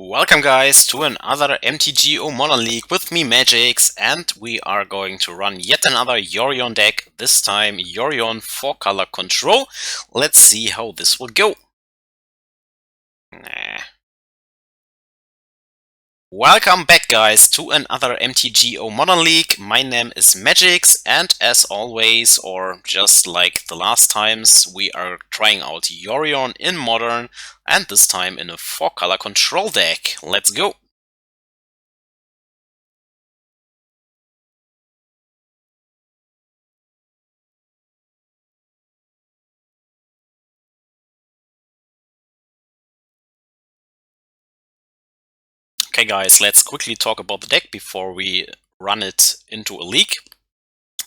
Welcome guys to another MTGO Modern League with me Magix, and we are going to run yet another Yorion deck, this time Yorion 4-color control. Let's see how this will go. Welcome back guys to another MTGO Modern League. My name is Magix, and as always, or just like the last times, we are trying out Yorion in Modern, and this time in a 4-color control deck. Let's go! Okay guys, let's quickly talk about the deck before we run it into a league.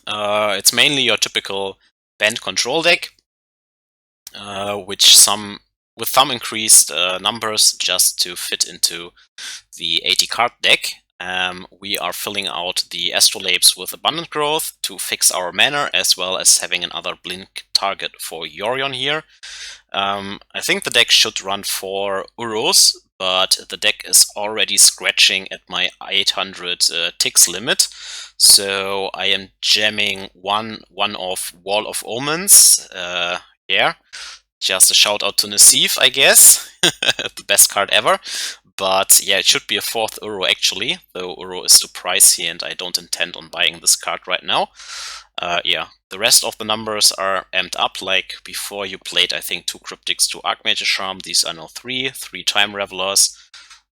It's mainly your typical band control deck, with some increased numbers just to fit into the 80 card deck. We are filling out the Astrolabes with Abundant Growth to fix our mana, as well as having another blink target for Yorion here. I think the deck should run 4 Uros, but the deck is already scratching at my 800 ticks limit, so I am jamming one of Wall of Omens. Yeah, just a shout out to Nassif, I guess. The best card ever. But yeah, it should be a 4th Uro actually, though Uro is too pricey and I don't intend on buying this card right now. Yeah, the rest of the numbers are amped up, like before you played I think 2 Cryptics, 2 Archmage Charm. These are now 3 Time Ravelers,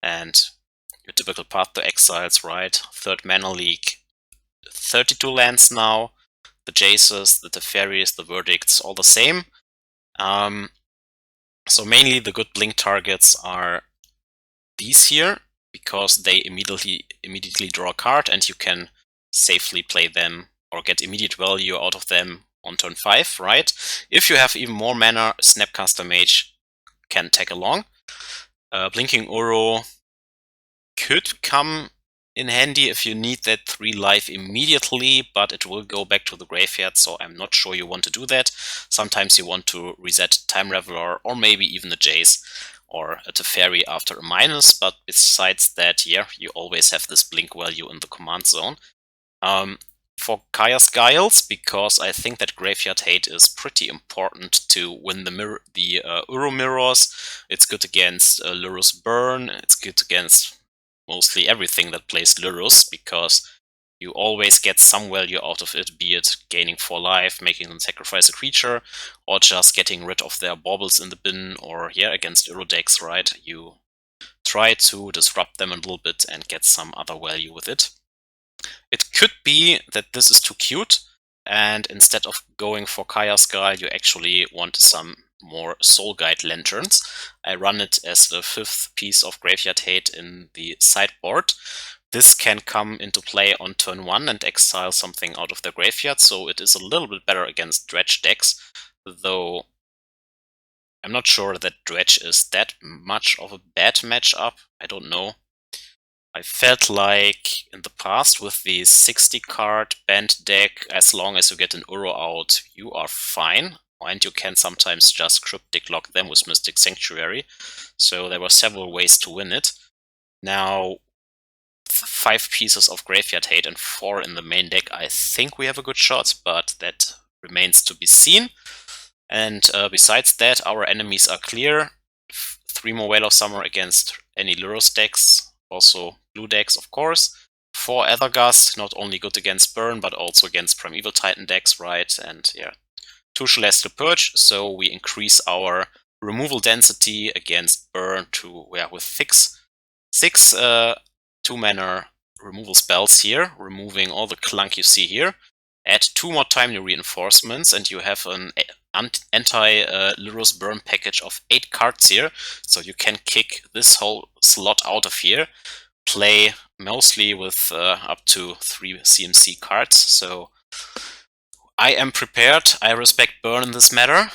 and your typical Path to Exiles, right? 3rd Mana League, 32 lands now. The Jaces, the Teferis, the Verdicts, all the same. So mainly the good blink targets are these here, because they immediately draw a card and you can safely play them or get immediate value out of them on turn 5, right? If you have even more mana, Snapcaster Mage can tag along. Blinking Uro could come in handy if you need that 3 life immediately, but it will go back to the graveyard, so I'm not sure you want to do that. Sometimes you want to reset Time Raveler, or maybe even a Jace or a Teferi after a minus, but besides that, yeah, you always have this blink value in the command zone. For Kaya's Guiles, because I think that Graveyard Hate is pretty important to win the Uro Mirrors. It's good against Lurrus Burn, it's good against mostly everything that plays Lurrus, because you always get some value out of it, be it gaining 4 life, making them sacrifice a creature, or just getting rid of their baubles in the bin, or yeah, against Uro decks, right? You try to disrupt them a little bit and get some other value with it. It could be that this is too cute, and instead of going for Kaya's Guile, you actually want some more Soul Guide Lanterns. I run it as the 5th piece of Graveyard Hate in the sideboard. This can come into play on turn 1 and exile something out of the graveyard, so it is a little bit better against Dredge decks, though I'm not sure that Dredge is that much of a bad matchup. I don't know. I felt like in the past with the 60 card band deck, as long as you get an Uro out, you are fine. And you can sometimes just Cryptic lock them with Mystic Sanctuary. So there were several ways to win it. Now, 5 pieces of Graveyard Hate and 4 in the main deck, I think we have a good shot, but that remains to be seen. And besides that, our enemies are clear. 3 more Whale of Summer against any Lurrus decks, also blue decks, of course. 4 Aether Gust, not only good against Burn, but also against Primeval Titan decks, right? And yeah, 2 Celestial Purge, so we increase our removal density against Burn to, yeah, with 6 2-mana removal spells here, removing all the clunk you see here. Add 2 more Timely Reinforcements, and you have an anti-Lurrus Burn package of 8 cards here, so you can kick this whole slot out of here, play mostly with up to 3 CMC cards, so I am prepared. I respect Burn in this matter.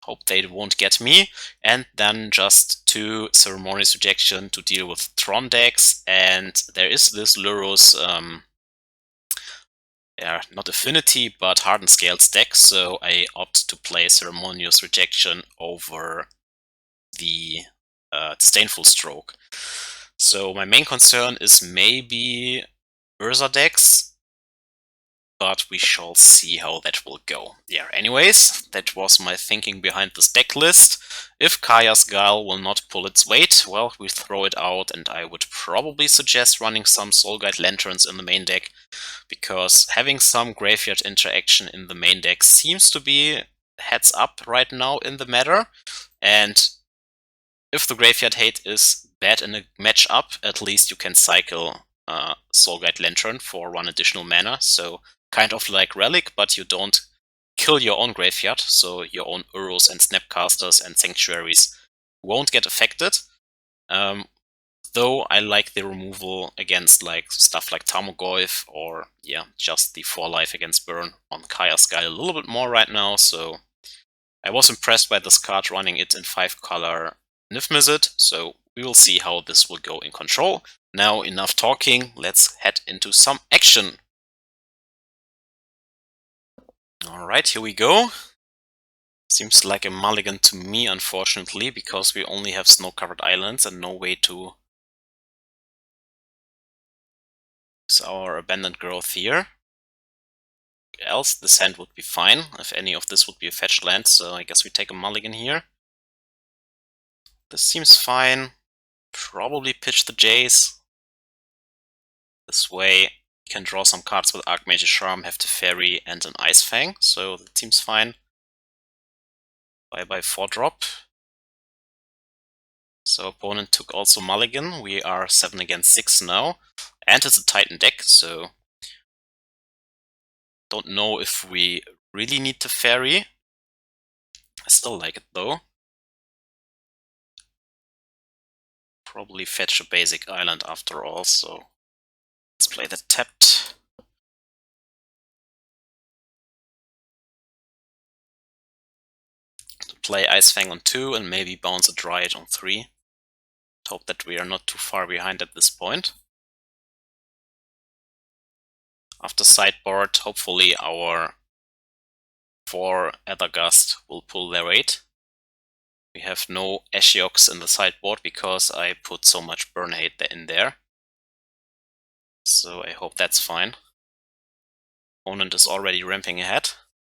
Hope they won't get me. And then just 2 Ceremonious Rejection to deal with Tron decks, and there is this Lurrus not Affinity, but Hardened Scales deck, so I opt to play Ceremonious Rejection over the Disdainful Stroke. So my main concern is maybe Urza decks, but we shall see how that will go. Yeah, anyways, that was my thinking behind this deck list. If Kaya's Guile will not pull its weight, well, we throw it out, and I would probably suggest running some Soul Guide Lanterns in the main deck, because having some graveyard interaction in the main deck seems to be heads up right now in the meta, and if the graveyard hate is bad in a matchup, at least you can cycle Soul Guide Lantern for 1 additional mana, so kind of like Relic, but you don't kill your own graveyard, so your own Urus and Snapcasters and Sanctuaries won't get affected. Though I like the removal against like stuff like Tarmogoyf or just the 4 life against burn on Kaya's Guile a little bit more right now, so I was impressed by this card running it in 5 color Nifmizzet, so we will see how this will go in control. Now enough talking, let's head into some action. Alright, here we go. Seems like a mulligan to me, unfortunately, because we only have snow-covered islands and no way to use our abandoned growth here. Else, this hand would be fine, if any of this would be a fetched land, so I guess we take a mulligan here. This seems fine. Probably pitch the Jace. This way, you can draw some cards with Archmage Charm, have Teferi, and an Ice-Fang, so that seems fine. Bye-bye 4-drop. So opponent took also mulligan. We are 7 against 6 now. And it's a Titan deck, so don't know if we really need Teferi. I still like it though. Probably fetch a basic island after all, so let's play that tapped. Play Ice-Fang on 2 and maybe bounce a Dryad on 3. Hope that we are not too far behind at this point. After sideboard, hopefully our 4 Aether Gust will pull their weight. We have no Ashioks in the sideboard because I put so much burn hate in there. So I hope that's fine. Opponent is already ramping ahead.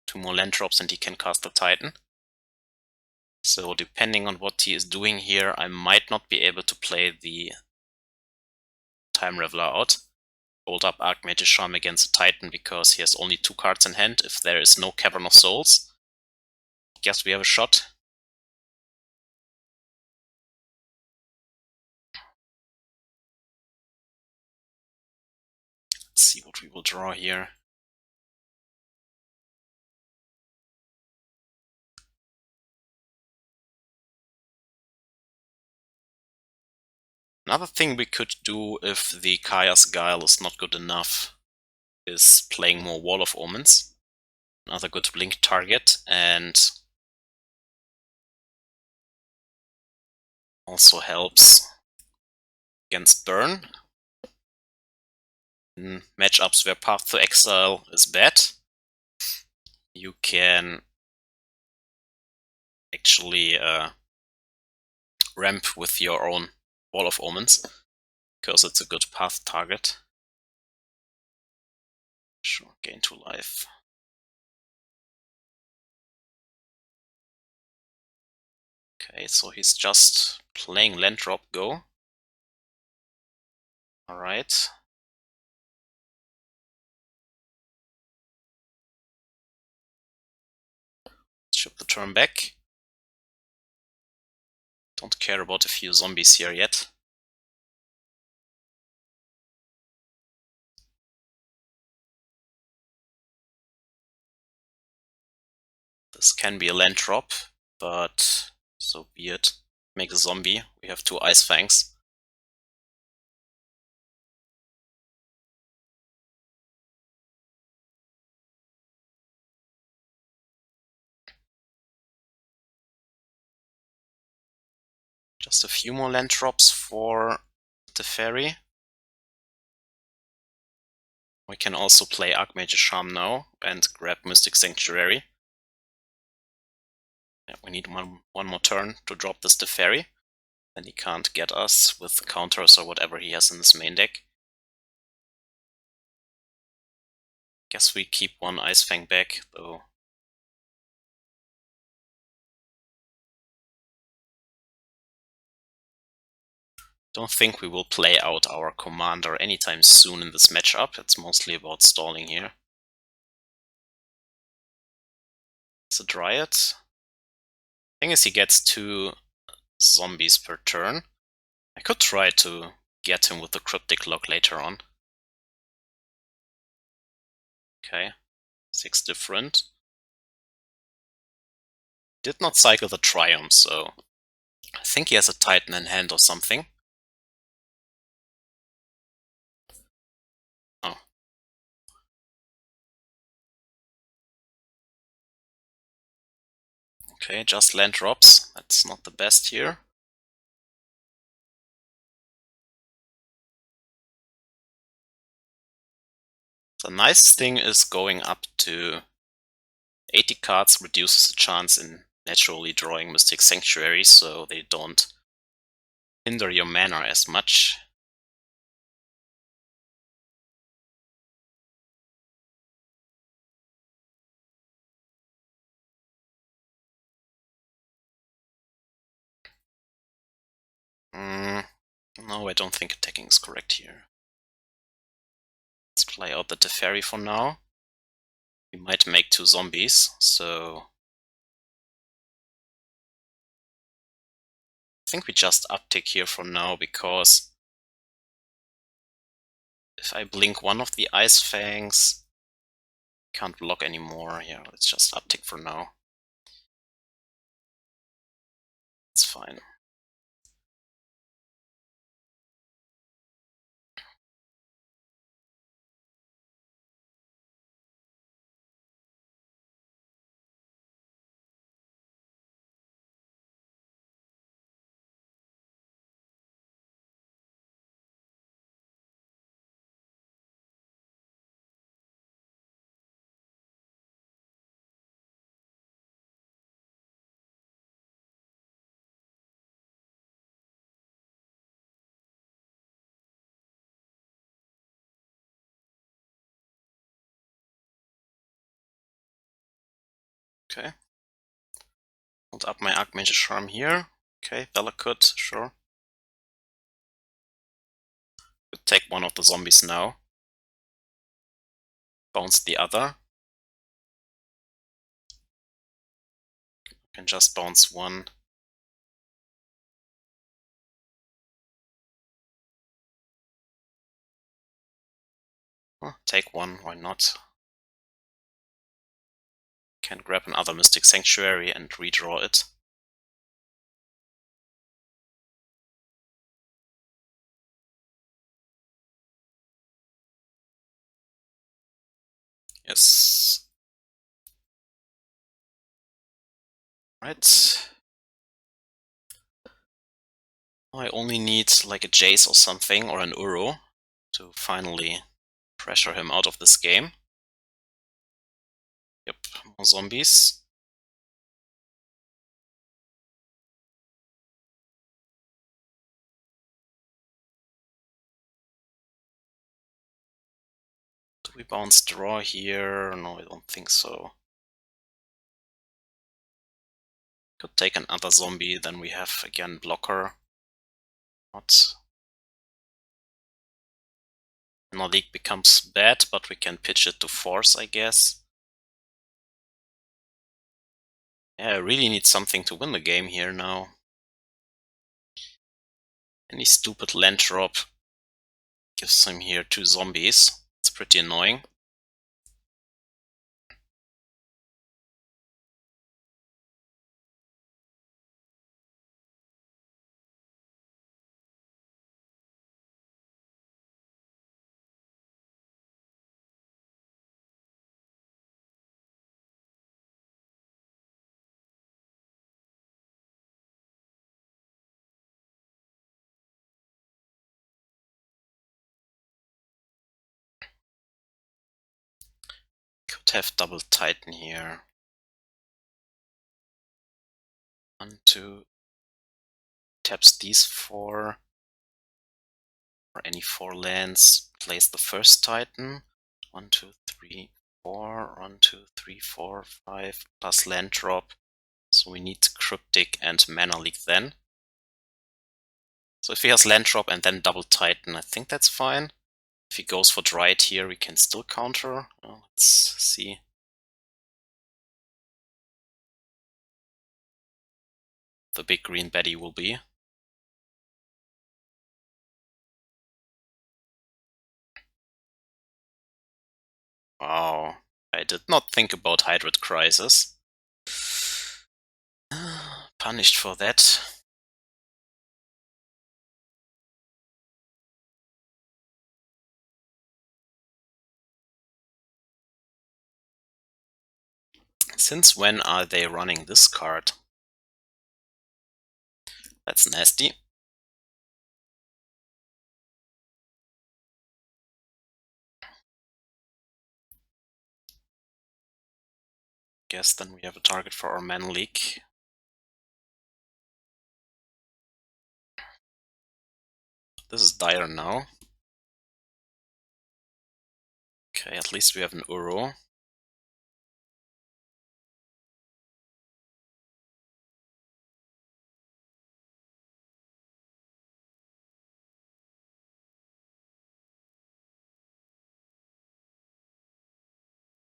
2 more land drops and he can cast the Titan. So depending on what he is doing here, I might not be able to play the Time Raveler out. Hold up Archmage Charm against a Titan because he has only 2 cards in hand if there is no Cavern of Souls. Guess we have a shot. Let's see what we will draw here. Another thing we could do if the Kaya's Guile is not good enough is playing more Wall of Omens. Another good blink target, and also helps against burn. In matchups where Path to Exile is bad, you can actually ramp with your own Wall of Omens, because it's a good path target. Sure, gain 2 life. Okay, so he's just playing land drop, go. Alright. Ship the turn back. Don't care about a few zombies here yet. This can be a land drop, but so be it. Make a zombie. We have 2 Ice-Fangs. Just a few more land drops for Teferi. We can also play Archmage Charm now and grab Mystic Sanctuary. Yeah, we need one more turn to drop this Teferi. Then he can't get us with counters or whatever he has in his main deck. Guess we keep one Ice-Fang back, though. Don't think we will play out our commander anytime soon in this matchup. It's mostly about stalling here. It's a Dryad. Thing is, he gets 2 zombies per turn. I could try to get him with the Cryptic Lock later on. Okay, 6 different. Did not cycle the Triumph, so I think he has a Titan in hand or something. Oh. Okay, just land drops. That's not the best here. The nice thing is going up to 80 cards reduces the chance in naturally drawing Mystic Sanctuary, so they don't hinder your mana as much. No, I don't think attacking is correct here. Let's play out the Teferi for now. We might make 2 zombies, so I think we just uptick here for now, because if I blink one of the Ice-Fangs, can't block anymore. Yeah, let's just uptick for now. It's fine. Okay. Hold up my Archmage Charm here. Okay, Valakut, sure. Could take one of the zombies now. Bounce the other. Can just bounce one. Oh, take one, why not? Can grab another Mystic Sanctuary and redraw it. Yes. Right. I only need like a Jace or something, or an Uro, to finally pressure him out of this game. Yep, more zombies. Do we bounce draw here? No, I don't think so. Could take another zombie, then we have again blocker. Not. No, league becomes bad, but we can pitch it to force, I guess. Yeah, I really need something to win the game here now. Any stupid land drop gives him here 2 zombies. It's pretty annoying. Could have double Titan here. 1, 2, taps these 4, or any 4 lands, plays the first Titan. 1, 2, 3, 4, 1, 2, 3, 4, 5, plus land drop. So we need Cryptic and Mana Leak then. So if he has land drop and then double Titan, I think that's fine. If he goes for Dryad here, we can still counter. Let's see. The big green Betty will be. Wow, I did not think about Hydrid Crisis. Punished for that. Since when are they running this card? That's nasty. Guess then we have a target for our Mana Leak. This is dire now. Okay, at least we have an Uro.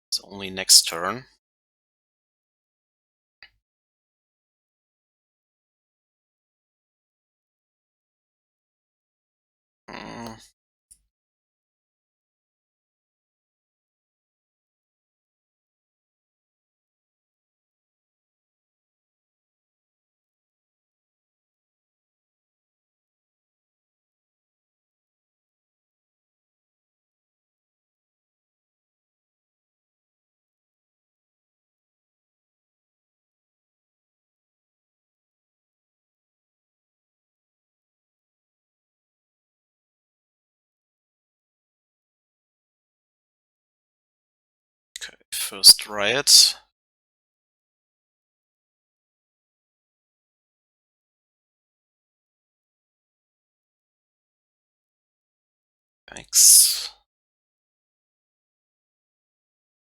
It's only next turn. Okay, first Riot. Thanks.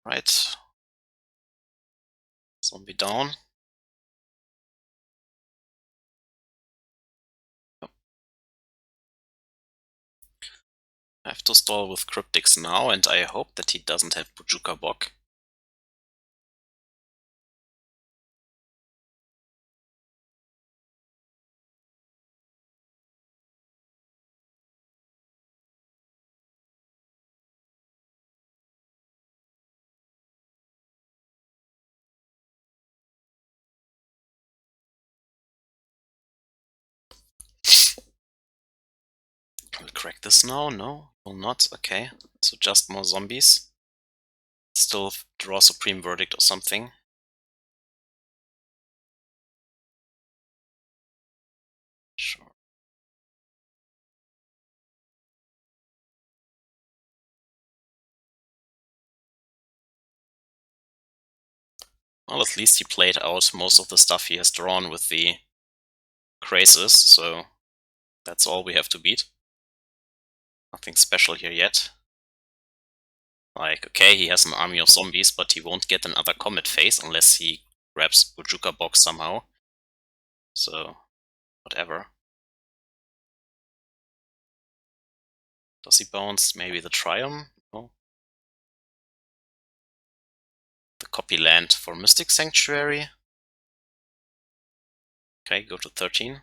Right. Zombie down. Oh. I have to stall with Cryptics now, and I hope that he doesn't have Bujuka Bok. Will crack this now? No, will not. Okay, so just more zombies. Still draw Supreme Verdict or something. Sure. Well, at least he played out most of the stuff he has drawn with the Crazes, so that's all we have to beat. Nothing special here yet. Like, okay, he has an army of zombies, but he won't get another Comet phase unless he grabs Bujuka Box somehow. So, whatever. Does he bounce maybe the Triumph? No. The copy land for Mystic Sanctuary. Okay, go to 13.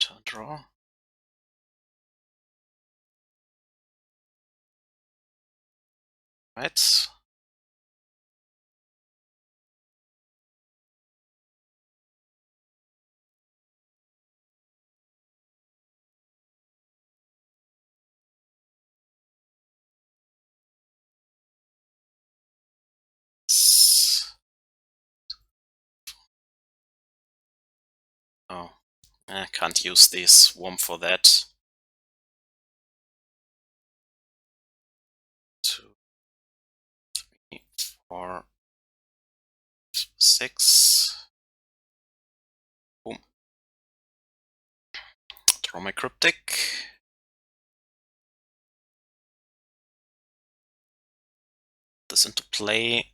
Turn draw. Right. Oh, I can't use the swarm for that. 2, 3, 4, 6. Boom. Draw my Cryptic. This into play.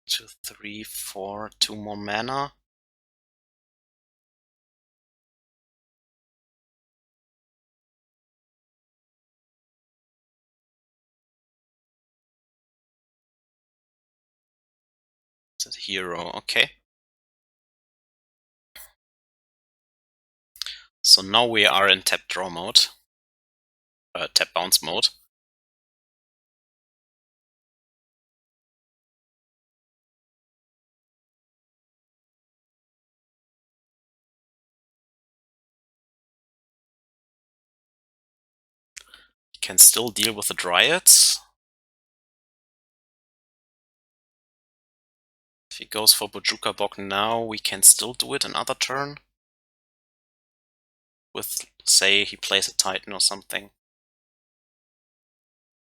2, 3, 4, 2 more mana. It's a hero, okay. So now we are in tap draw mode. Tap bounce mode. You can still deal with the Dryads. If he goes for Bojuka Bog now, we can still do it another turn. With, say, he plays a Titan or something.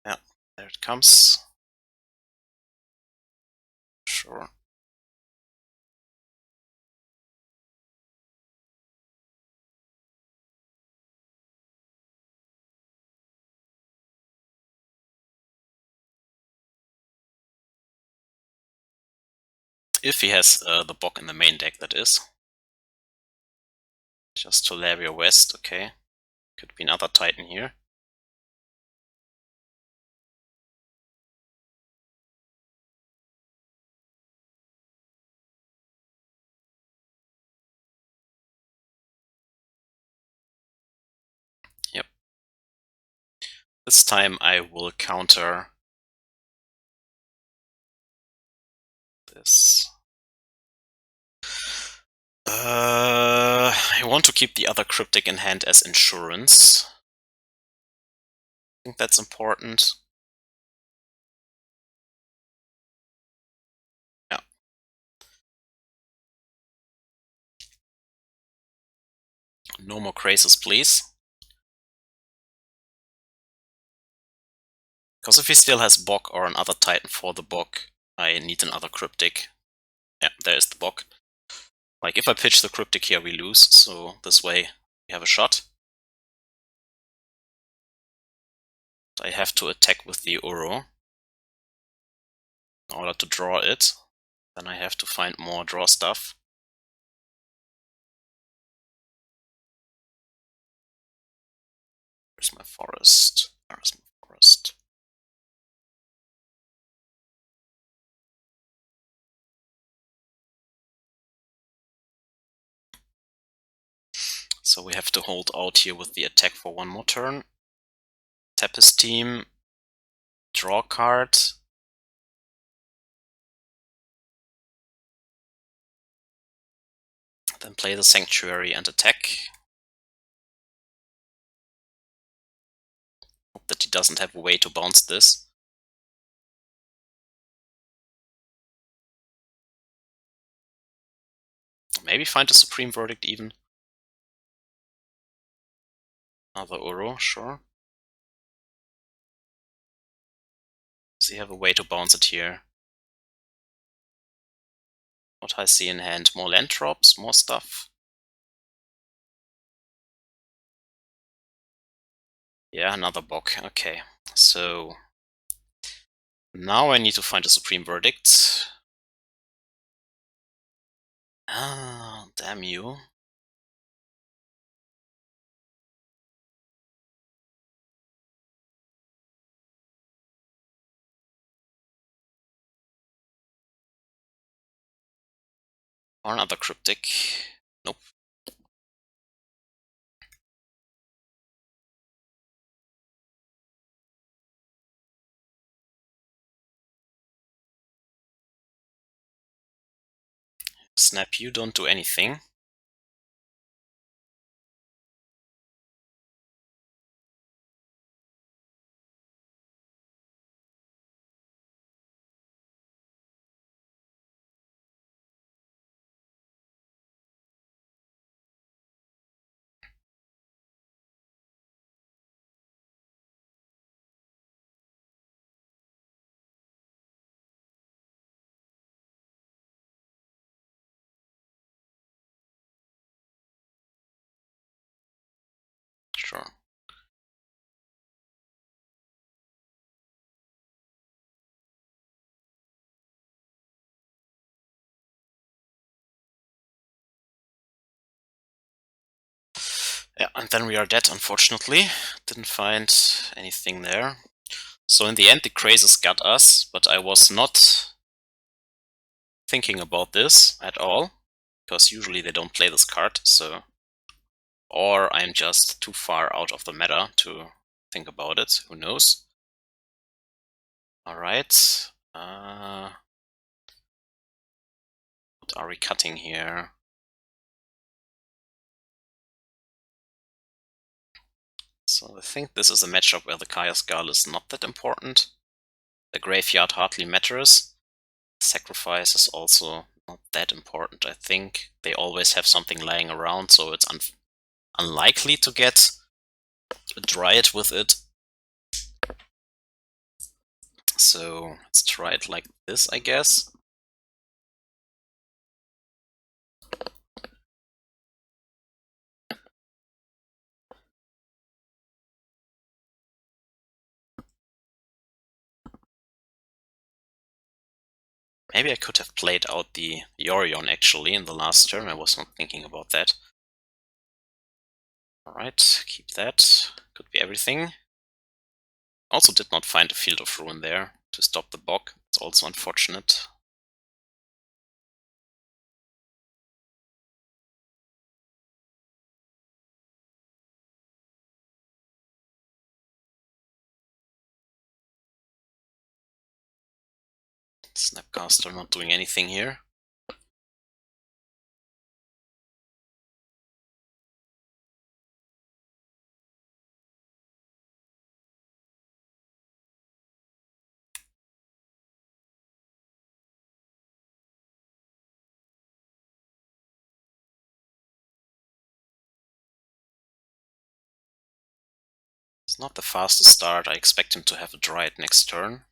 Yeah, there it comes. Sure. If he has the Bog in the main deck, that is. Just Tolaria West, okay. Could be another Titan here. Yep. This time I will counter this. I want to keep the other Cryptic in hand as insurance. I think that's important. Yeah. No more crazes, please. Because if he still has Bog or another Titan for the Bog, I need another Cryptic. Yeah, there's the Bog. Like, if I pitch the Cryptic here, we lose, so this way we have a shot. I have to attack with the Uro in order to draw it. Then I have to find more draw stuff. Where's my forest? Where's my forest? So we have to hold out here with the attack for one more turn. Tap his team. Draw a card. Then play the Sanctuary and attack. Hope that he doesn't have a way to bounce this. Maybe find a Supreme Verdict even. Another Uro, sure. Does he have a way to bounce it here? What I see in hand? More land drops, more stuff. Yeah, another Bog. Okay, so now I need to find a Supreme Verdict. Ah, damn you. Or another Cryptic. Nope. Snap, you don't do anything. Yeah, and then we are dead, unfortunately. Didn't find anything there. So in the end, the crazes got us, but I was not thinking about this at all, because usually they don't play this card, so... Or I'm just too far out of the meta to think about it, who knows. Alright. What are we cutting here? So I think this is a matchup where the Chaos Guile is not that important. The graveyard hardly matters. Sacrifice is also not that important, I think. They always have something lying around, so it's unlikely to get a Dryad with it. So let's try it like this, I guess. Maybe I could have played out the Yorion actually in the last turn. I was not thinking about that. Alright, keep that. Could be everything. Also did not find a Field of Ruin there to stop the bog. It's also unfortunate. Snapcaster not doing anything here. It's not the fastest start. I expect him to have a Dryad next turn.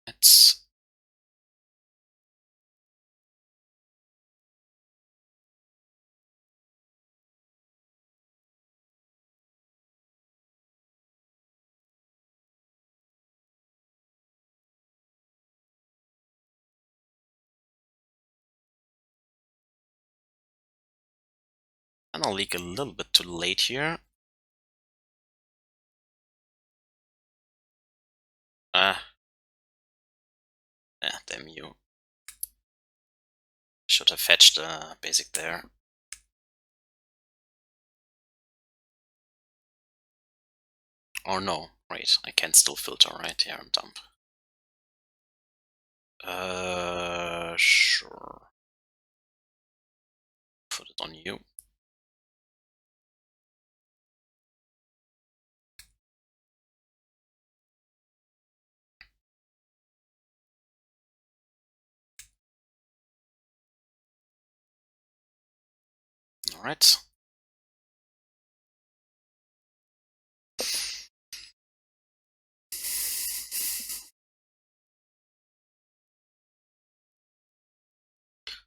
It's... And I'll leak a little bit too late here. Ah. Yeah, damn you. Should have fetched a basic there. Or no, wait, I can still filter, right? Yeah, I'm dumb. Sure. Put it on you. Alright.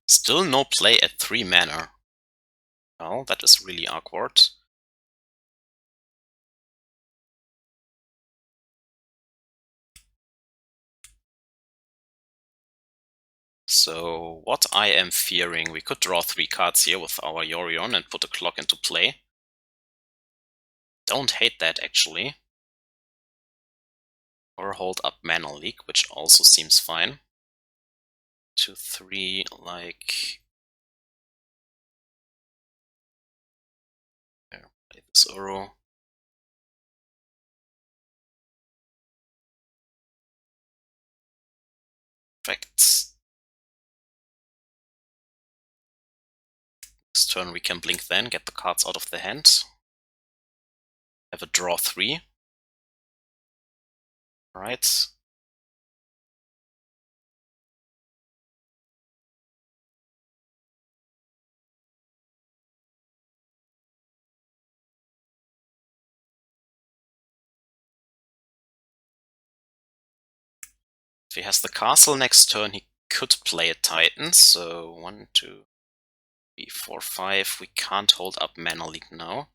Still no play at 3 mana. Well, that is really awkward. So, what I am fearing, we could draw 3 cards here with our Yorion and put a clock into play. Don't hate that, actually. Or hold up Mana Leak, which also seems fine. 2, 3, like... Here, play this Uro. Perfect. Next turn we can blink then, get the cards out of the hand. Have a draw 3. Right. If he has the castle next turn, he could play a Titan. So 1, 2, 3, 4, 5. We can't hold up Mana Leak now.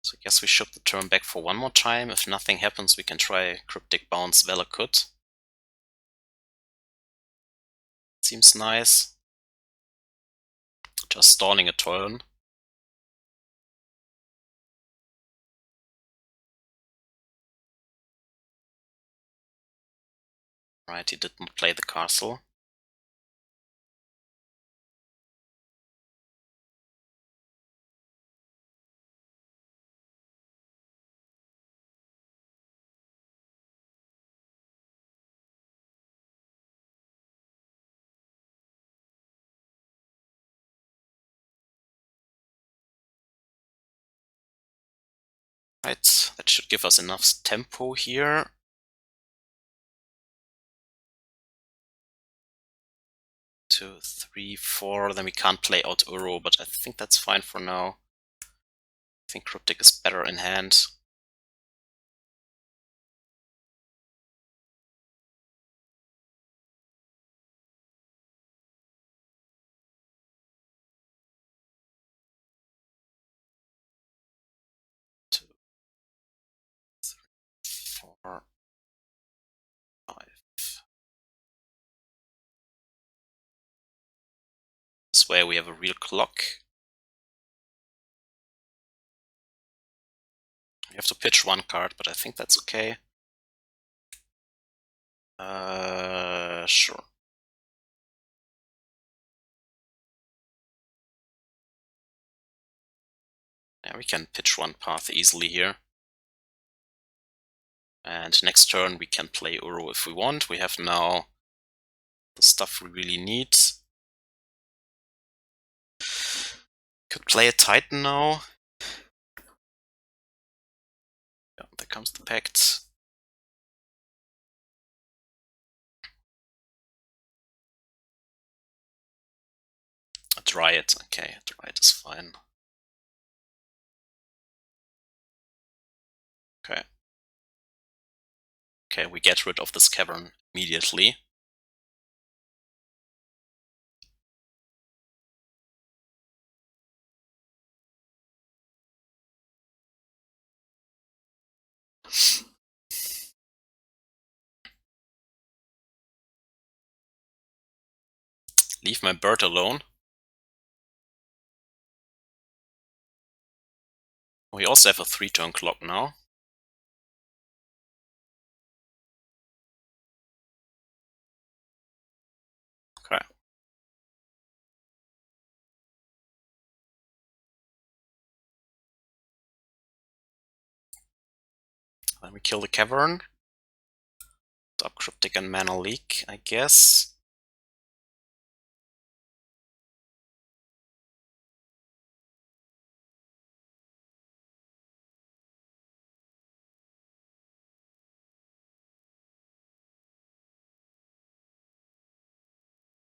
So I guess we ship the turn back for one more time. If nothing happens, we can try Cryptic Bounce Valakut. Seems nice. Just stalling a turn. Right, he did not play the castle. Right, that should give us enough tempo here. Two, three, four. Then we can't play out Uro, but I think that's fine for now. I think Cryptic is better in hand. Two, three, four, five. This way we have a real clock. We have to pitch one card, but I think that's okay. Sure. Yeah, we can pitch one path easily here. And next turn we can play Uro if we want. We have now the stuff we really need. Could play a Titan now. Yeah, there comes the Pact. A Dryad, okay, a Dryad is fine. Okay. Okay, we get rid of this cavern immediately. Leave my bird alone. We also have a 3-turn clock now. Okay. Then we kill the cavern. Stop Cryptic and Mana Leak, I guess.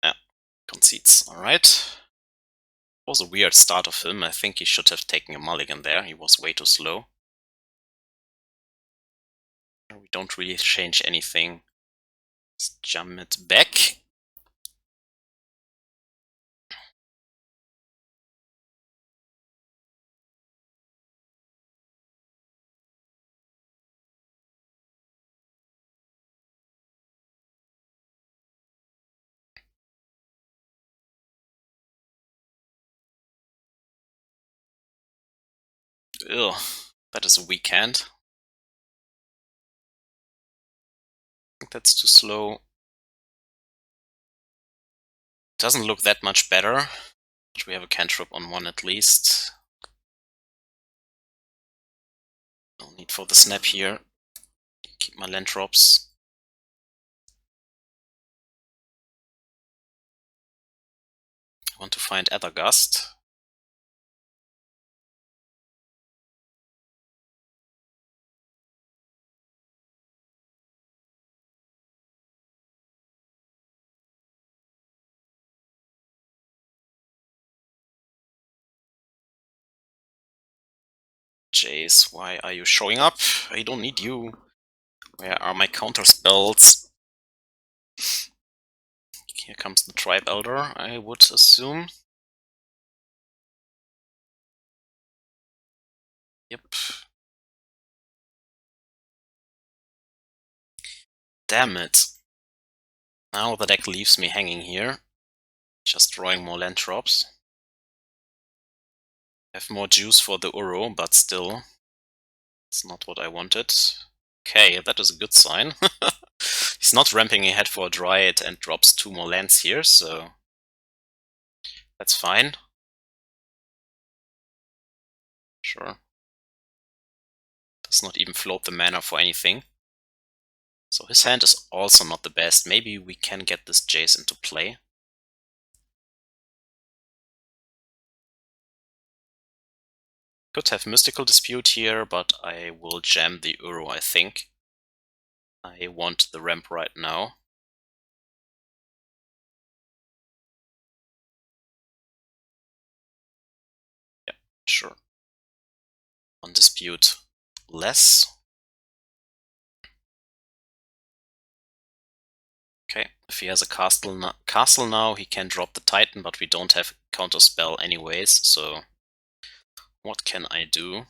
Yeah, concedes. Alright. Was a weird start of him. I think he should have taken a mulligan there. He was way too slow. We don't really change anything. Let's jump it back. Ugh, that is a weak hand. I think that's too slow. Doesn't look that much better. But we have a cantrip on one at least. No need for the snap here. Keep my land drops. I want to find Aether Gust. Jace, why are you showing up? I don't need you. Where are my counter spells? Here comes the Tribe Elder, I would assume. Yep. Damn it. Now the deck leaves me hanging here. Just drawing more land drops. Have more juice for the Uro, but still, it's not what I wanted. Okay, that is a good sign. He's not ramping ahead for a Dryad and drops 2 more lands here, so that's fine. Sure. Does not even float the mana for anything. So his hand is also not the best. Maybe we can get this Jace into play. Could have Mystical Dispute here, but I will jam the Uro, I think. I want the ramp right now. Yeah, sure. One dispute less. Okay, if he has a castle now, he can drop the Titan, but we don't have a counterspell anyways, so what can I do?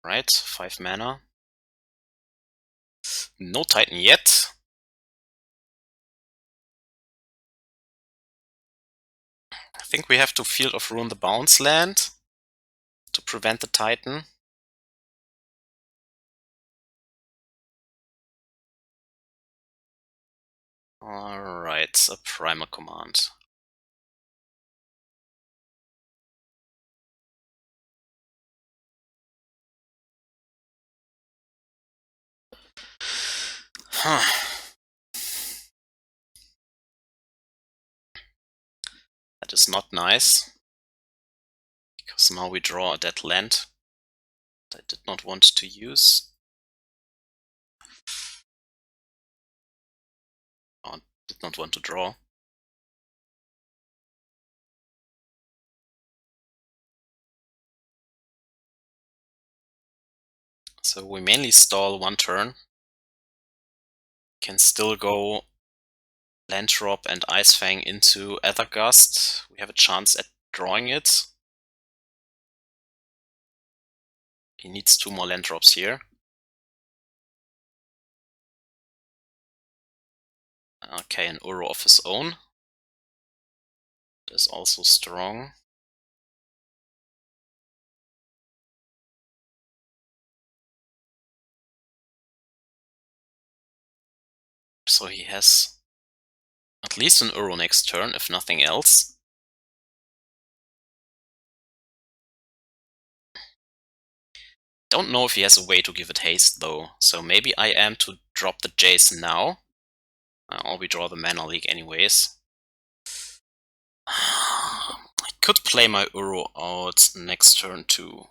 Right, 5 mana. No Titan yet. I think we have to Field of Ruin the bounce land to prevent the Titan. Alright, a Primal Command. That is not nice. Because now we draw a dead land that I did not want to use. Or did not want to draw. So we mainly stall 1 turn. Can still go land drop and Ice-Fang into Aether Gust. We have a chance at drawing it. He needs 2 more land drops here. Okay, an Uro of his own. That is also strong. So he has at least an Uro next turn, if nothing else. Don't know if he has a way to give it haste though, so maybe I am to drop the Jace now. Or we draw the Mana Leak anyways. I could play my Uro out next turn too.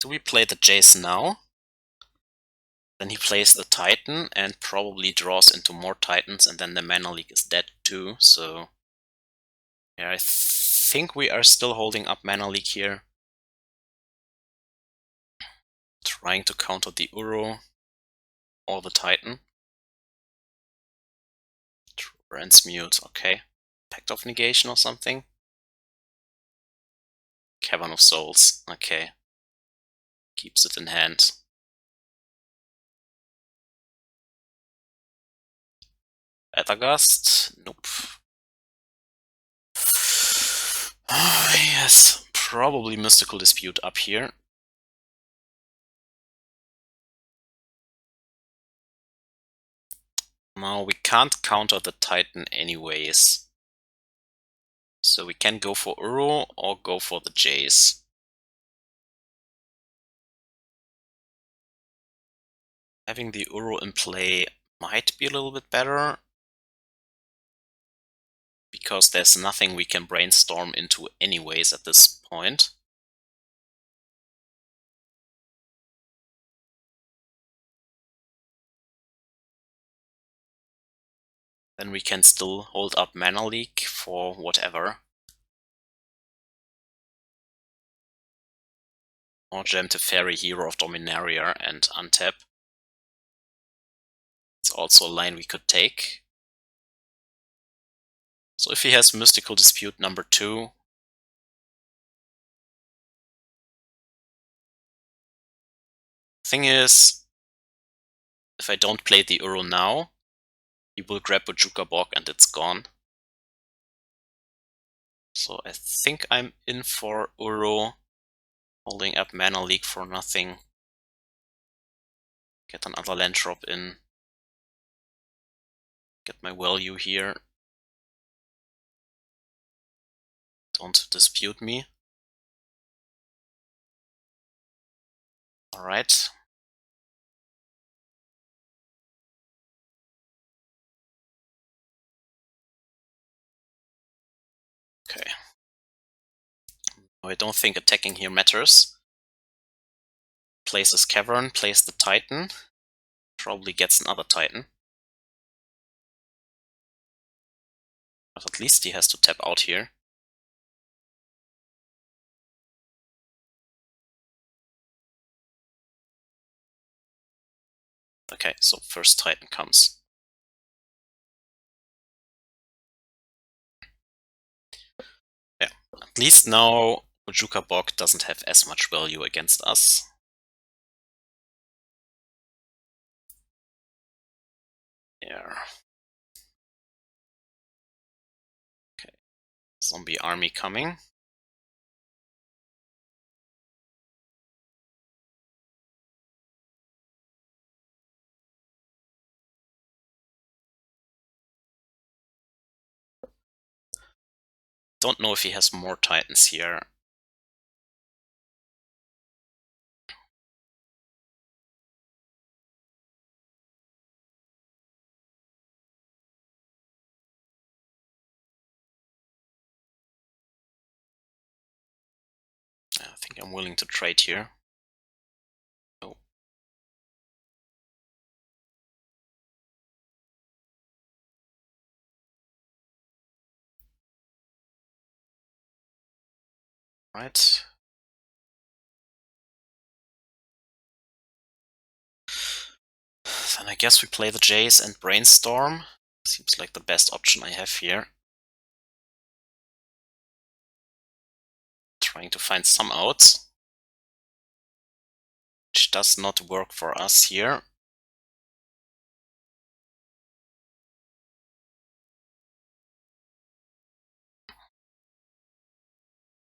Do we play the Jace now? Then he plays the Titan and probably draws into more Titans, and then the Mana Leak is dead too, so yeah, I think we are still holding up Mana Leak here. Trying to counter the Uro or the Titan. Transmute, okay. Pact of Negation or something. Cavern of Souls, okay. Keeps it in hand. Aether Gust? Nope. Yes, probably Mystical Dispute up here. Now we can't counter the Titan anyways. So we can go for Uro or go for the Jace. Having the Uro in play might be a little bit better, because there's nothing we can brainstorm into anyways at this point. Then we can still hold up Mana Leak for whatever. Or jam Teferi, Hero of Dominaria, and untap. It's also a line we could take. So if he has Mystical Dispute number 2, thing is, if I don't play the Uro now, he will grab Bojuka Bog and it's gone. So I think I'm in for Uro, holding up Mana Leak for nothing. Get another land drop in. Get my value here. Don't dispute me. Alright. Okay. I don't think attacking here matters. Plays his Cavern, plays the Titan. Probably gets another Titan. But at least he has to tap out here. Okay, so first Titan comes. Yeah, at least now Bojuka Bog doesn't have as much value against us. Yeah. Okay, zombie army coming. Don't know if he has more Titans here. I think I'm willing to trade here. Oh. Right. Then I guess we play the Jace and Brainstorm. Seems like the best option I have here. Trying to find some outs. Which does not work for us here.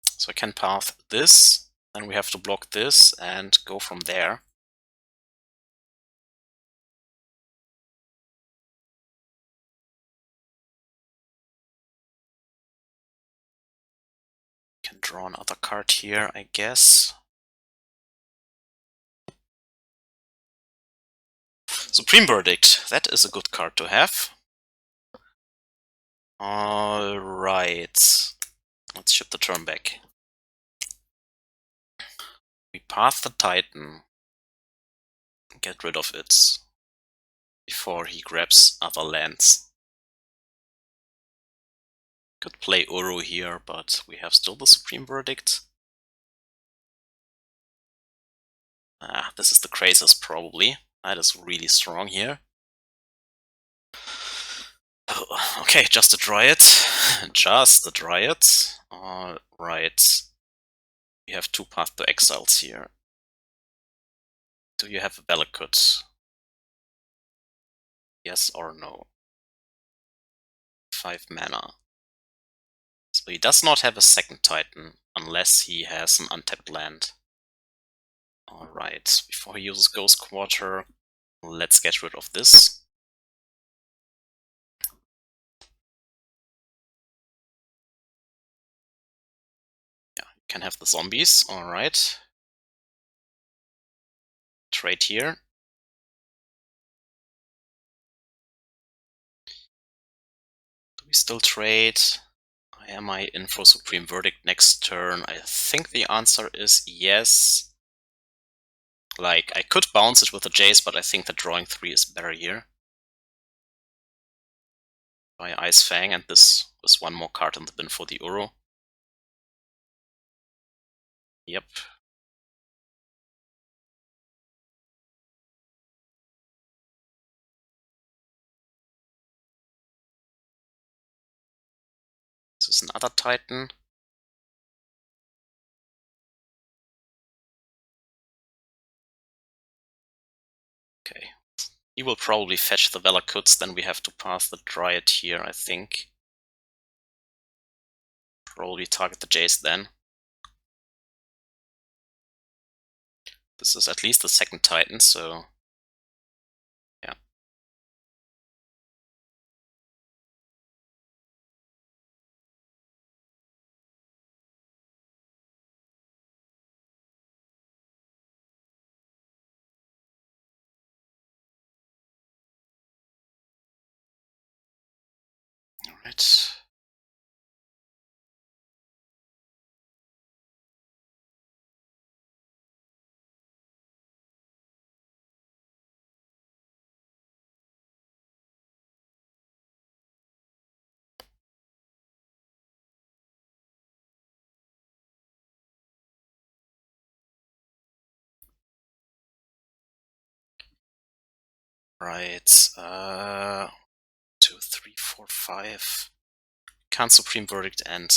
So I can path this, then we have to block this and go from there. Can draw another card here, I guess. Supreme Verdict, that is a good card to have. Alright, let's ship the turn back. We path the Titan. Get rid of it before he grabs other lands. Could play Uro here, but we have still the Supreme Verdict. This is the Krasis probably. That is really strong here. Oh, okay, just a Dryad. Just a Dryad. Alright. We have 2 Path to Exiles here. Do you have a Valakut? Yes or no? 5 mana. So he does not have a second Titan, unless he has an untapped land. Alright, before he uses Ghost Quarter, let's get rid of this. Yeah, you can have the zombies, alright. Trade here. Do we still trade? Am I in for Supreme Verdict next turn? I think the answer is yes. Like, I could bounce it with a Jace, but I think that drawing 3 is better here. By Ice-Fang, and this was one more card in the bin for the Uro. Yep. There's another Titan. Okay. He will probably fetch the Valakuts, then we have to pass the Dryad here, I think. Probably target the Jace then. This is at least the second Titan, so yeah. Alright. Right. 2, 3, 4, 5. Can't Supreme Verdict and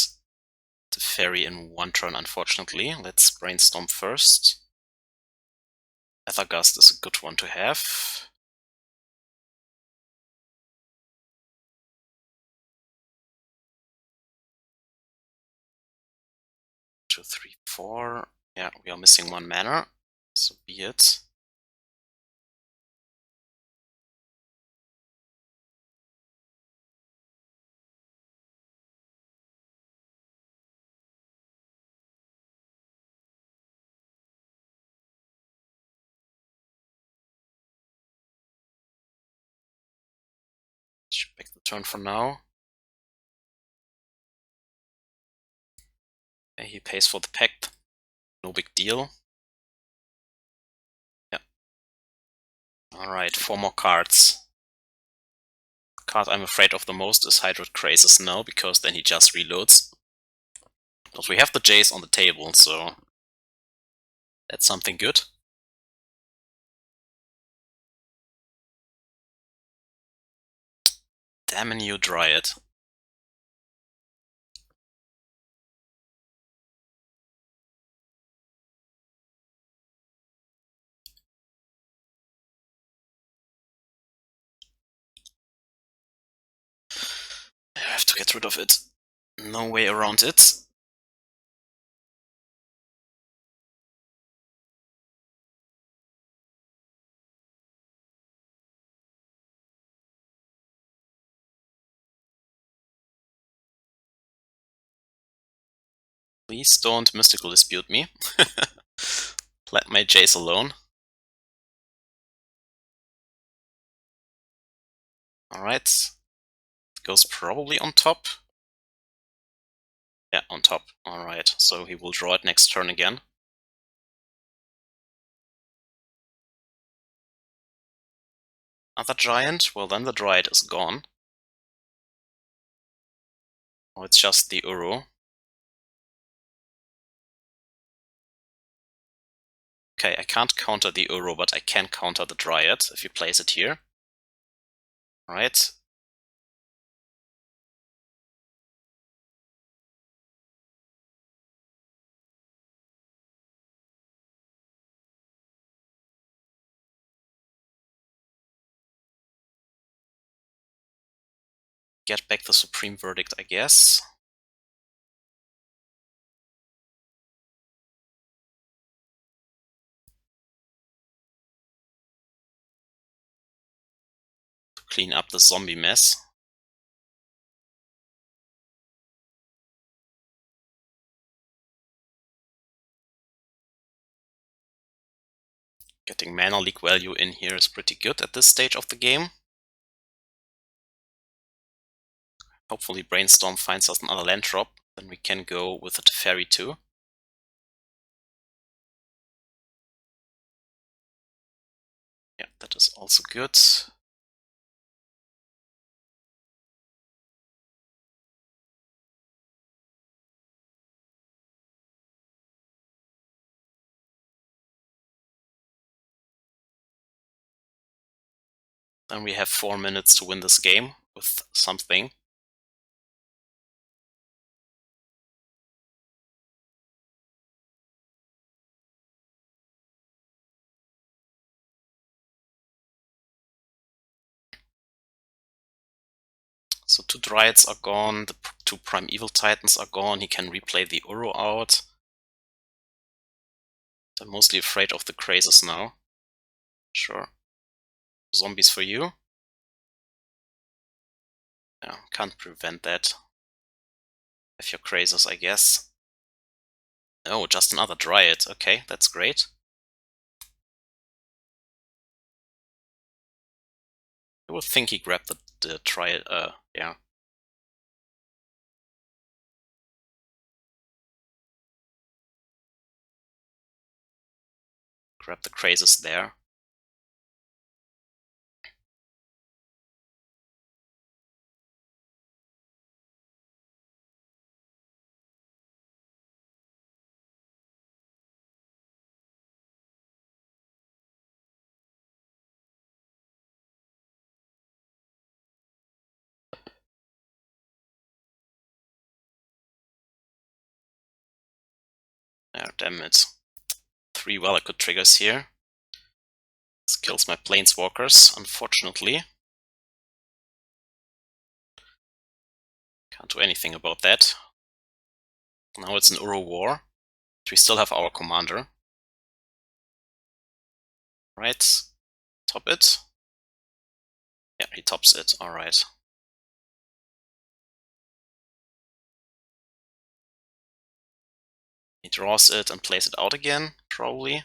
Teferi in one turn, unfortunately. Let's brainstorm first. Aether Gust is a good one to have. Two, three, four. Yeah, we are missing one mana, so be it. Should pick the turn for now. Okay, he pays for the pact. No big deal. Yeah. Alright, 4 more cards. The card I'm afraid of the most is Hydroid Crazes now, because then he just reloads. But we have the Jace on the table, so that's something good. Damn you, Dryad. I have to get rid of it. No way around it. Please don't mystical dispute me. Let my Jace alone. Alright. Goes probably on top. Yeah, on top. Alright, so he will draw it next turn again. Another giant? Well, then the Dryad is gone. Oh, it's just the Uro. Okay, I can't counter the Uro, but I can counter the Dryad if you place it here. Right. Get back the Supreme Verdict, I guess. To clean up the zombie mess. Getting mana leak value in here is pretty good at this stage of the game. Hopefully Brainstorm finds us another land drop, then we can go with the Teferi too. Yeah, that is also good. Then we have 4 minutes to win this game with something. So 2 Dryads are gone, the 2 Primeval Titans are gone, he can replay the Uro out. I'm mostly afraid of the Crazes now. Sure. Zombies for you. Yeah, can't prevent that. Have your Crazes, I guess. Oh, just another Dryad. Okay, that's great. I would think he grabbed the Dryad, yeah. Grab the Crazes there. Yeah, damn it. 3 Valakut triggers here. This kills my Planeswalkers, unfortunately. Can't do anything about that. Now it's an Uro War. We still have our commander. Right. Top it. Yeah, he tops it. Alright. He draws it and plays it out again, probably.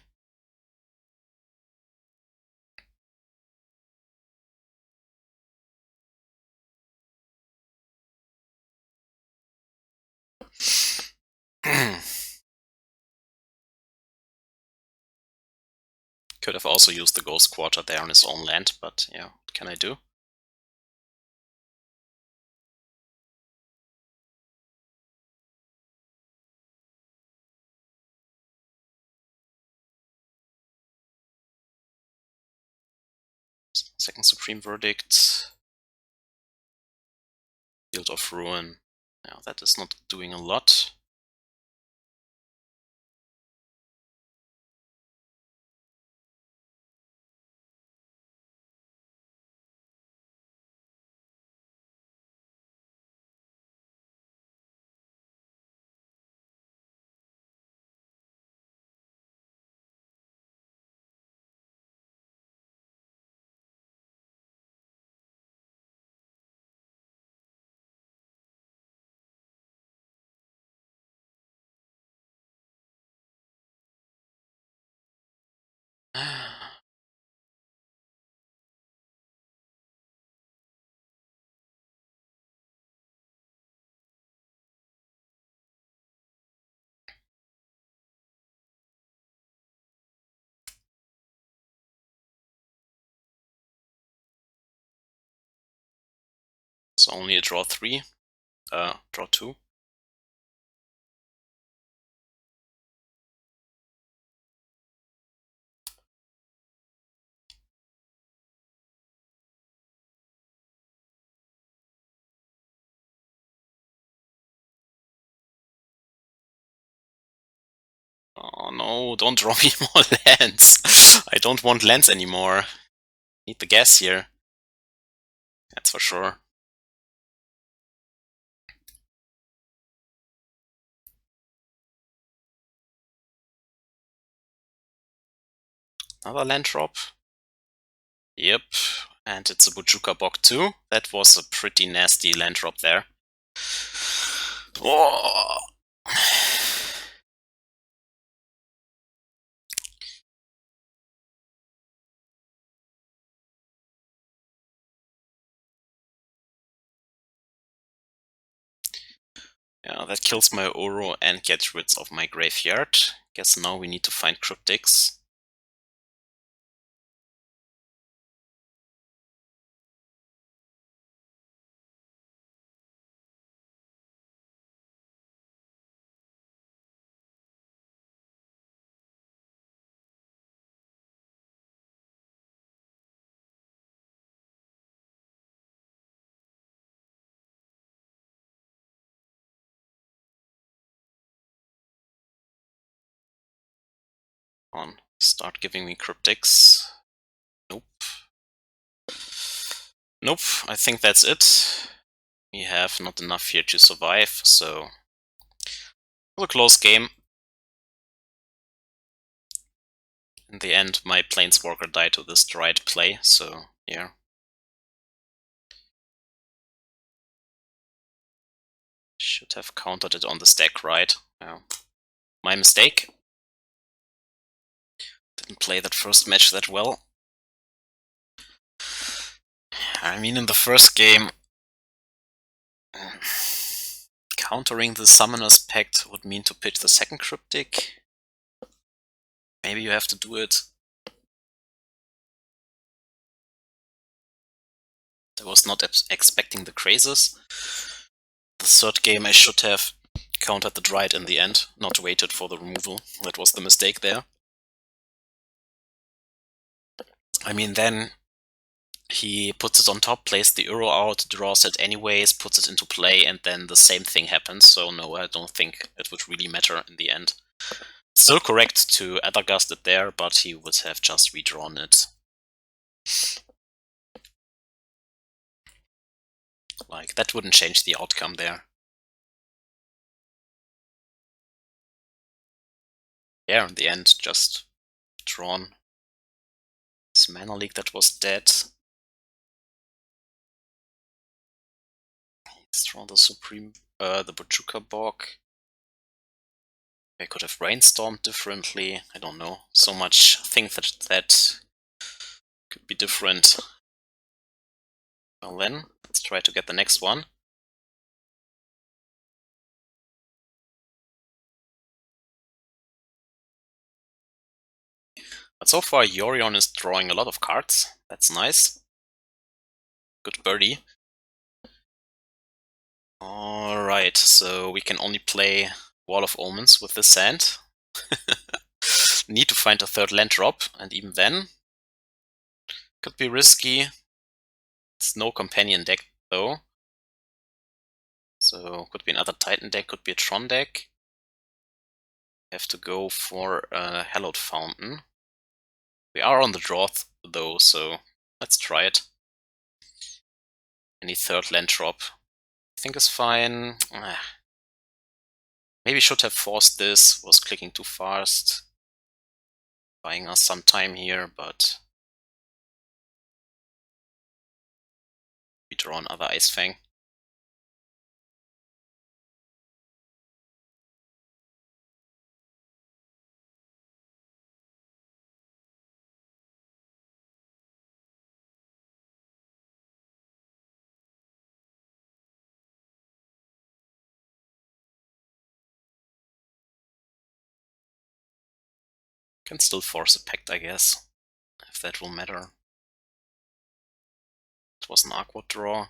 Could have also used the Ghost Quarter there on his own land, but yeah, what can I do? Second Supreme Verdict. Field of Ruin. Yeah, that is not doing a lot. So only a draw 3. Draw 2. Oh no, don't draw me more lands. I don't want lands anymore. Need the gas here. That's for sure. Another land drop. Yep. And it's a Bojuka Bog too. That was a pretty nasty land drop there. Oh. Yeah, that kills my Uro and gets rid of my graveyard. Guess now we need to find Cryptics. On. Start giving me Cryptics. Nope. Nope, I think that's it. We have not enough here to survive, so it was a close game. In the end, my Planeswalker died to this Dried play, so yeah. Should have countered it on the stack, right? Yeah. My mistake. Didn't play that first match that well. I mean, in the first game, countering the Summoner's Pact would mean to pitch the second Cryptic. Maybe you have to do it. I was not expecting the crazes. The third game I should have countered the Dried in the end, not waited for the removal. That was the mistake there. I mean, then he puts it on top, plays the Uro out, draws it anyways, puts it into play, and then the same thing happens. So no, I don't think it would really matter in the end. Still correct to Aether Gust it there, but he would have just redrawn it. Like, that wouldn't change the outcome there. Yeah, in the end, just drawn. This Mana Leak that was dead. He's drawn the Supreme, the Bojuka Bog. I could have brainstormed differently. I don't know. So much things that could be different. Well then, let's try to get the next one. But so far, Yorion is drawing a lot of cards. That's nice. Good birdie. Alright, so we can only play Wall of Omens with this hand. Need to find a third land drop, and even then, could be risky. It's no companion deck, though. So, could be another Titan deck, could be a Tron deck. Have to go for a Hallowed Fountain. We are on the draw, though, so let's try it. Any third land drop, I think is fine. Maybe should have forced this, was clicking too fast. Buying us some time here, but we draw another Ice-Fang. Can still force a pact, I guess, if that will matter. It was an awkward draw.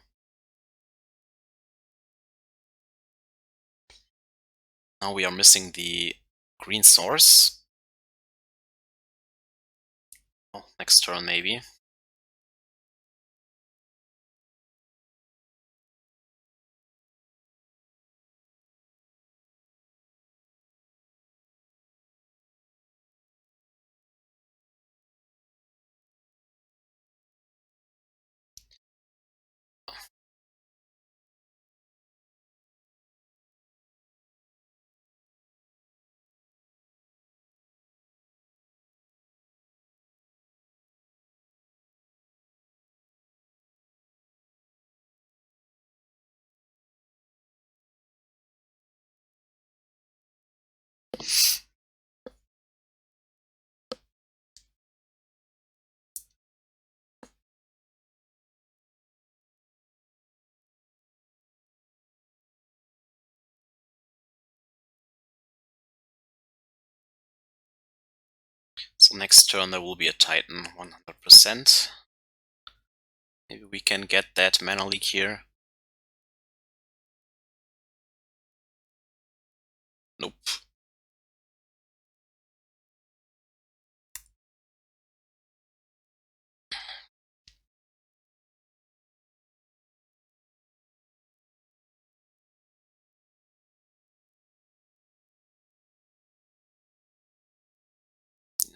Now we are missing the green source. Oh, next turn maybe. So next turn there will be a Titan, 100%. Maybe we can get that Mana Leak here. Nope.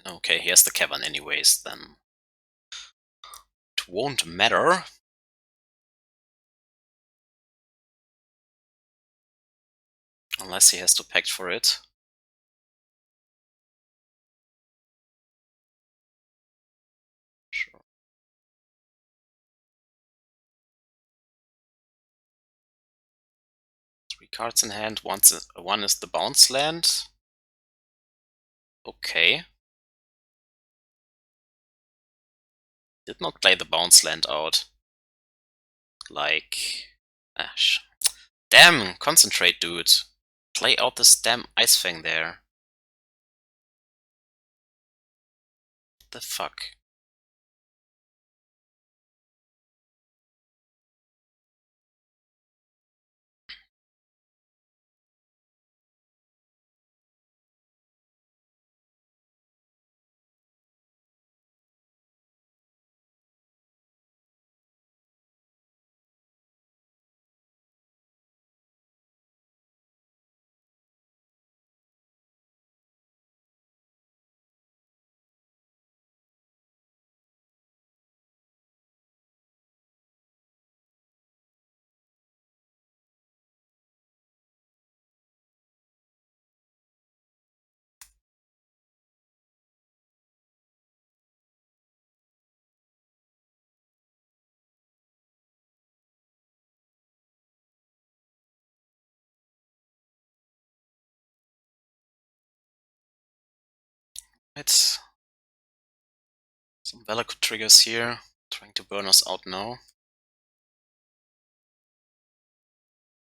Okay, he has the cavern anyways, then it won't matter. Unless he has to pact for it. Sure. 3 cards in hand. One is the bounce land. Okay. Did not play the bounce land out. Like... Ash. Damn! Concentrate, dude. Play out this damn Ice-Fang there. What the fuck? It's some Valakut triggers here, trying to burn us out now.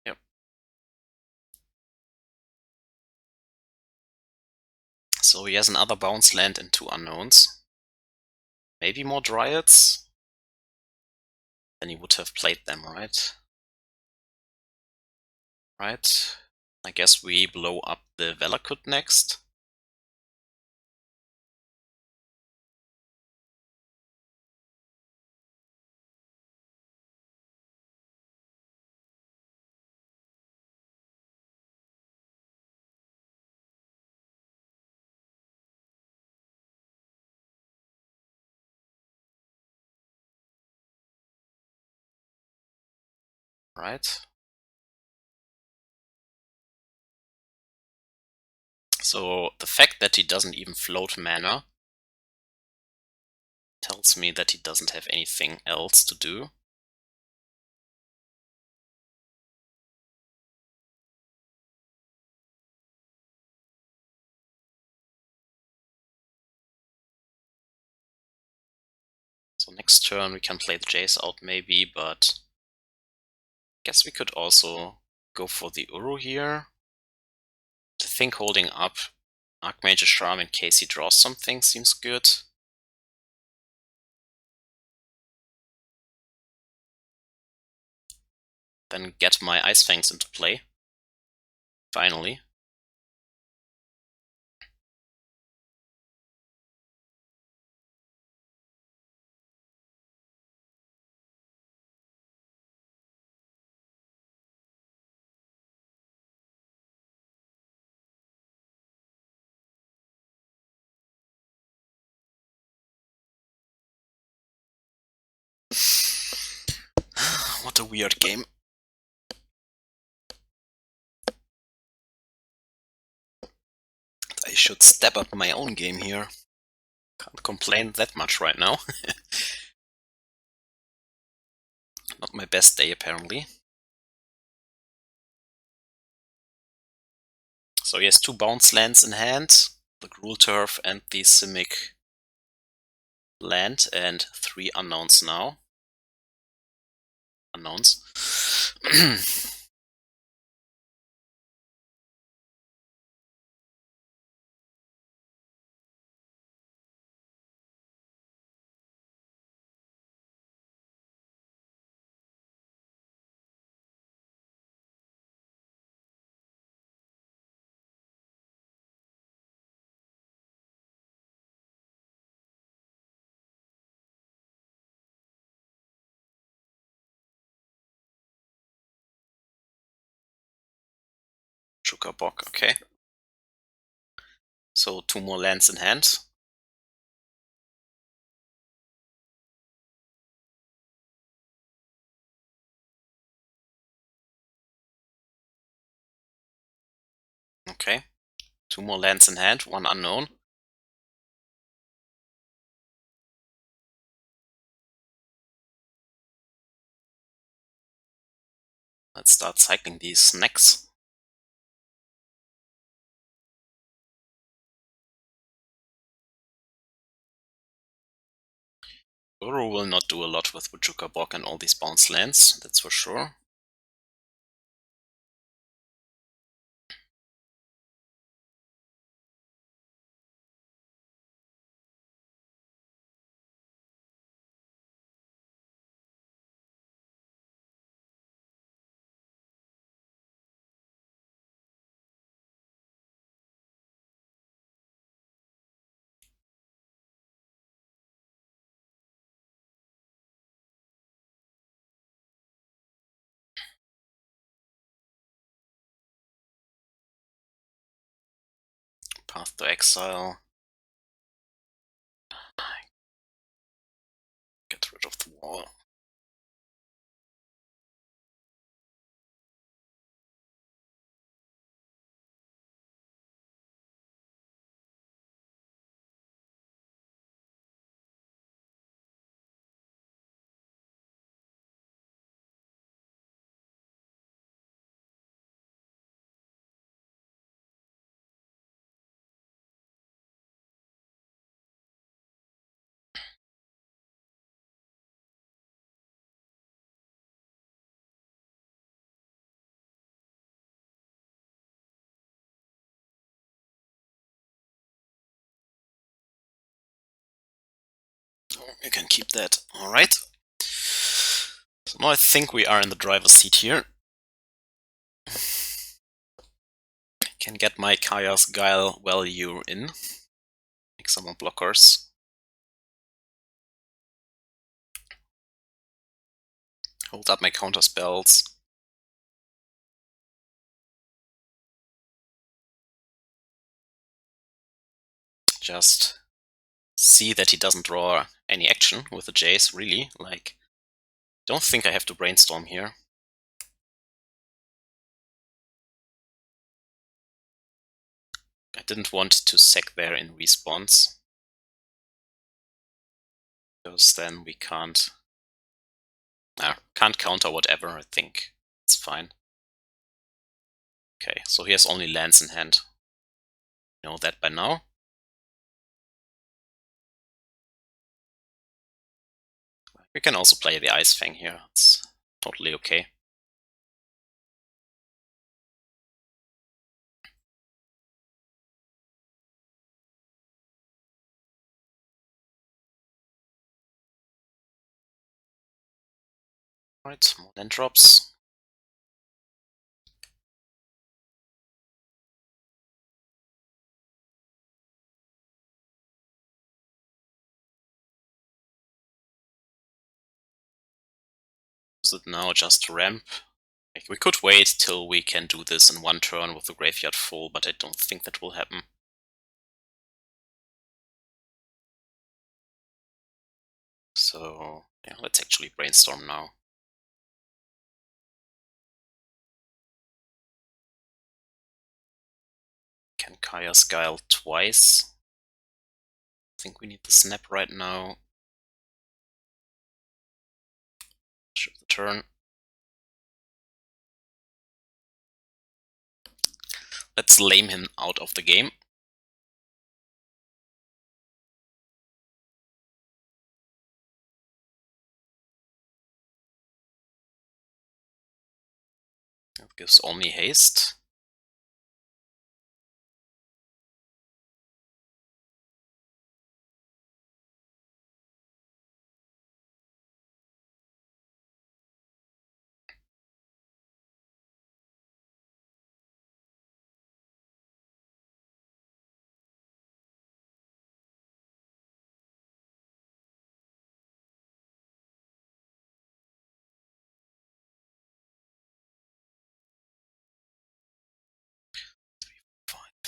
Yep. So he has another bounce land and 2 unknowns. Maybe more Dryads? Then he would have played them, right? Right. I guess we blow up the Valakut next. Right. So the fact that he doesn't even float mana tells me that he doesn't have anything else to do. So next turn we can play the Jace out maybe, but I guess we could also go for the Uru here. I think holding up Archmage Charm in case he draws something seems good. Then get my Ice-Fangs into play. Finally. What a weird game. I should step up my own game here. Can't complain that much right now. Not my best day, apparently. So he has 2 bounce lands in hand, the Gruul Turf and the Simic land, and 3 unknowns now. Unknowns. Chukabok, okay. So 2 more lands in hand. Okay. 2 more lands in hand, 1 unknown. Let's start cycling these snacks. Uro will not do a lot with Wujuka Bog and all these bounce lands, that's for sure. Path to Exile. Get rid of the wall. You can keep that. Alright. So now I think we are in the driver's seat here. Can get my Kaya's Guile value in. Make some more blockers. Hold up my counter spells. Just see that he doesn't draw any action with the Jace, really. Like, don't think I have to brainstorm here. I didn't want to sack there in response, because then we can't counter whatever, I think. It's fine. Okay, so he has only lands in hand. You know that by now. We can also play the Ice-Fang here, it's totally okay. Alright, more land drops. Use it now just to ramp. Like, we could wait till we can do this in 1 turn with the graveyard full, but I don't think that will happen. So, yeah, let's actually brainstorm now. Can Kaya's Guile twice? I think we need the snap right now. Shift the turn. Let's lame him out of the game. That gives only haste.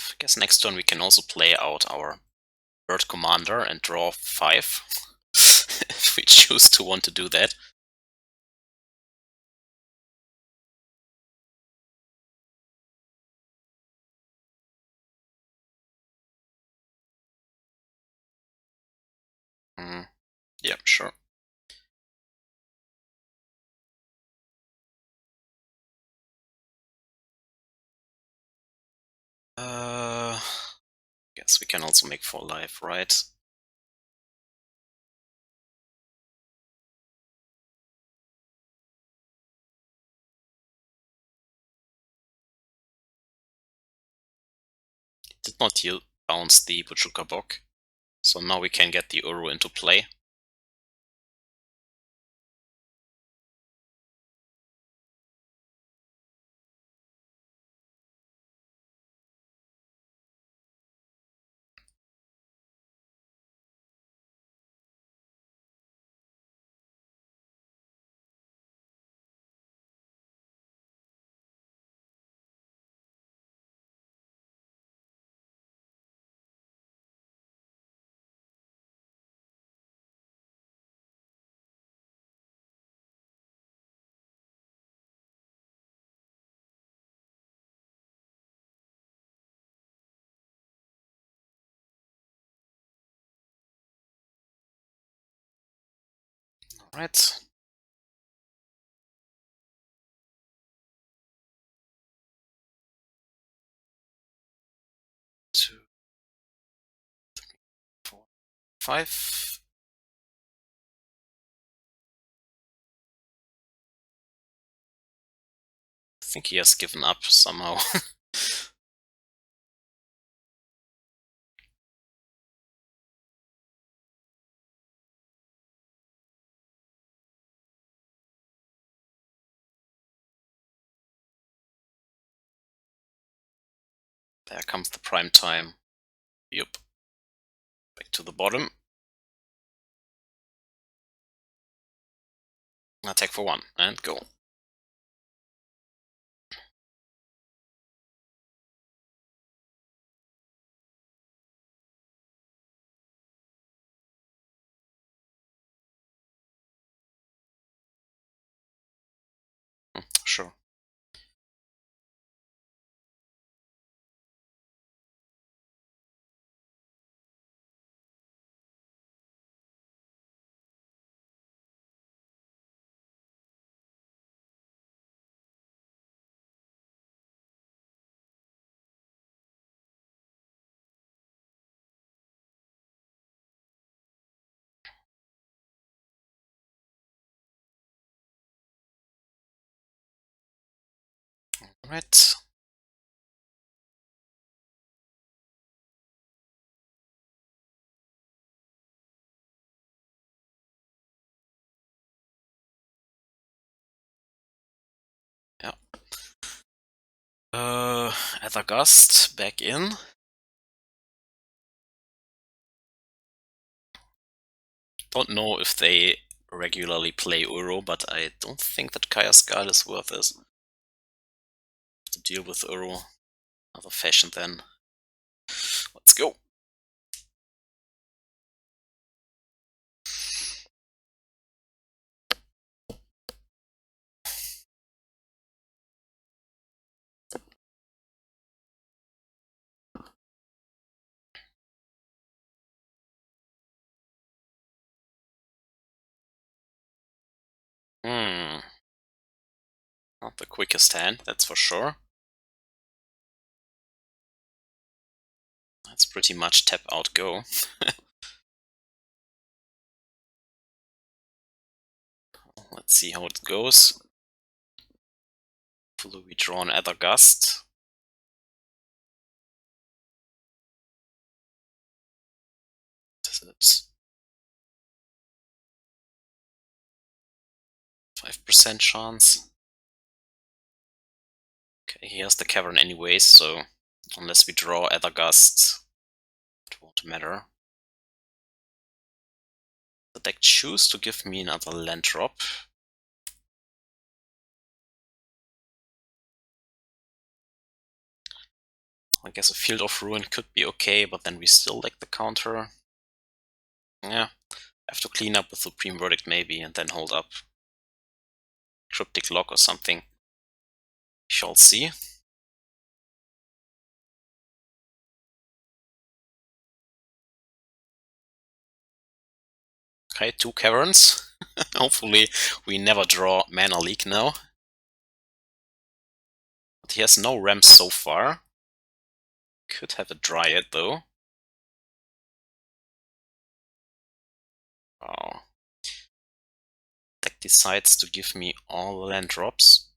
I guess next turn we can also play out our bird commander and draw 5. If we choose to want to do that. Yeah, sure. Guess we can also make 4 life, right? Did not bounce the Bujuka Bok, so now we can get the Uru into play. Alright. 2, 3, 4, 5. I think he has given up somehow. There comes the prime time. Yup. Back to the bottom. Attack for 1 and go. Sure. Alright. Yeah. Aether Gust back in. Don't know if they regularly play Uro, but I don't think that Kaya's Guile is worth it. To deal with Uro. Another fashion then. Let's go. Not the quickest hand, that's for sure. That's pretty much tap out go. Let's see how it goes. Hopefully we draw an Aether Gust. Is it 5% chance? Okay, he has the Cavern anyways, so unless we draw Aether Gust, it won't matter. The deck choose to give me another land drop. I guess a Field of Ruin could be okay, but then we still lack the counter. Yeah, have to clean up with Supreme Verdict maybe, and then hold up. Cryptic Lock or something. Shall see. Okay, 2 caverns. Hopefully we never draw Mana Leak now. But he has no ramps so far. Could have a Dryad though. Oh. Deck decides to give me all the land drops.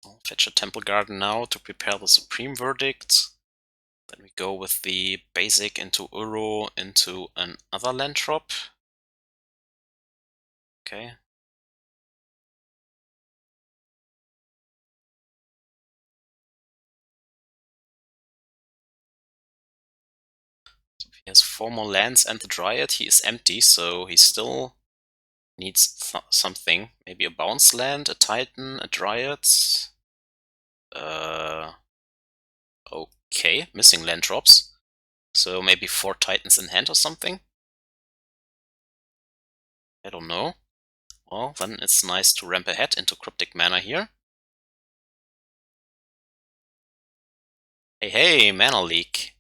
I'll fetch a Temple Garden now to prepare the Supreme Verdict. Then we go with the basic into Uro into another land drop. Okay. So if he has 4 more lands and the Dryad, he is empty, so he still needs something. Maybe a bounce land, a Titan, a Dryad. Okay, missing land drops. So maybe 4 Titans in hand or something? I don't know. Well, then it's nice to ramp ahead into Cryptic Mana here. Hey, Mana Leak.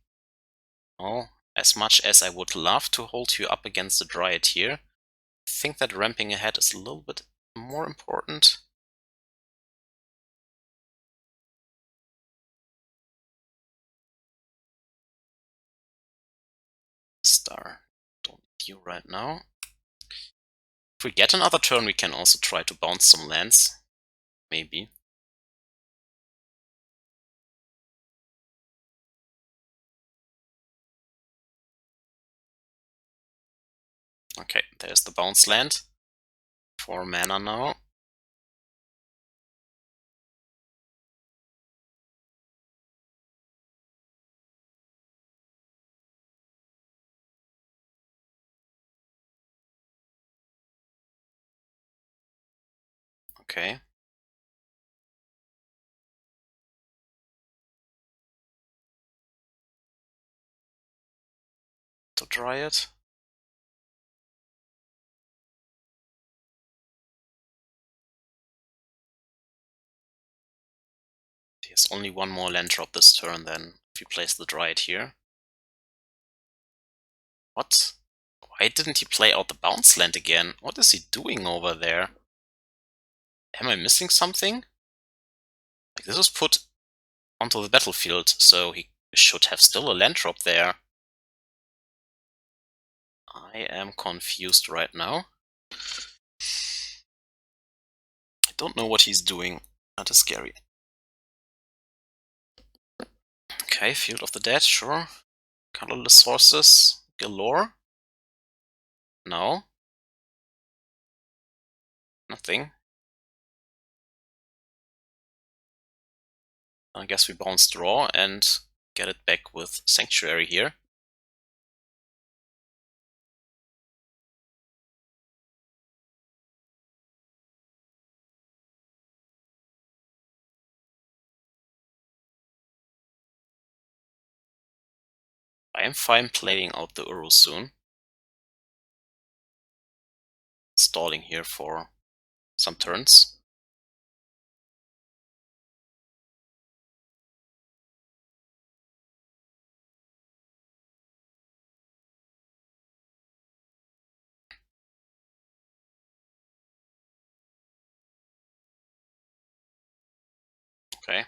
Well, as much as I would love to hold you up against the Dryad here, I think that ramping ahead is a little bit more important. Star. Don't need you right now. If we get another turn, we can also try to bounce some lands. Maybe. Okay, there's the bounce land. 4 mana now. Okay. To Dryad. He has only 1 more land drop this turn then, if you place the Dryad here. What? Why didn't he play out the bounce land again? What is he doing over there? Am I missing something? Like, this was put onto the battlefield, so he should have still a land drop there. I am confused right now. I don't know what he's doing. That is scary. Okay, Field of the Dead, sure. Colorless sources galore. No. Nothing. I guess we bounce draw and get it back with Sanctuary here. I am fine playing out the Uro soon. Stalling here for some turns. Okay.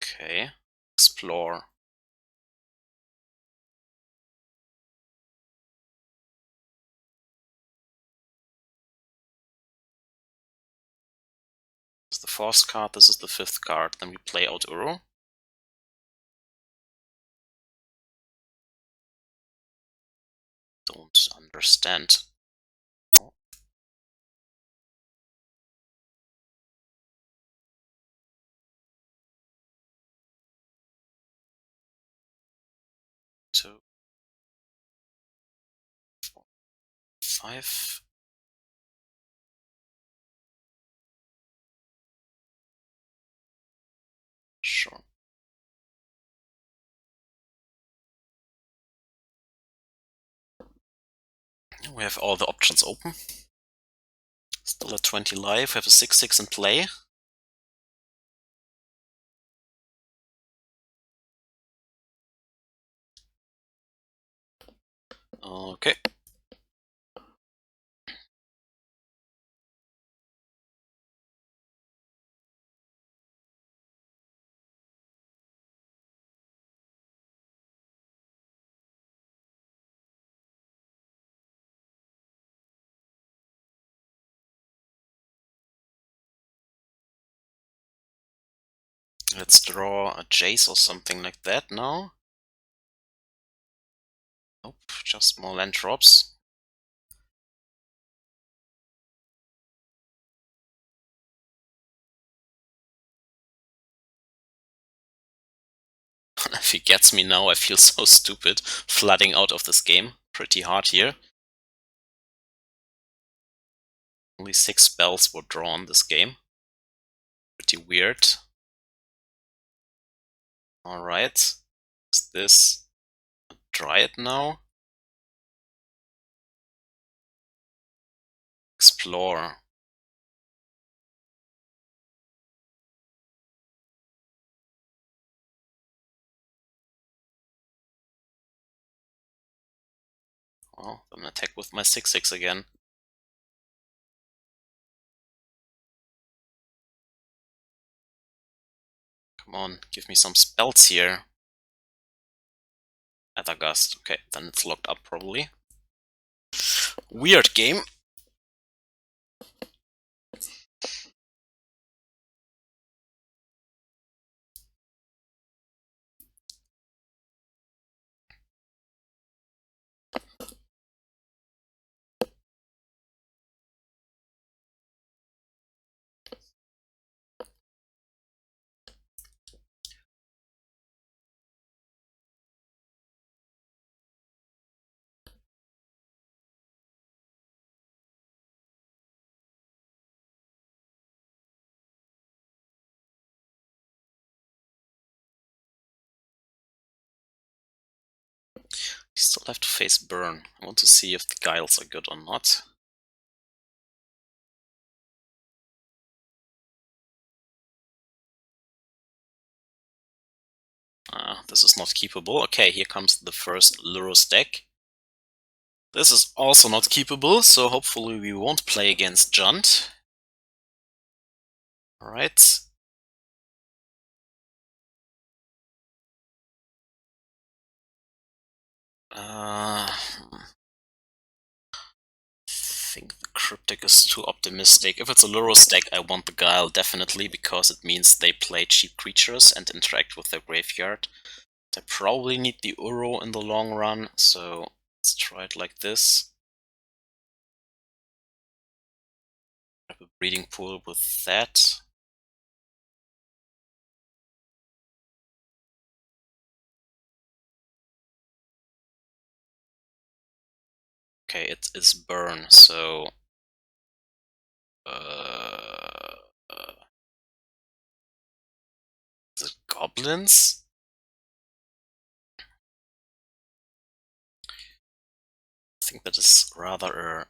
Okay. Explore. This is the 4th card, this is the 5th card. Then we play out Uro. Don't understand. Oh. Two, 4, 5. Sure. We have all the options open. Still at 20 life, we have a 6-6 in play. Okay. Let's draw a Jace or something like that now. Nope, just more land drops. If he gets me now, I feel so stupid flooding out of this game. Pretty hard here. Only 6 spells were drawn this game. Pretty weird. Alright. Is this a Dryad now? Explore. Well, then attack with my 6/6 again. Come on, give me some spells here. Aether Gust. Okay, then it's locked up probably. Weird game. You still have to face Burn. I want to see if the Guiles are good or not. This is not keepable. Okay, here comes the first Lurus deck. This is also not keepable, so hopefully we won't play against Junt. Alright. I think the Cryptic is too optimistic. If it's a Lurus deck, I want the Guile definitely, because it means they play cheap creatures and interact with their graveyard. They probably need the Uro in the long run, so let's try it like this. Grab a breeding pool with that. Okay, it is Burn, so is it Goblins? I think that is rather a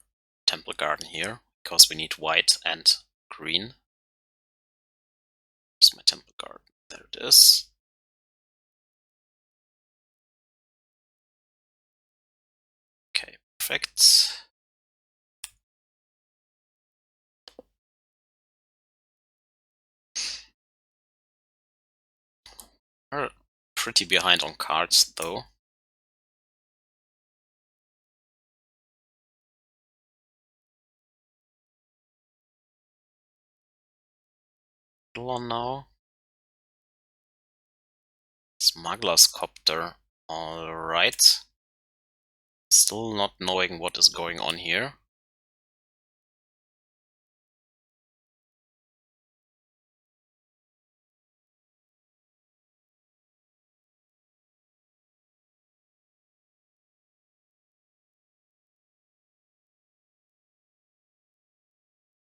Temple Garden here, because we need white and green. Where's my Temple Garden? There it is. Okay, perfect. We're pretty behind on cards, though. One now. Smuggler's Copter. Alright. Still not knowing what is going on here.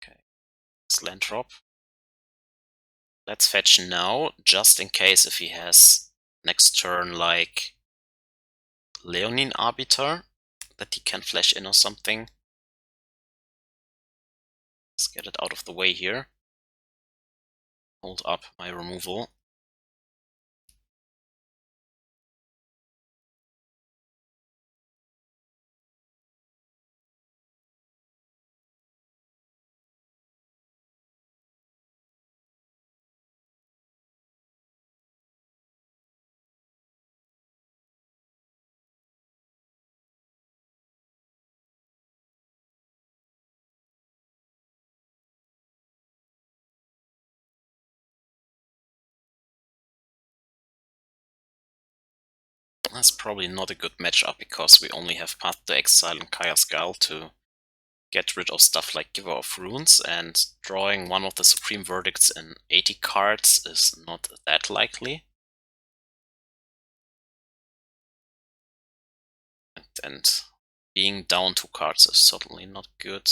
Okay, it's land drop. Let's fetch now, just in case if he has next turn like Leonine Arbiter, that he can flash in or something. Let's get it out of the way here. Hold up my removal. That's probably not a good matchup because we only have Path to Exile and Kaya's Guile to get rid of stuff like Giver of Runes, and drawing one of the Supreme Verdicts in 80 cards is not that likely. And being down 2 cards is certainly not good.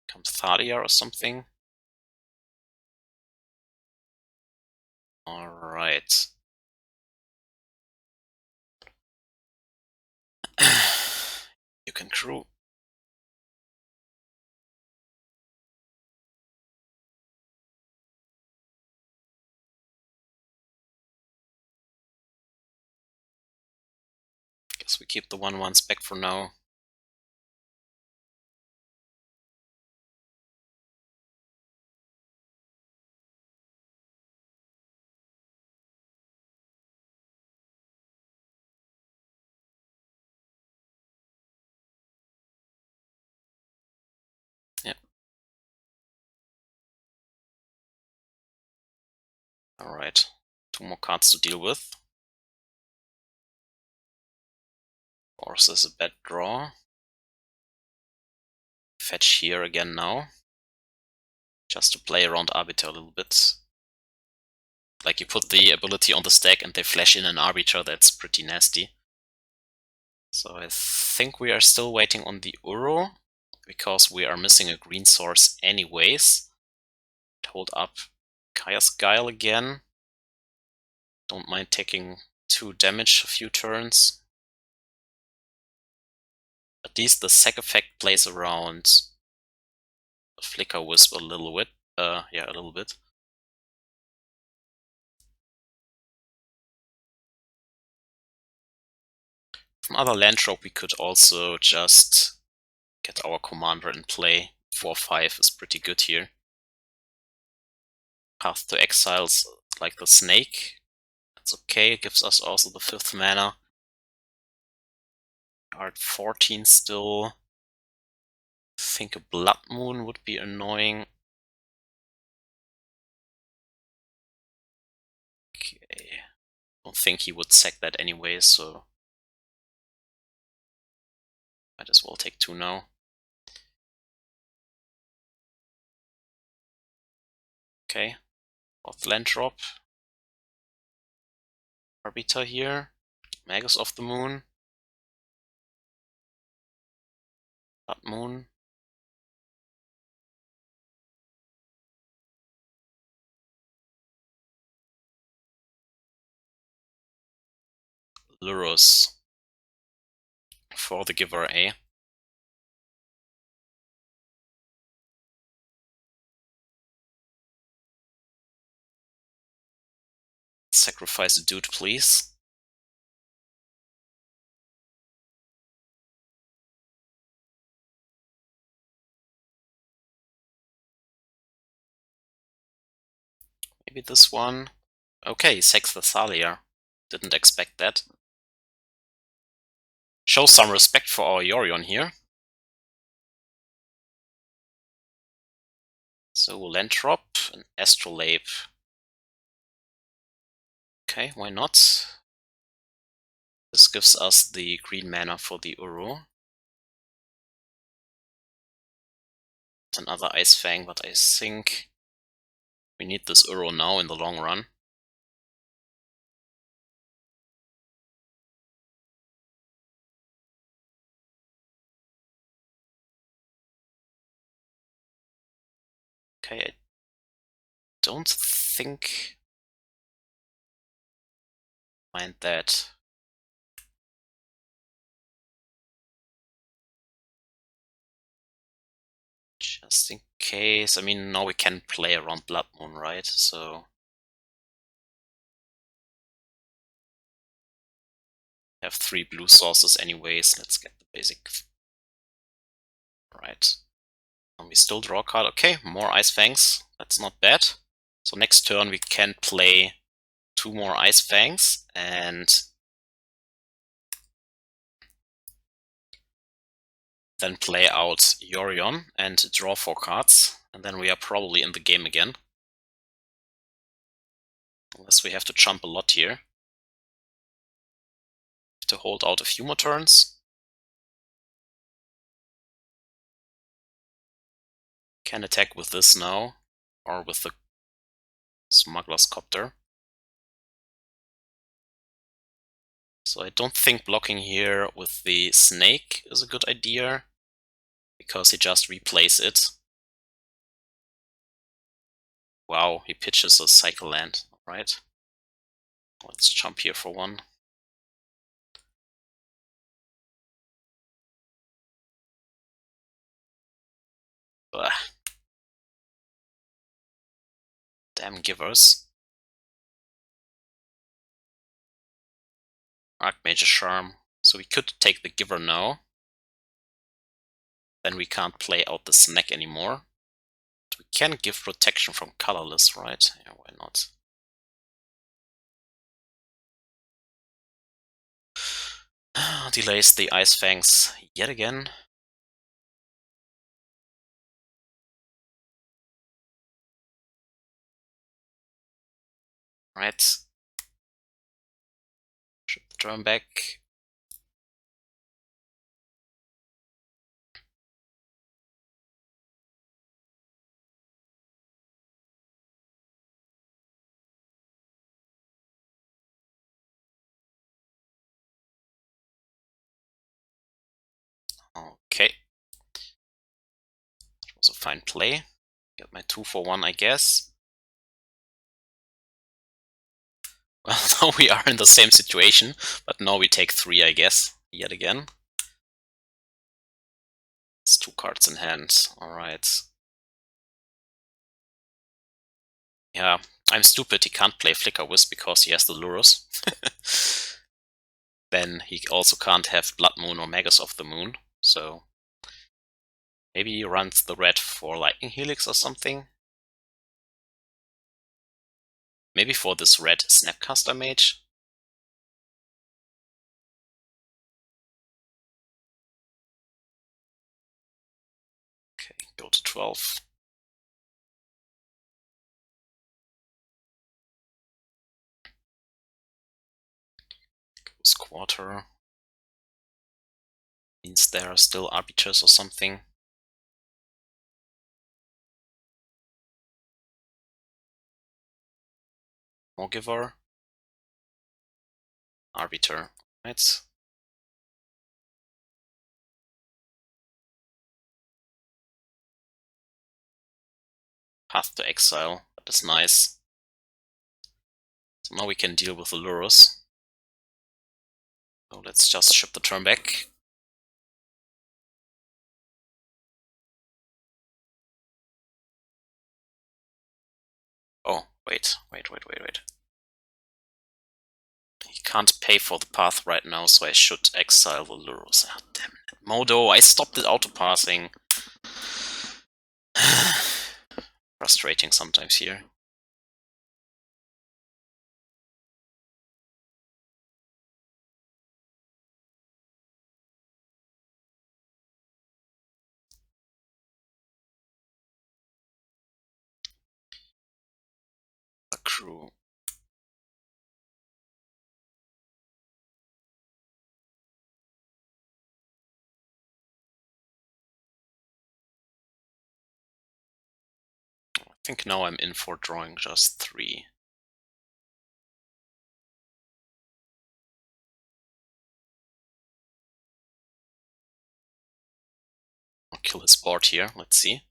Comes Thalia or something. Alright. You can crew. Guess we keep the 1/1 spec for now. Yep. Alright. 2 more cards to deal with. Force is a bad draw. Fetch here again now. Just to play around Arbiter a little bit. Like, you put the ability on the stack and they flash in an Arbiter, that's pretty nasty. So I think we are still waiting on the Uro, because we are missing a green source anyways. Hold up Kaya's Guile again. Don't mind taking 2 damage a few turns. At least the sack effect plays around the Flicker Wisp a little bit. Yeah, a little bit. From other land drop, we could also just get our commander in play. 4/5 is pretty good here. Path to Exiles like the snake. That's okay, it gives us also the 5th mana. Art 14 still. I think a Blood Moon would be annoying. Okay. Don't think he would sack that anyway, so might as well take 2 now. Okay. 4th land drop. Arbiter here. Magus of the Moon. Blood Moon. Lurus. For the giver, eh? Sacrifice a dude, please. Maybe this one. Okay, sacks the Thalia. Didn't expect that. Show some respect for our Yorion here. So land drop, an Astrolabe. Okay, why not? This gives us the green mana for the Uro. Another Ice-Fang, but I think we need this Uro now in the long run. Okay, I don't think mind that. Just in case. I mean, now we can play around Blood Moon, right? So have 3 blue sources anyways. Let's get the basic. Right. And we still draw a card. Okay, more Ice-Fangs. That's not bad. So next turn we can play 2 more Ice-Fangs and then play out Yorion and draw 4 cards. And then we are probably in the game again. Unless we have to jump a lot here. to hold out a few more turns. Can attack with this now, or with the Smuggler's Copter. So I don't think blocking here with the Snake is a good idea, because he just replays it. Wow, he pitches a Cycle Land, right? Let's jump here for one. Ugh. Damn givers. Archmage Charm. So we could take the giver now. Then we can't play out the snack anymore. But we can give protection from colorless, right? Yeah, why not? Delays the Ice-Fangs yet again. Right. Should turn back. Okay. That was a fine play. Get my 2-for-1, I guess. Well, now we are in the same situation, but now we take 3, I guess, yet again. It's 2 cards in hand, alright. Yeah, I'm stupid, he can't play Flicker Wisp because he has the Lurus. Then he also can't have Blood Moon or Magus of the Moon, so maybe he runs the red for Lightning Helix or something. Maybe for this red Snapcaster Mage. Okay, go to 12. Goes quarter. Means there are still arbiters or something. More giver. Arbiter, right? Path to Exile, that is nice. So now we can deal with the Lurus. So let's just ship the turn back. Oh, wait. He can't pay for the path right now, so I should exile the Lurus. Ah, damn it. Modo, I stopped it auto-passing. Frustrating sometimes here. Accrue. I think now I'm in for drawing just 3. I'll kill his board here, let's see.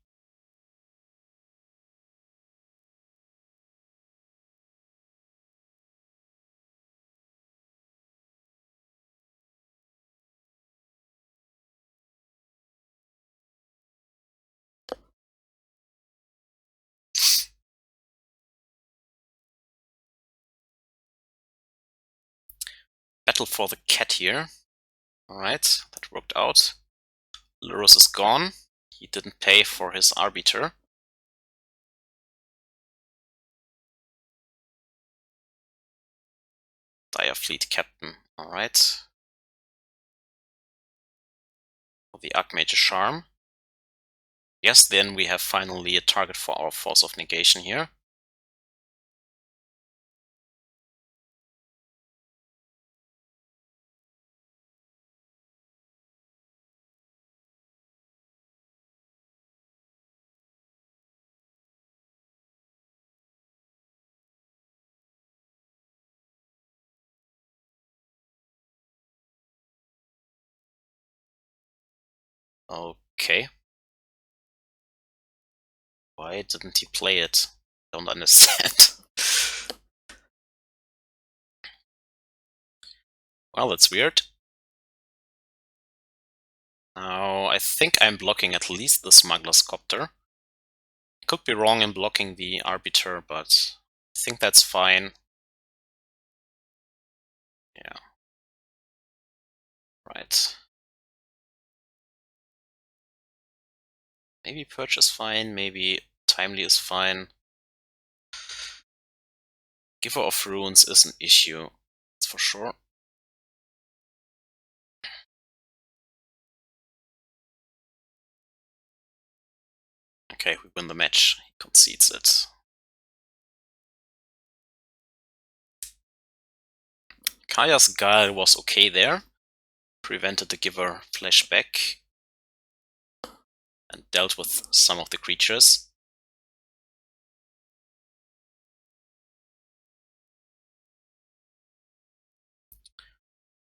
Battle for the cat here. Alright, that worked out. Lurus is gone. He didn't pay for his Arbiter. Dire Fleet Captain, alright. The Archmage Charm. Yes, then we have finally a target for our Force of Negation here. Okay. Why didn't he play it? Don't understand. Well, that's weird. Now, I think I'm blocking at least the Smuggler Sculptor. Could be wrong in blocking the Arbiter, but I think that's fine. Yeah. Right. Maybe Purge is fine, maybe Timely is fine. Giver of Runes is an issue, that's for sure. Okay, we win the match. He concedes it. Kaya's Guile was okay there. Prevented the Giver flashback and dealt with some of the creatures.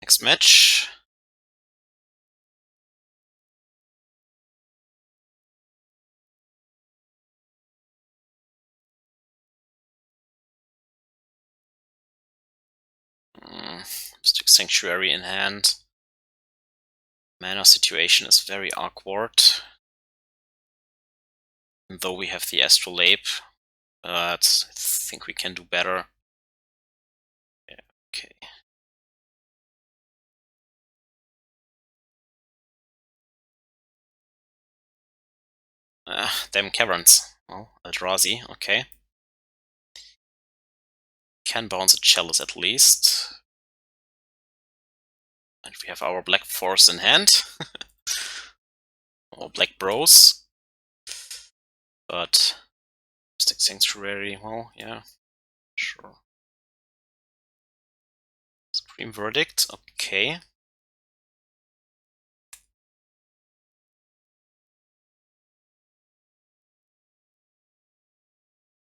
Next match. Mystic Sanctuary in hand. Mana situation is very awkward. Even though we have the Astrolabe, but I think we can do better. Yeah, okay. Damn Caverns. Well, Eldrazi, okay. Can bounce a Chalice at least. And we have our Black Force in hand. Or Black Bros. But Mystic Sanctuary, well, yeah, sure. Supreme Verdict, okay.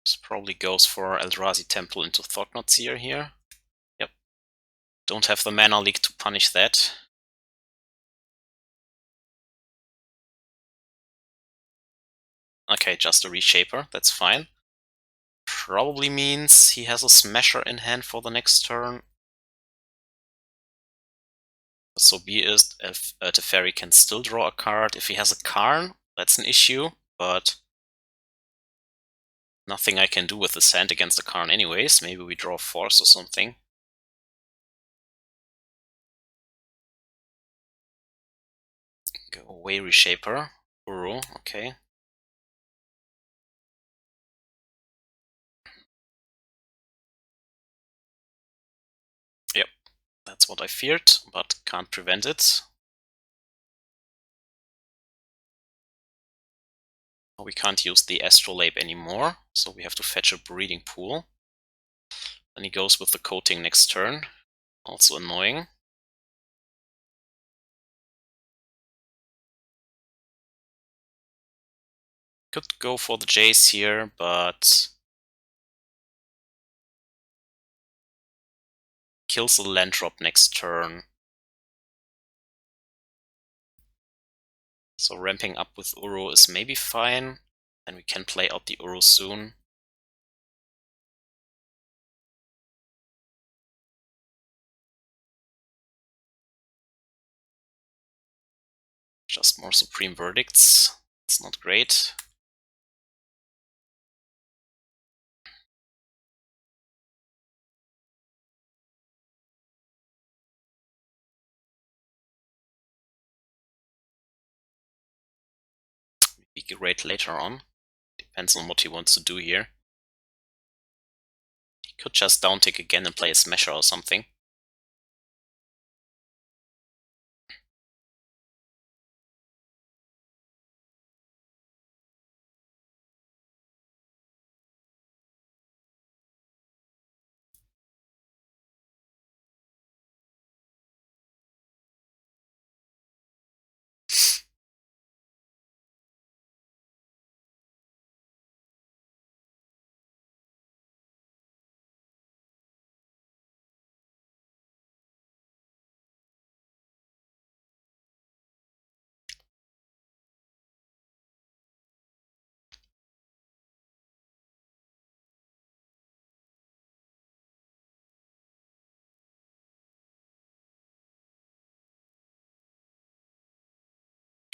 This probably goes for Eldrazi Temple into Thought-Knot Seer here. Yep. Don't have the mana leak to punish that. Okay, just a Reshaper, that's fine. Probably means he has a Smasher in hand for the next turn. So be it, if Teferi can still draw a card. If he has a Karn, that's an issue, but nothing I can do with this hand against the Karn anyways. Maybe we draw Force or something. Go away, Reshaper. Uru, okay. Yep, that's what I feared, but can't prevent it. We can't use the Astrolabe anymore, so we have to fetch a Breeding Pool. Then he goes with the Coating next turn. Also annoying. Could go for the Jace here, but kills the land drop next turn. So ramping up with Uro is maybe fine. Then we can play out the Uro soon. Just more Supreme Verdicts. It's not great. Be great later on. Depends on what he wants to do here. He could just downtick again and play a Smasher or something.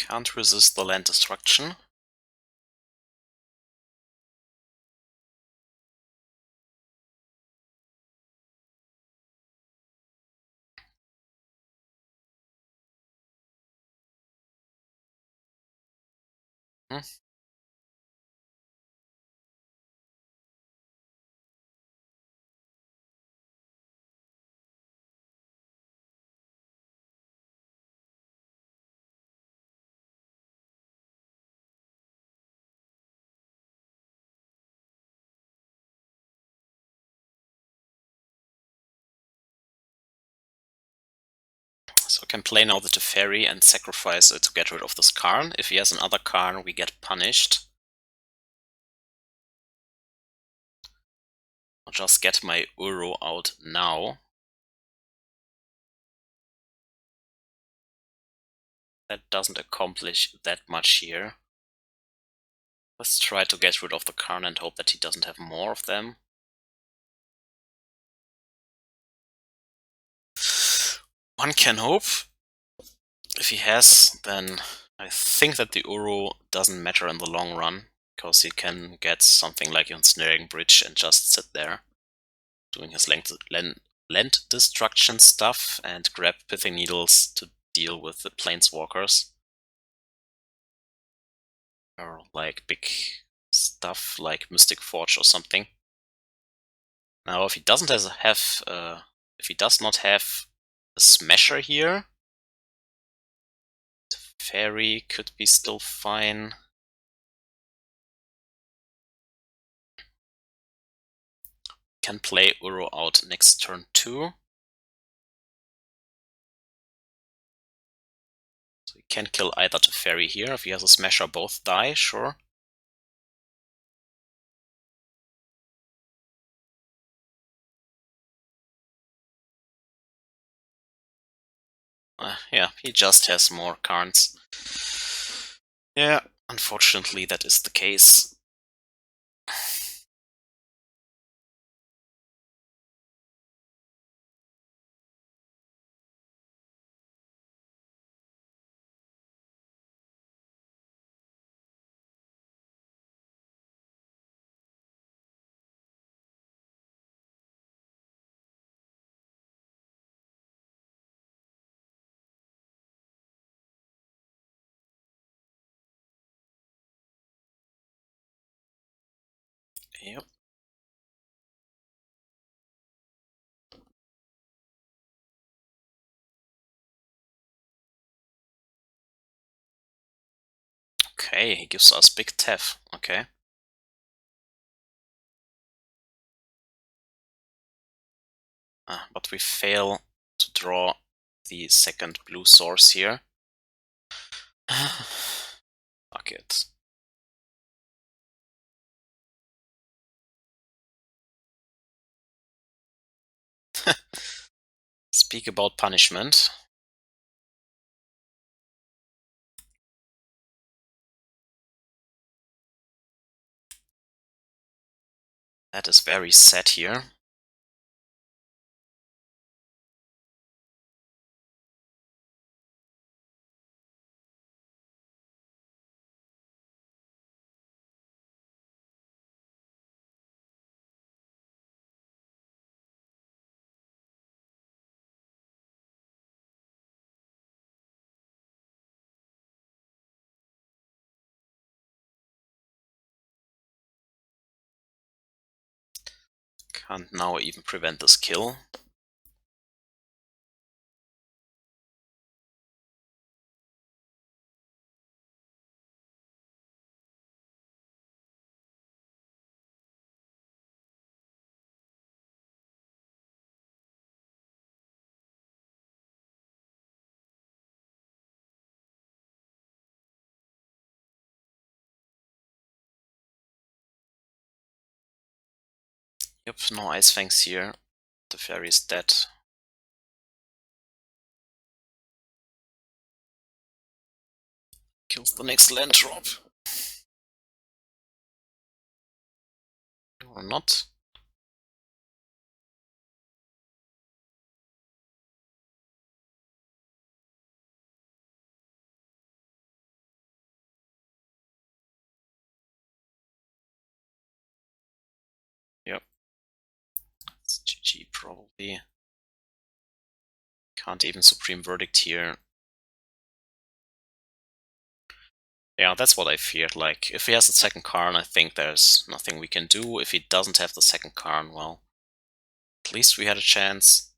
Can't resist the land destruction. So I can play now the Teferi and sacrifice it to get rid of this Karn. If he has another Karn, we get punished. I'll just get my Uro out now. That doesn't accomplish that much here. Let's try to get rid of the Karn and hope that he doesn't have more of them. One can hope. If he has, then I think that the Uro doesn't matter in the long run, because he can get something like a Ensnaring Bridge and just sit there, doing his land destruction stuff, and grab Pithing Needles to deal with the Planeswalkers. Or like big stuff like Mystic Forge or something. Now, if he doesn't if he does not have a Smasher here, Teferi could be still fine. Can play Uro out next turn too. So he can kill either Teferi here. If he has a Smasher, both die, sure. Yeah, he just has more cards. Yeah, unfortunately that is the case. Yep. Okay, he gives us big Tef. Okay. But we fail to draw the second blue source here. Fuck it. Speak about punishment. That is very sad here. Can't now even prevent this kill. Yep, no Ice-Fangs here. The fairy is dead. Kills the next land drop. Or not. Probably can't even Supreme Verdict here. Yeah, that's what I feared. Like, if he has the second Karn, I think there's nothing we can do. If he doesn't have the second Karn, well, at least we had a chance.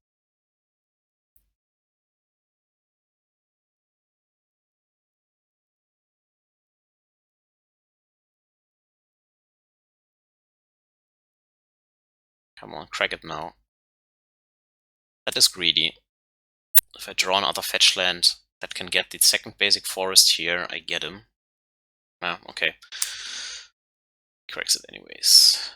Come on, crack it now. That is greedy. If I draw another fetch land that can get the second basic forest here, I get him. Ah, okay. Cracks it anyways.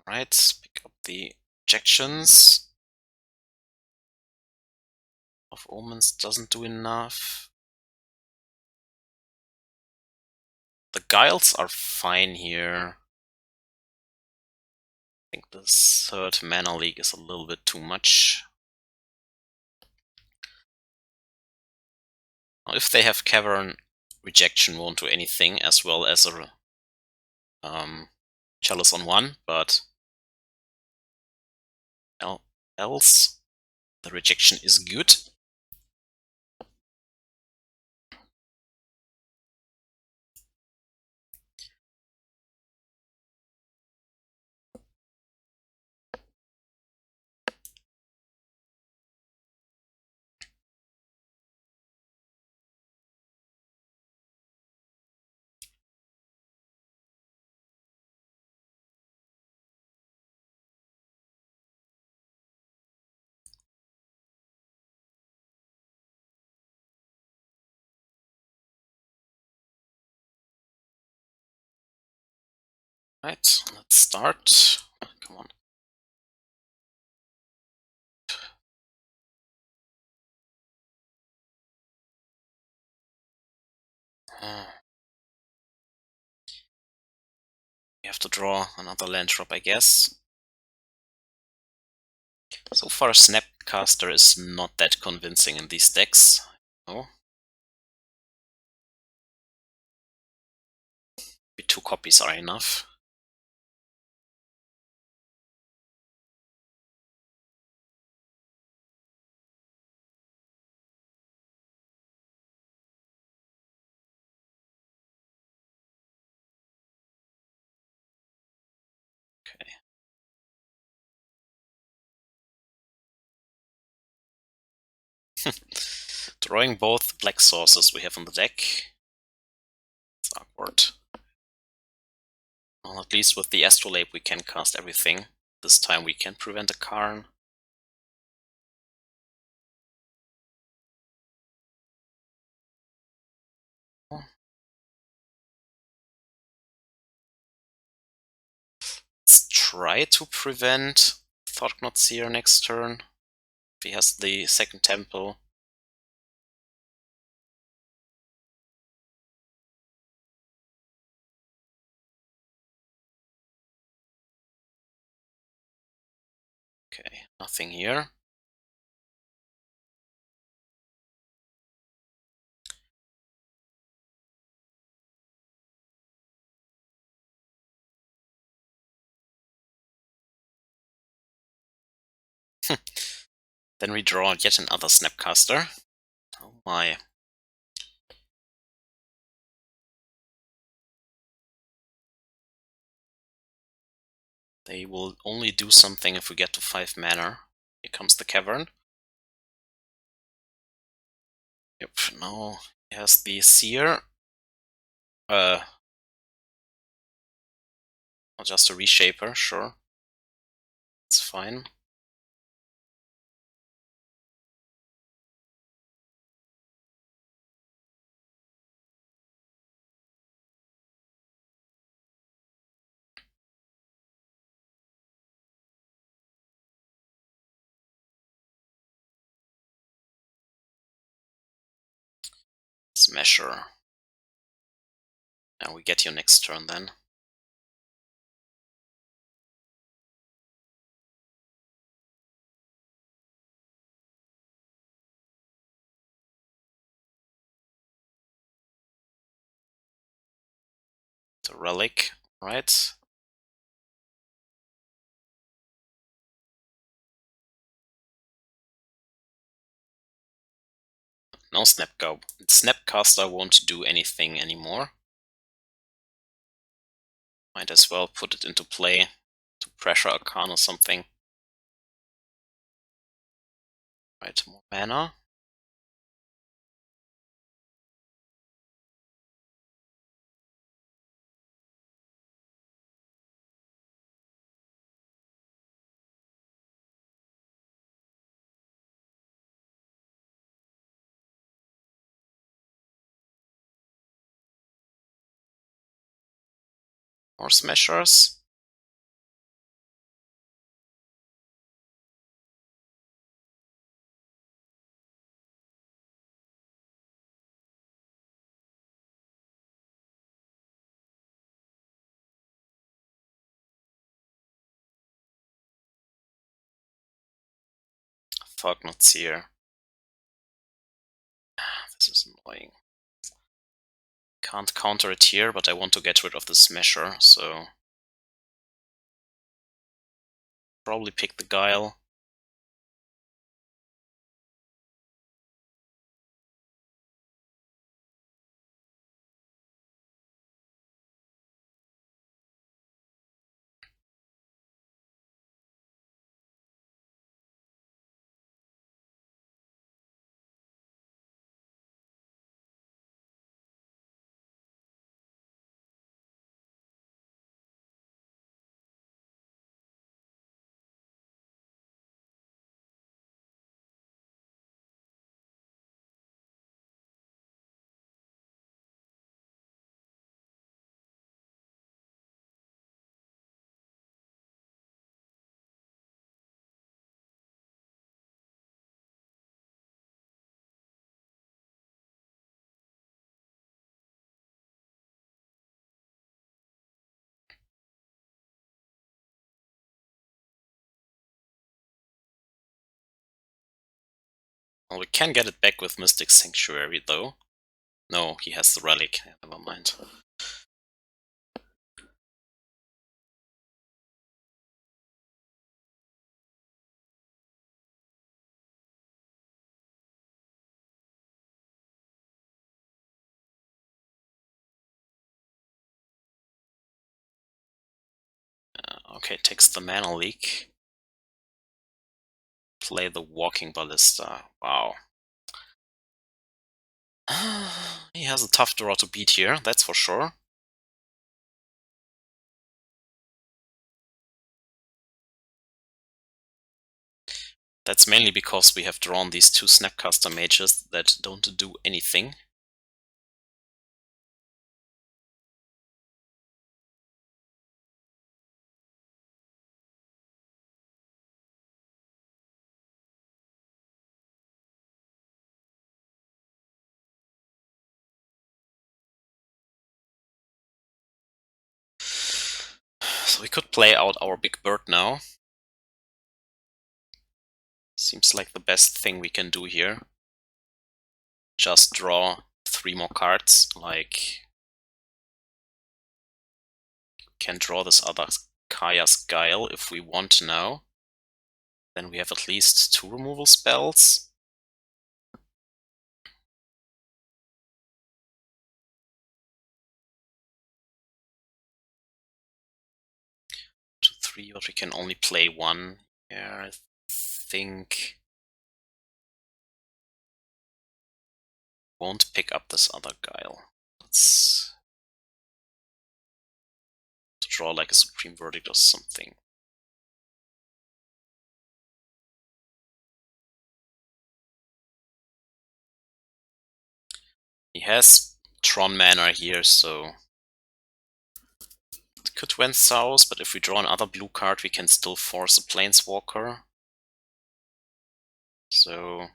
Alright, pick up the ejections. Of Omens doesn't do enough. The Guiles are fine here. I think the third mana leak is a little bit too much. Now, if they have Cavern, Rejection won't do anything, as well as a Chalice on 1, but else the Rejection is good. Right, let's start. Come on. We have to draw another land drop, I guess. So far, Snapcaster is not that convincing in these decks. Oh. Maybe 2 copies are enough. Okay. Drawing both black sources we have on the deck. It's awkward. Well, at least with the Astrolabe we can cast everything. This time we can prevent a Karn. Let's try to prevent Thought-Knot Seer next turn. If he has the second temple. Okay, nothing here. Then we draw yet another Snapcaster. Oh my. They will only do something if we get to 5 mana. Here comes the Cavern. Yep, now he has the Seer. Or just a Reshaper, sure. It's fine. Smasher. Now we get you next turn then. The Relic. Right. No Snapcaster won't do anything anymore. Might as well put it into play to pressure Arcana or something. Right, more mana. More Smashers. Fognot Seer. This is annoying. Can't counter it here, but I want to get rid of the Smasher, so probably pick the Guile. Well, we can get it back with Mystic Sanctuary, though. No, he has the Relic. Never mind. Okay, takes the Mana Leak. Play the Walking Ballista. Wow. He has a tough draw to beat here, that's for sure. That's mainly because we have drawn these two Snapcaster Mages that don't do anything. So we could play out our big bird now. Seems like the best thing we can do here. Just draw 3 more cards, like... Can draw this other Kaya's Guile if we want now. Then we have at least 2 removal spells. To 3, but we can only play 1. Yeah, I think... Won't pick up this other Guile. Let's draw like a Supreme Verdict or something. He has Tron mana here, so it could went south, but if we draw another blue card, we can still force a Planeswalker. So I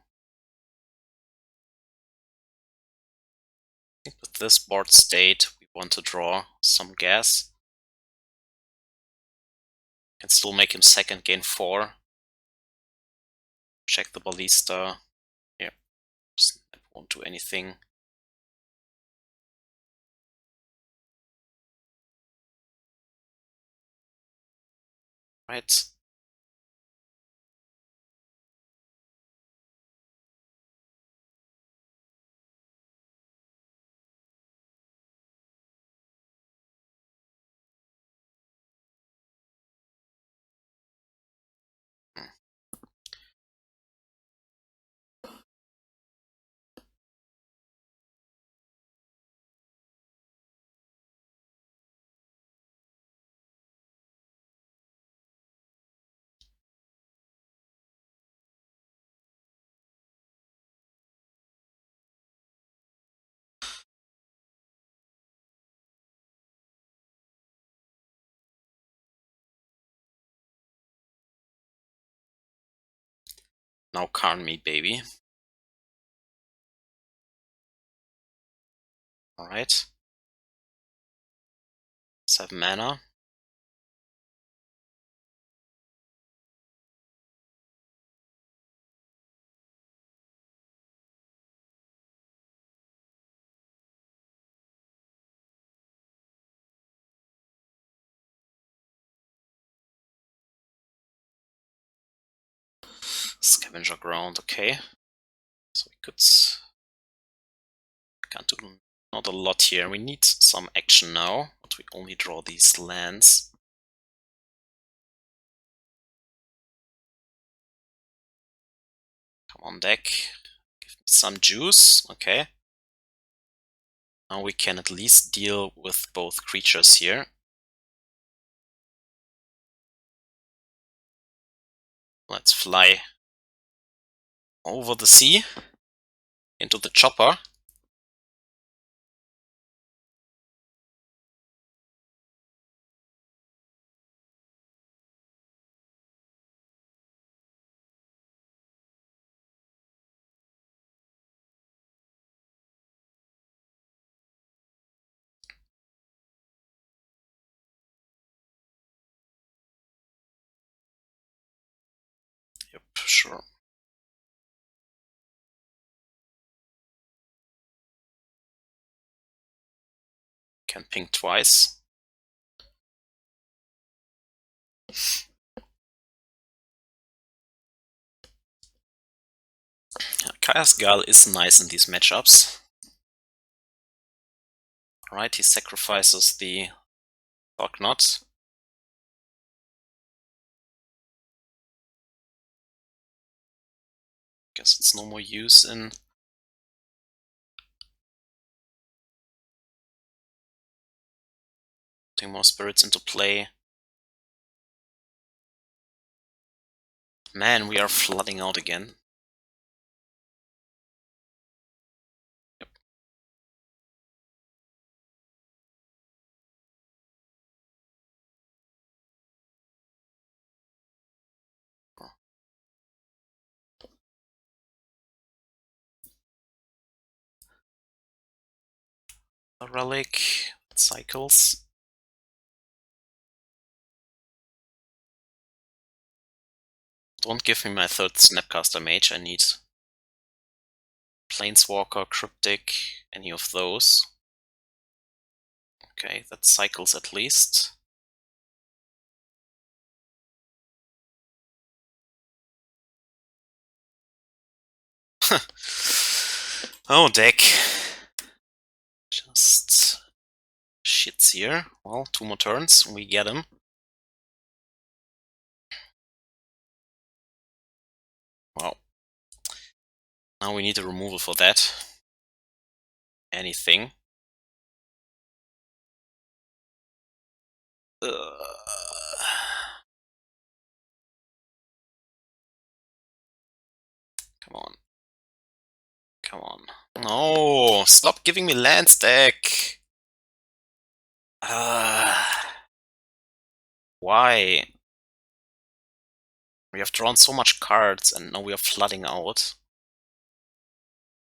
think with this board state, we want to draw some gas. Can still make him second, gain 4. Check the Ballista. Yeah, Snap won't do anything. Right. Now Karn me, baby. Alright. 7 mana. Scavenger Ground, okay. So we can't do not a lot here. We need some action now, but we only draw these lands. Come on, deck. Give me some juice, okay. Now we can at least deal with both creatures here. Let's fly over the sea into the chopper. Yep, sure. Can ping twice. Kaya's Guile is nice in these matchups. Alright, he sacrifices the Knot. Guess it's no more use in putting more spirits into play. Man, we are flooding out again. Yep. A relic, cycles. Don't give me my third Snapcaster Mage, I need Planeswalker, Cryptic, any of those. Okay, that cycles at least. Oh, deck. Just shits here. Well, 2 more turns, we get him. Wow. Now we need a removal for that. Anything. Come on. Come on. No! Stop giving me lands, deck! Why? We have drawn so much cards and now we are flooding out.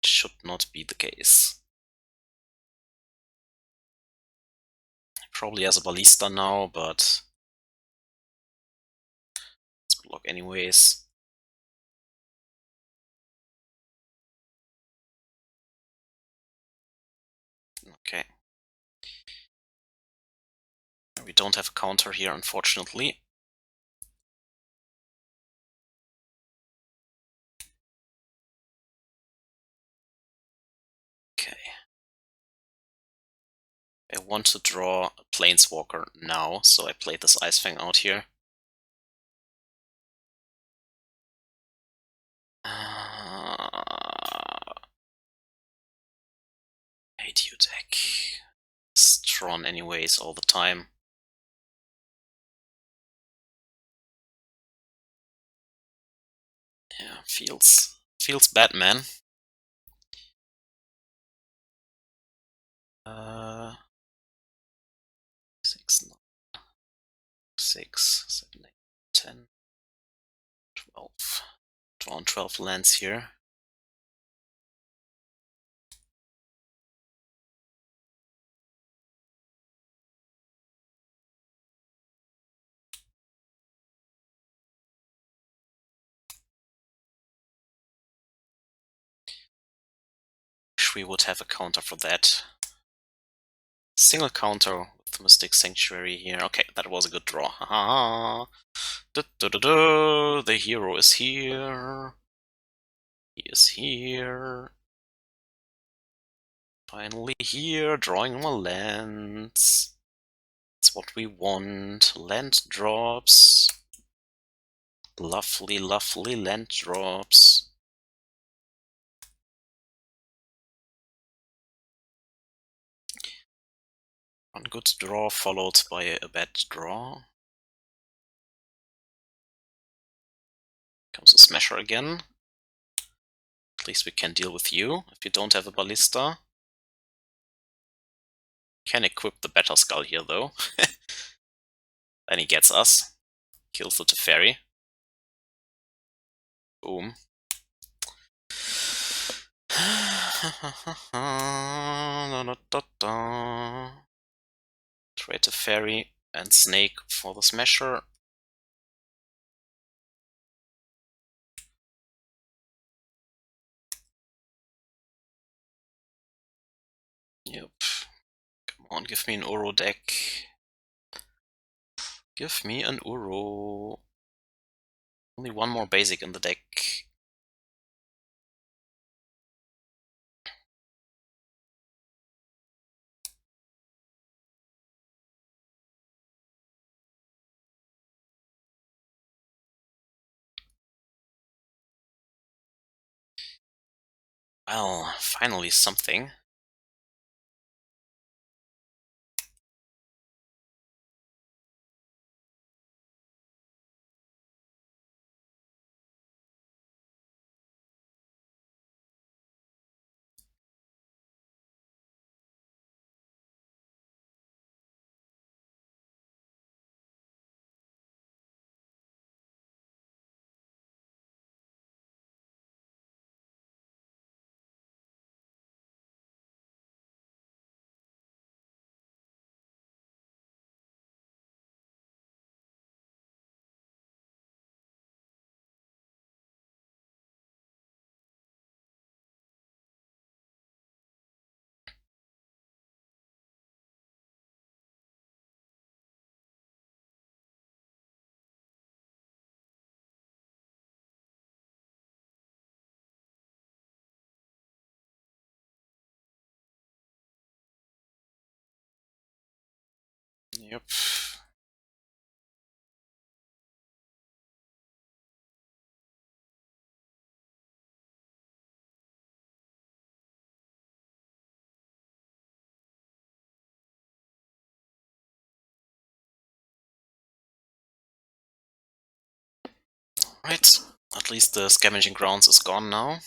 It should not be the case. He probably has a Ballista now, but let's block anyways. Okay. We don't have a counter here, unfortunately. I want to draw a Planeswalker now, so I played this Ice-Fang out here. Hate you deck. It's drawn anyways all the time. Yeah, feels bad, man. 6, 9, 6, 7, 8, 10, 12. Drawn 12 lands here. Wish we would have a counter for that. Single counter with Mystic Sanctuary here. Okay, that was a good draw. Haha. The hero is here. He is here. Finally here, drawing more lands. That's what we want. Land drops. Lovely, lovely land drops. One good draw followed by a bad draw. Comes a Smasher again. At least we can deal with you if you don't have a Ballista. Can equip the Better Skull here though. Then he gets us. Kills the Teferi. Boom. Trade Teferi and Snake for the Smasher. Yep. Come on, give me an Uro deck. Give me an Uro. Only one more basic in the deck. Well, finally something. Yep. Right. At least the Scavenging Grounds is gone now.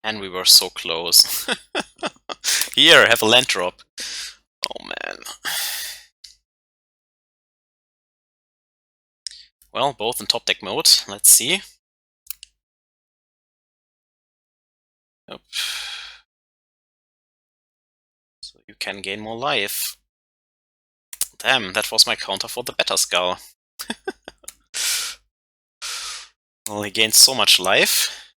And we were so close. Here, have a land drop. Oh man. Well, both in top deck mode. Let's see. Yep. So you can gain more life. Damn, that was my counter for the Better Skull. Well, he gained so much life.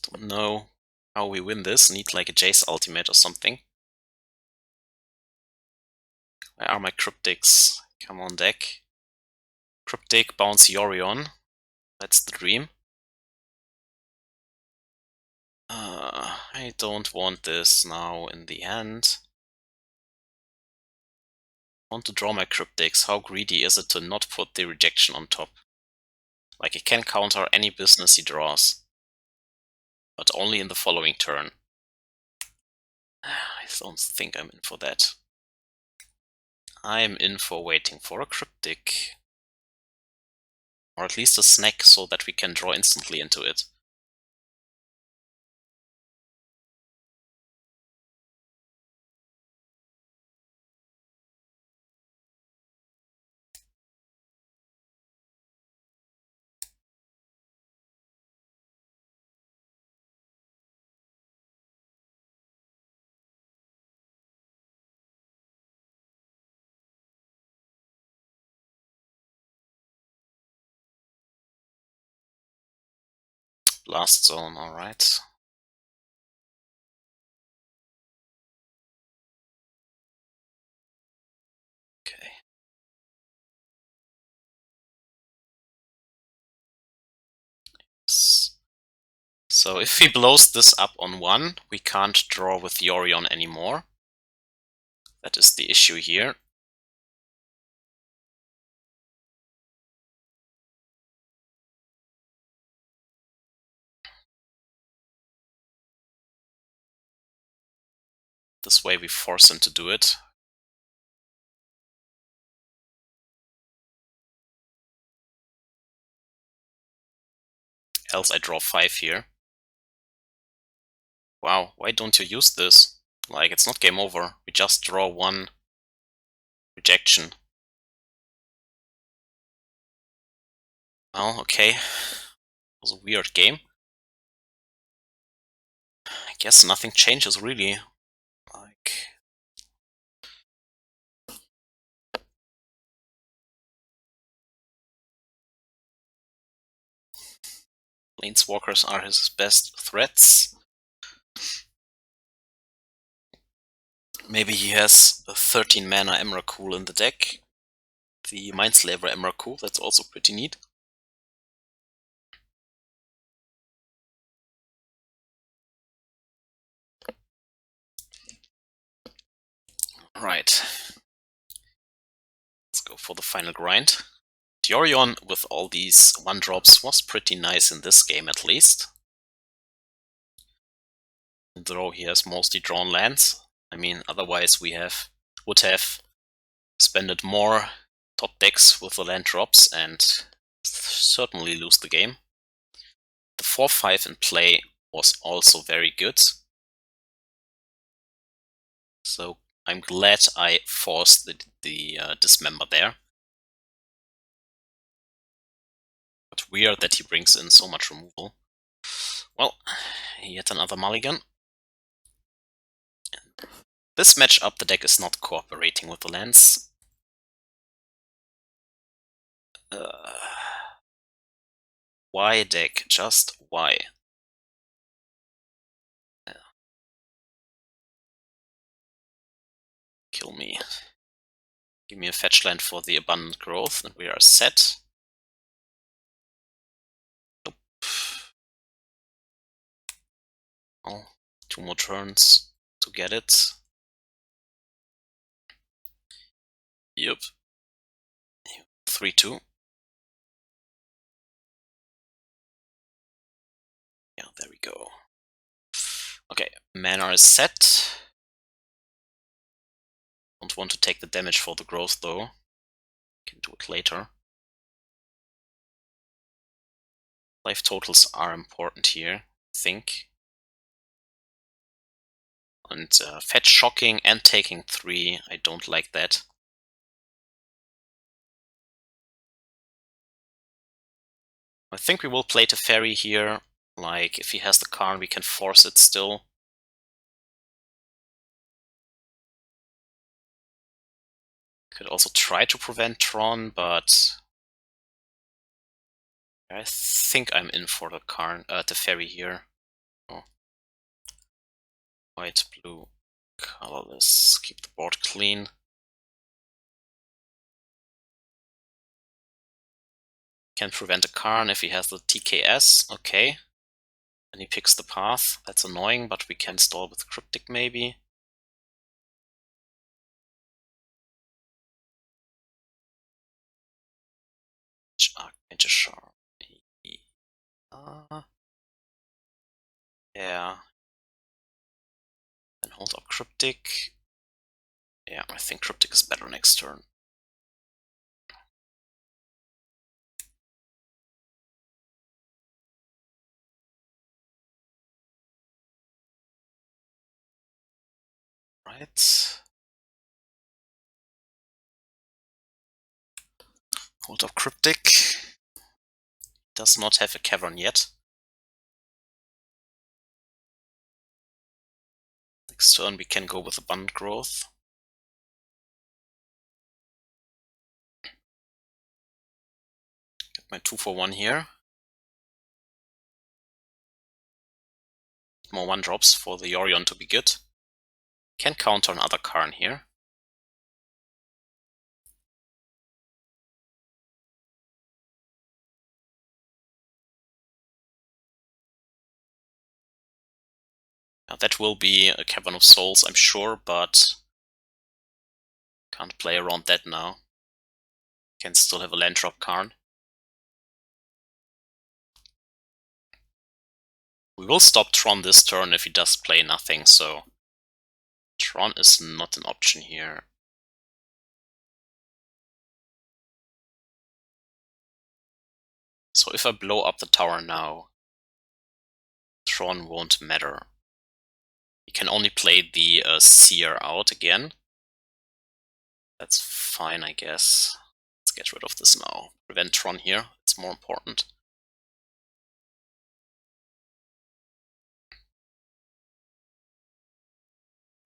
Don't know how we win this. Need like a Jace ultimate or something. Where are my Cryptics? Come on, deck. Cryptic, bounce Yorion. That's the dream. I don't want this now in the end. I want to draw my cryptics. How greedy is it to not put the rejection on top? Like, it can counter any business he draws, but only in the following turn. I don't think I'm in for that. I'm in for waiting for a cryptic. Or at least a snack so that we can draw instantly into it. Blast Zone, alright. Okay. So if he blows this up on 1, we can't draw with Yorion anymore. That is the issue here. This way we force him to do it. Else I draw 5 here. Wow, why don't you use this? Like, it's not game over. We just draw 1 rejection. Well, okay. It was a weird game. I guess nothing changes really. Like, Planeswalkers are his best threats. Maybe he has a 13 mana Emrakul in the deck. The Mindslaver Emrakul, that's also pretty neat. Right. Let's go for the final grind. Yorion with all these 1-drops was pretty nice in this game at least. Though he has mostly drawn lands. I mean, otherwise we would have spent more top decks with the land drops and certainly lose the game. The 4-5 in play was also very good. So I'm glad I forced the Dismember there. But weird that he brings in so much removal. Well, yet another mulligan. This matchup, the deck is not cooperating with the lands. Why, deck? Just why? Kill me. Give me a fetch land for the abundant growth, and we are set. Nope. Oh, 2 more turns to get it. Yep. 3-2. Yeah, there we go. Okay, mana is set. Don't want to take the damage for the growth though. Can do it later. Life totals are important here, I think. And fetch shocking and taking 3, I don't like that. I think we will play Teferi here. Like, if he has the Karn, we can force it still. Could also try to prevent Tron, but I think I'm in for the Teferi here. Oh. White, blue, colorless. Keep the board clean. Can prevent a Karn if he has the TKS, okay. And he picks the path, that's annoying, but we can stall with Cryptic maybe. Archmage sharp. Yeah. Then hold up Cryptic. Yeah, I think Cryptic is better next turn. Right. Hold up Cryptic. Does not have a cavern yet. Next turn we can go with Abundant Growth. Get my 2/1 here. More 1-drops for the Yorion to be good. Can counter another Karn here. Now that will be a Cavern of Souls, I'm sure, but can't play around that now. Can still have a land drop Karn. We will stop Tron this turn if he does play nothing, so Tron is not an option here. So if I blow up the tower now, Tron won't matter. He can only play the Seer out again. That's fine, I guess. Let's get rid of this now. Prevent Tron here, it's more important.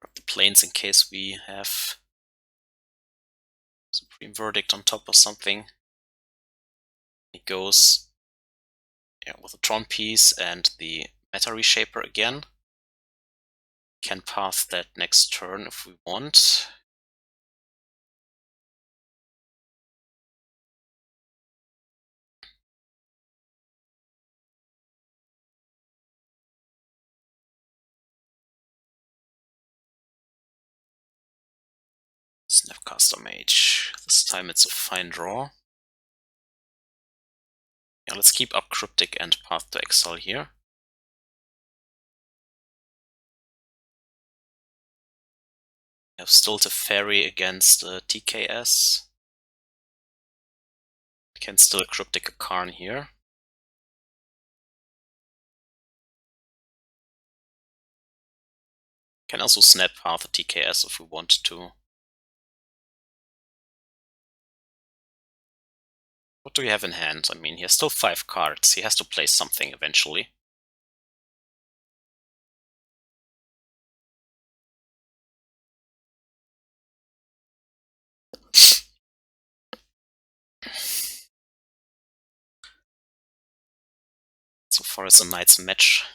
Grab the planes in case we have Supreme Verdict on top or something. He goes with the Tron piece and the Meta Reshaper again. Can path that next turn if we want. Snapcaster Mage. This time it's a fine draw. Yeah, let's keep up Cryptic and Path to Exile here. We have still Teferi against TKS. Can still Cryptic a Karn here. Can also snap Path a TKS if we want to. What do we have in hand? I mean, he has still 5 cards. He has to play something eventually. So far as a Knight's match.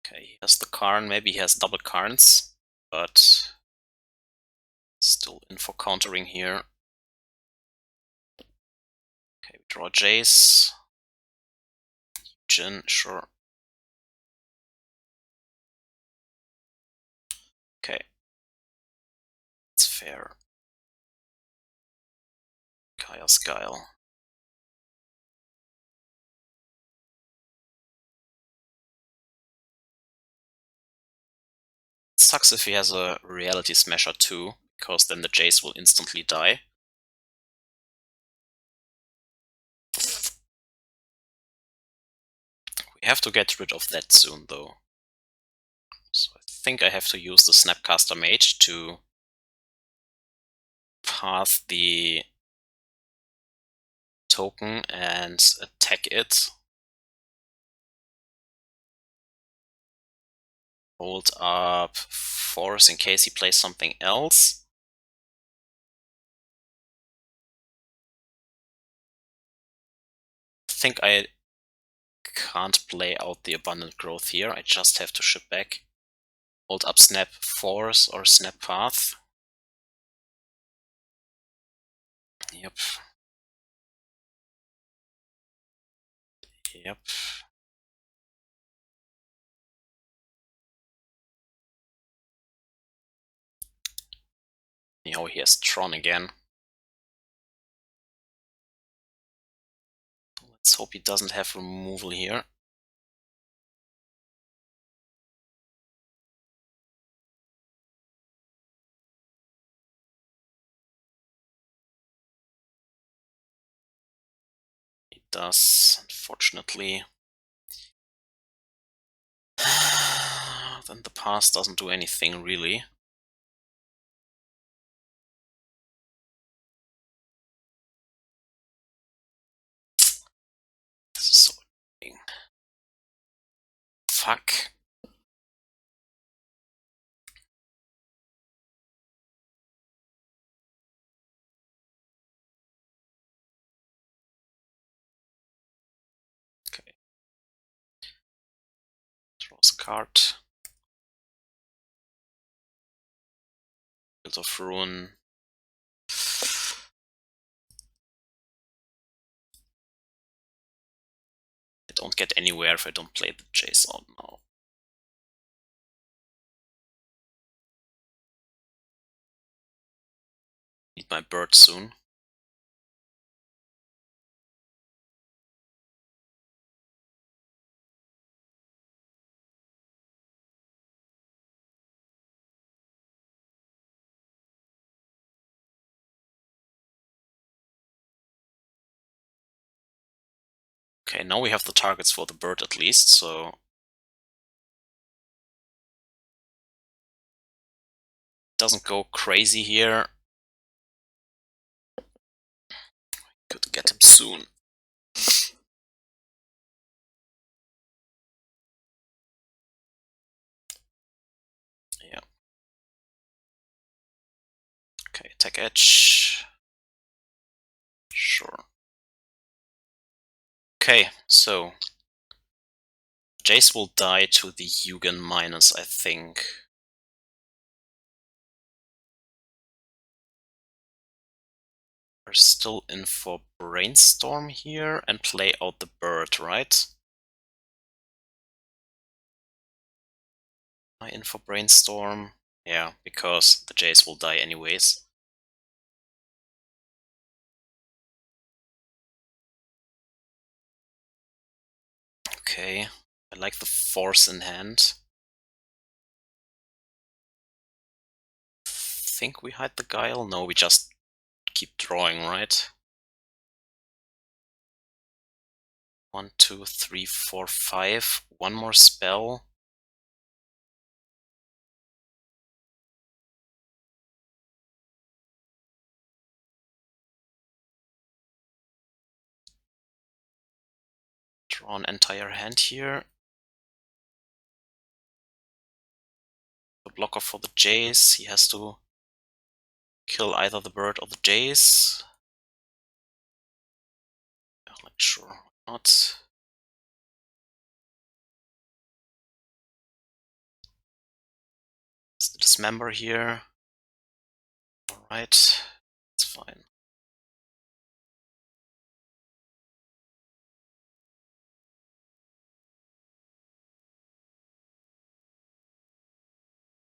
Okay, he has the Karn. Maybe he has double Karns, but still in for countering here. Okay, we draw Jace. Jin, sure. Okay. It's fair. Chaos Guile. It sucks if he has a Reality Smasher too, because then the Jace will instantly die. We have to get rid of that soon though. So I think I have to use the Snapcaster Mage to path the token and attack it. Hold up Force in case he plays something else. I think I can't play out the Abundant Growth here, I just have to ship back. Hold up Snap Force or Snap Path. Yep. Yep. Oh, he has Tron again. Let's hope he doesn't have removal here. He does, unfortunately. Then the pass doesn't do anything, really. This is so annoying. Fuck. Okay. Draws a card. Field of Ruin. I don't get anywhere if I don't play the Jace out now. Need my bird soon. Okay, now we have the targets for the bird at least, so... Doesn't go crazy here. Could get him soon. Yeah. Okay, attack edge. Sure. Okay, so... Jace will die to the Yugen minus, I think. We're still in for Brainstorm here and play out the bird, right? Am I in for Brainstorm? Yeah, because the Jace will die anyways. Okay, I like the Force in hand. Think we hide the Guile? No, we just keep drawing, right? 1, 2, 3, 4, 5. One more spell. Draw an entire hand here. The blocker for the Jace. He has to kill either the bird or the Jace. Yeah, like, sure, not. Let's dismember here. Alright, it's fine.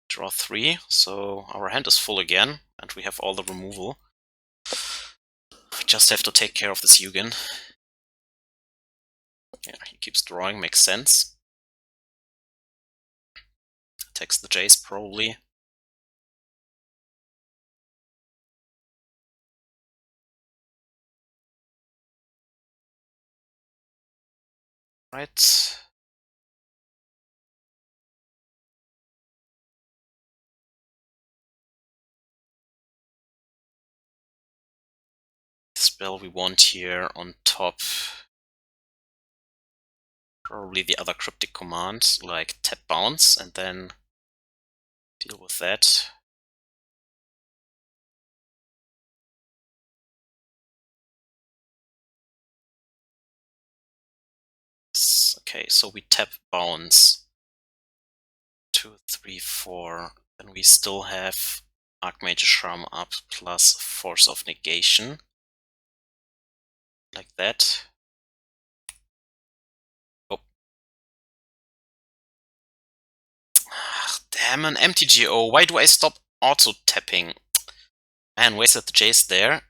Draw 3, so our hand is full again, and we have all the removal. We just have to take care of this Yugen. Yeah, he keeps drawing, makes sense. Attacks the Jace, probably. Right. Spell we want here on top. Probably the other Cryptic Command, like tap bounce, and then deal with that. Okay, so we tap bounce. 2, 3, 4. Then we still have Archmage Shram up plus Force of Negation. Like that. Damn, an MTGO. Why do I stop auto-tapping? Man, wasted the Jace there.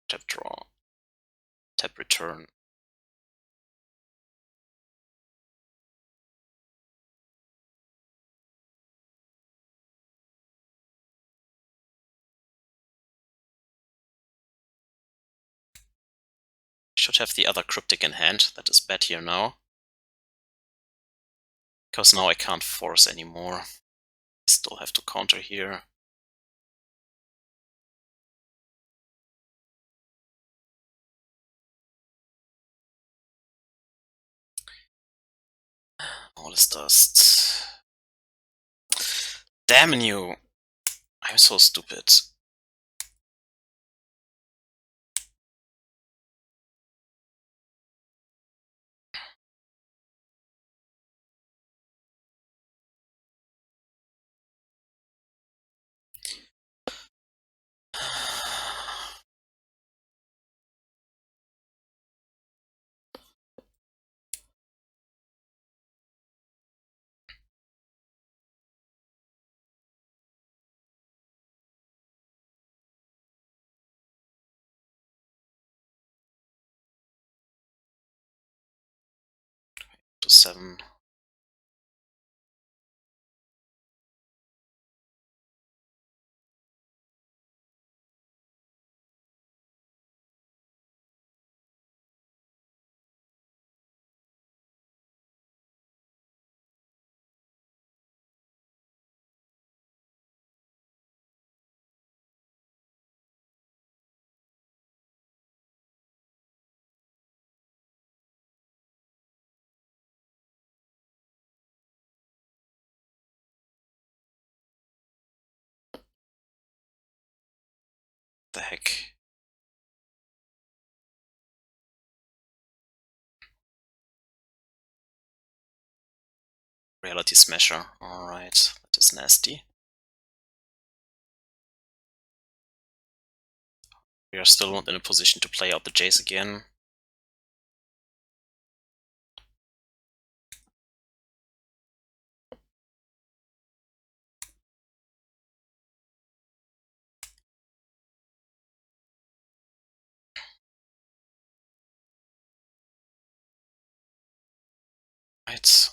Tap draw. Tap return. Should have the other Cryptic in hand. That is bad here now. Because now I can't force anymore. Still have to counter here. All is dust. Damn you! I'm so stupid. To 7. The heck? Reality Smasher. Alright, that is nasty. We are still not in a position to play out the Jace again. Right.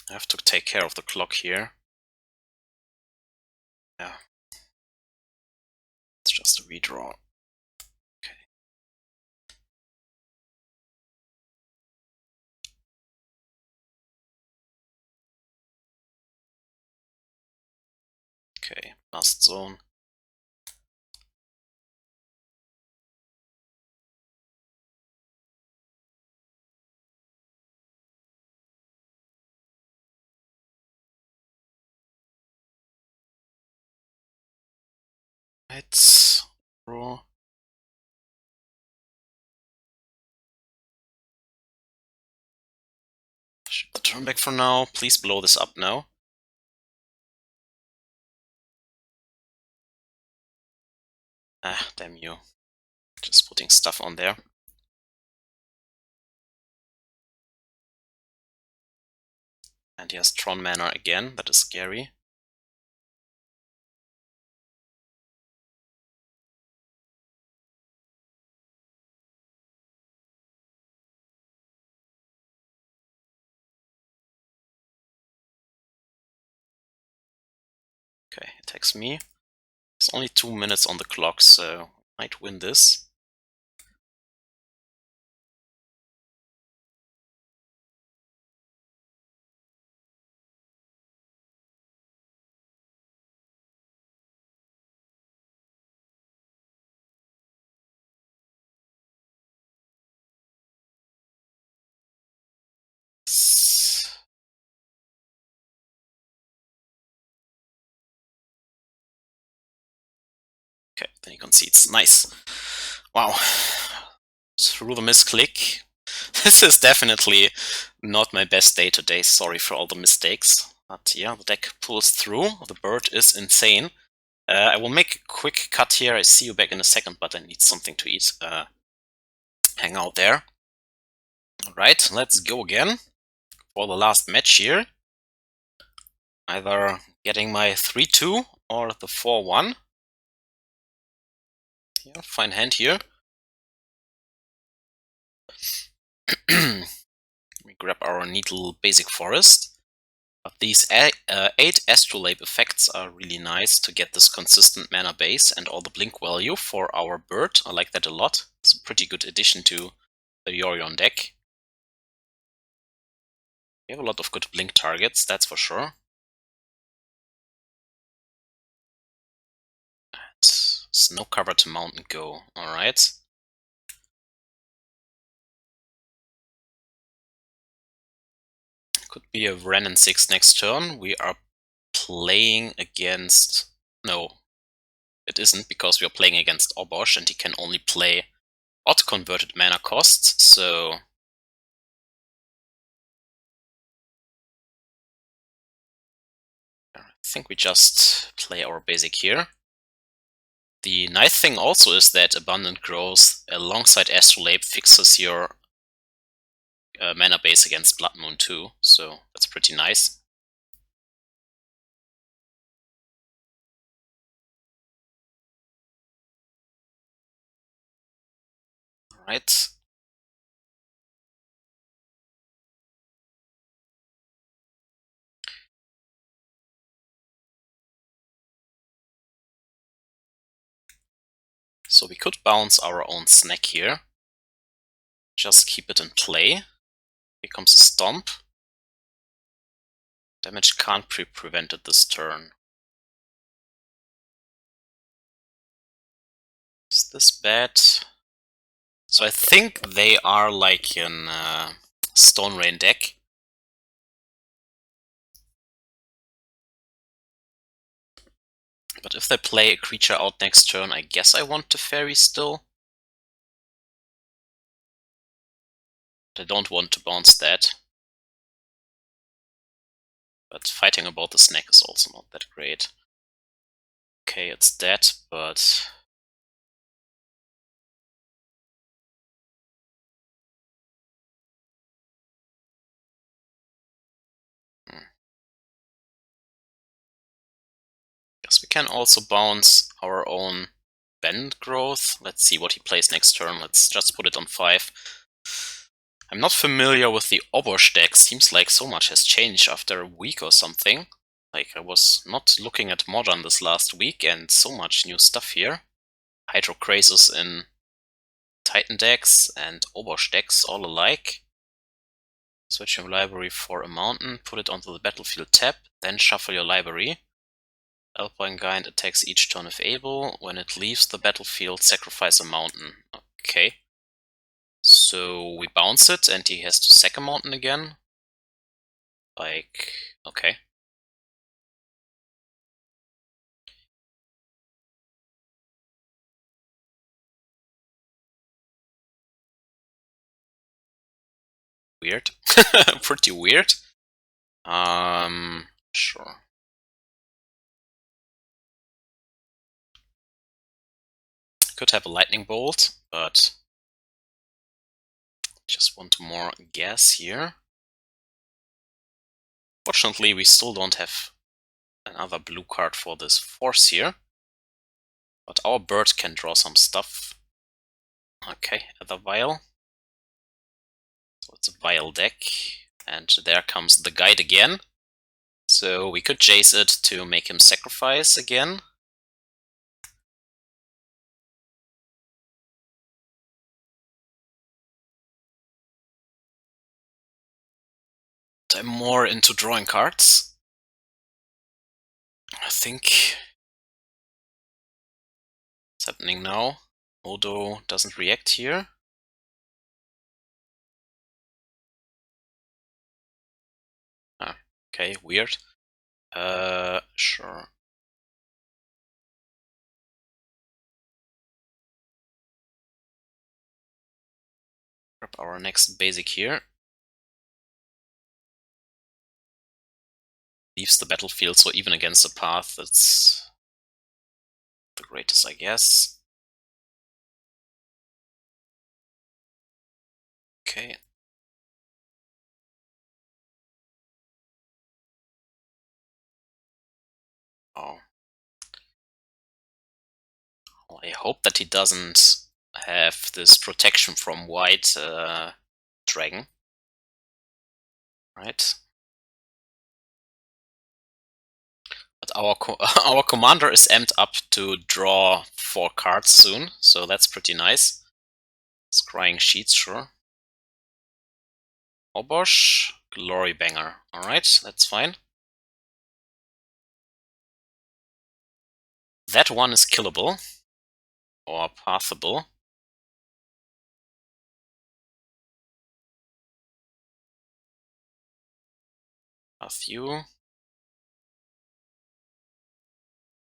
I have to take care of the clock here. Yeah. It's just a redraw. Okay. Okay, last zone. Right. Draw. Ship the turn back for now. Please blow this up now. Ah, damn you. Just putting stuff on there. And he has Tron Manor again. That is scary. Okay, attacks me. There's only 2 minutes on the clock, so I might win this. Okay, then he concedes. Nice. Wow. Through the misclick. This is definitely not my best day today. Sorry for all the mistakes. But yeah, the deck pulls through. The bird is insane. I will make a quick cut here. I see you back in a second, but I need something to eat. Hang out there. Alright, let's go again for the last match here. Either getting my 3-2 or the 4-1. Yeah, fine hand here. Let me grab our neat little basic forest. But these 8 Astrolabe effects are really nice to get this consistent mana base and all the blink value for our bird. I like that a lot. It's a pretty good addition to the Yorion deck. We have a lot of good blink targets, that's for sure. And snow-covered mountain go, alright. Could be a Wrenn and 6 next turn. We are playing against... No, it isn't, because we are playing against Obosh and he can only play odd converted mana costs, so... I think we just play our basic here. The nice thing also is that Abundant Growth alongside Astrolabe fixes your mana base against Blood Moon too, so that's pretty nice. Alright. So we could bounce our own snack here. Just keep it in play. Here comes a Stomp. Damage can't be prevented this turn. Is this bad? So I think they are like in Stone Rain deck. But if they play a creature out next turn, I guess I want Teferi still. But I don't want to bounce that. But fighting about the snack is also not that great. Okay, it's dead, but... Guess we can also bounce our own Bend Growth. Let's see what he plays next turn. Let's just put it on 5. I'm not familiar with the Obosh deck. Seems like so much has changed after a week or something. Like, I was not looking at Modern this last week, and so much new stuff here. Hydrocrasis in Titan decks and Obosh decks all alike. Search your library for a mountain, put it onto the battlefield tab, then shuffle your library. Alpine Giant attacks each turn if able. When it leaves the battlefield, sacrifice a mountain. Okay. So we bounce it and he has to sack a mountain again. Like, okay. Weird. Pretty weird. Sure. Could have a lightning bolt, but just want more gas here. Fortunately, we still don't have another blue card for this force here. But our bird can draw some stuff. Okay, Aether Vial. So it's a Vial deck. And there comes the guide again. So we could Jace it to make him sacrifice again. But I'm more into drawing cards. I think what's happening now? Odo doesn't react here. Ah, okay, weird. Sure. our next basic here. Leaves the battlefield, so even against the path, it's the greatest, I guess. Okay. Oh. Well, I hope that he doesn't have this protection from white dragon. Right. But our commander is amped up to draw 4 cards soon, so that's pretty nice. Scrying Sheets, sure. Obosh, Glory Banger. Alright, that's fine. That one is killable. Or pathable. Path you.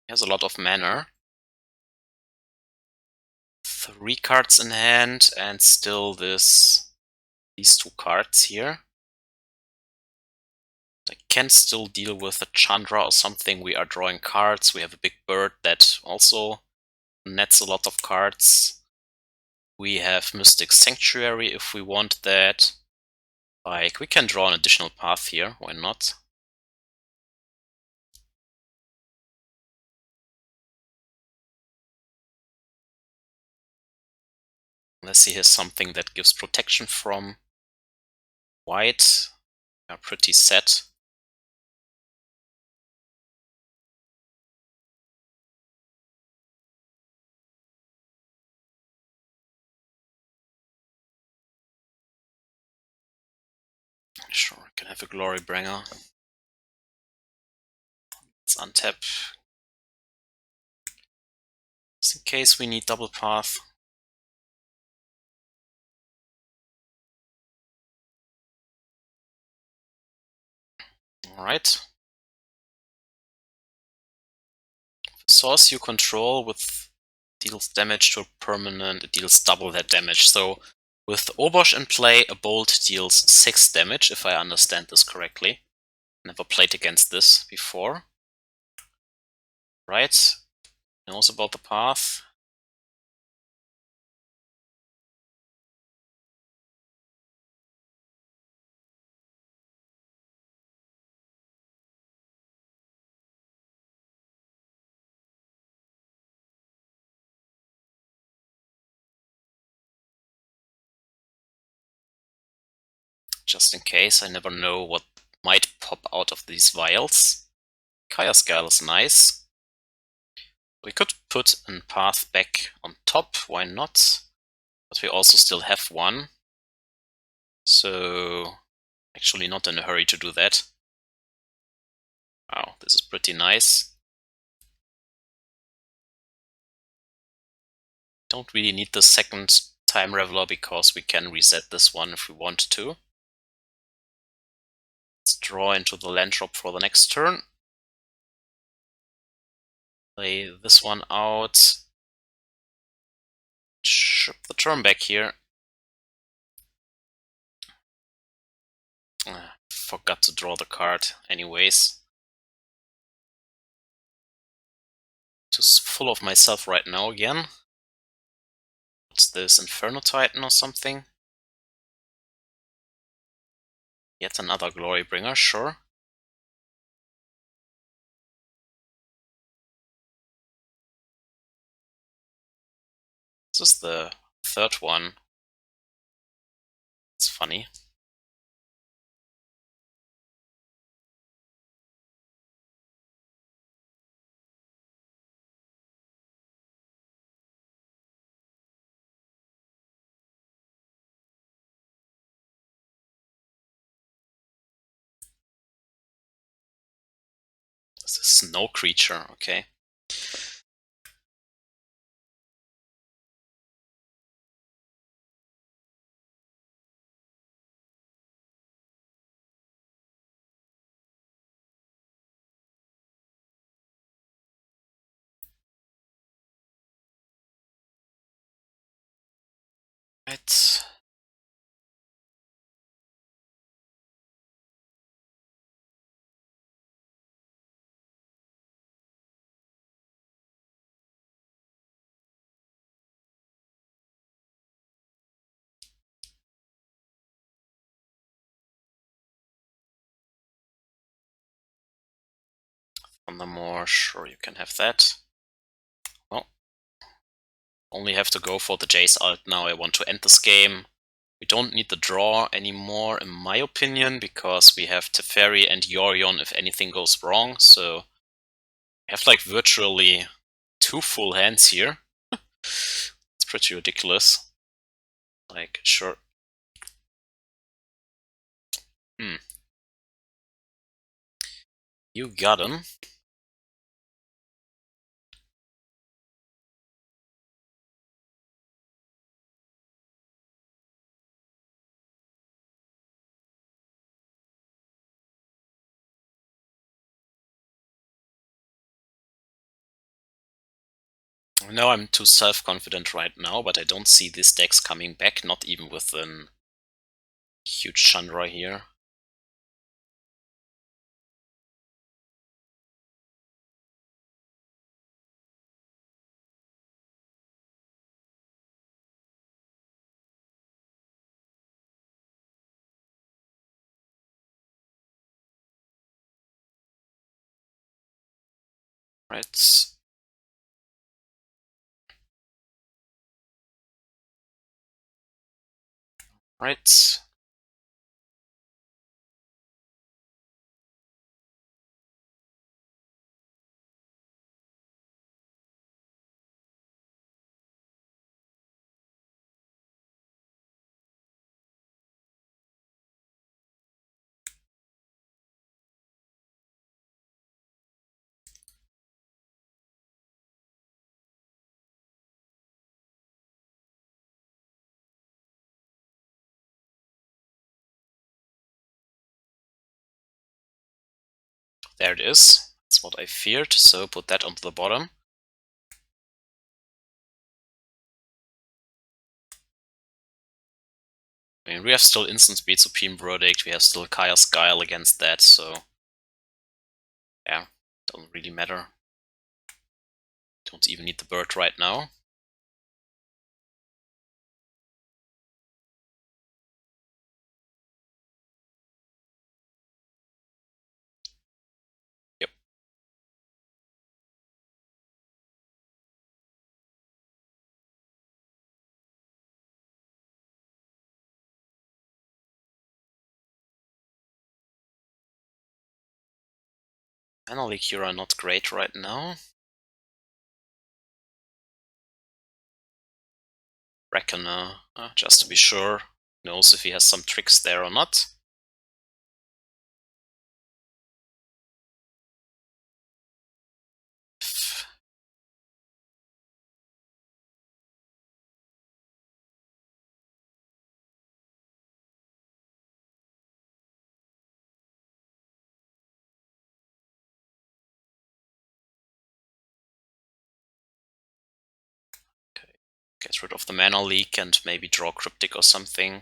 He has a lot of mana. 3 cards in hand, and still these 2 cards here. I can still deal with a Chandra or something. We are drawing cards. We have a big bird that also nets a lot of cards. We have Mystic Sanctuary if we want that. Like, we can draw an additional path here, why not? Unless he has something that gives protection from white. We are pretty set. Sure, I can have a Glory Bringer. Let's untap. Just in case we need double path. Alright. Source you control with deals damage to a permanent, it deals double that damage. So with Obosh in play, a bolt deals 6 damage, if I understand this correctly. Never played against this before. Right. Knows about the path. Just in case, I never know what might pop out of these vials. Chaos Guile is nice. We could put a path back on top, why not? But we also still have one. So, actually not in a hurry to do that. Wow, this is pretty nice. Don't really need the second Time Raveler because we can reset this one if we want to. Let's draw into the land drop for the next turn. Play this one out. Ship the turn back here. Forgot to draw the card anyways. Just full of myself right now again. What's this, Inferno Titan or something? Yet another Glory Bringer, sure. This is the third one. It's funny. This is Snow Creature, okay. Right. Thundermore, sure, you can have that. Well, only have to go for the Jace ult now. I want to end this game. We don't need the draw anymore, in my opinion, because we have Teferi and Yorion if anything goes wrong, so we have like virtually 2 full hands here. It's pretty ridiculous. Like, sure. You got him. I know I'm too self-confident right now, but I don't see these decks coming back, not even with a huge Chandra here. Right. Right. There it is. That's what I feared, so put that onto the bottom. I mean, we have still Instant Speed Supreme Verdict, we have still Kaya's Guile against that, so yeah, doesn't really matter. Don't even need the bird right now. Yep. Mana Leak Cura not great right now. Reckoner, just to be sure, knows if he has some tricks there or not. Get rid of the Mana Leak and maybe draw Cryptic or something.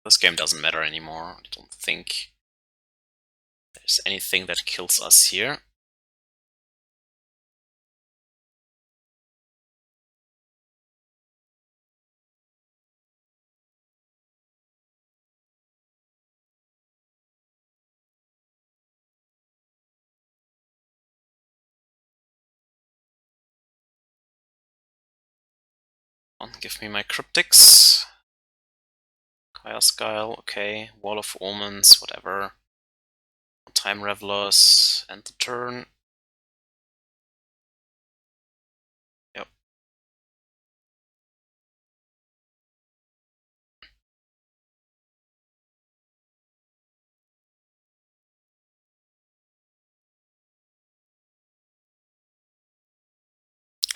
This game doesn't matter anymore. I don't think there's anything that kills us here. Give me my Cryptics. Chaos Guile, okay. Wall of Omens, whatever. Time Ravelers, end the turn. Yep.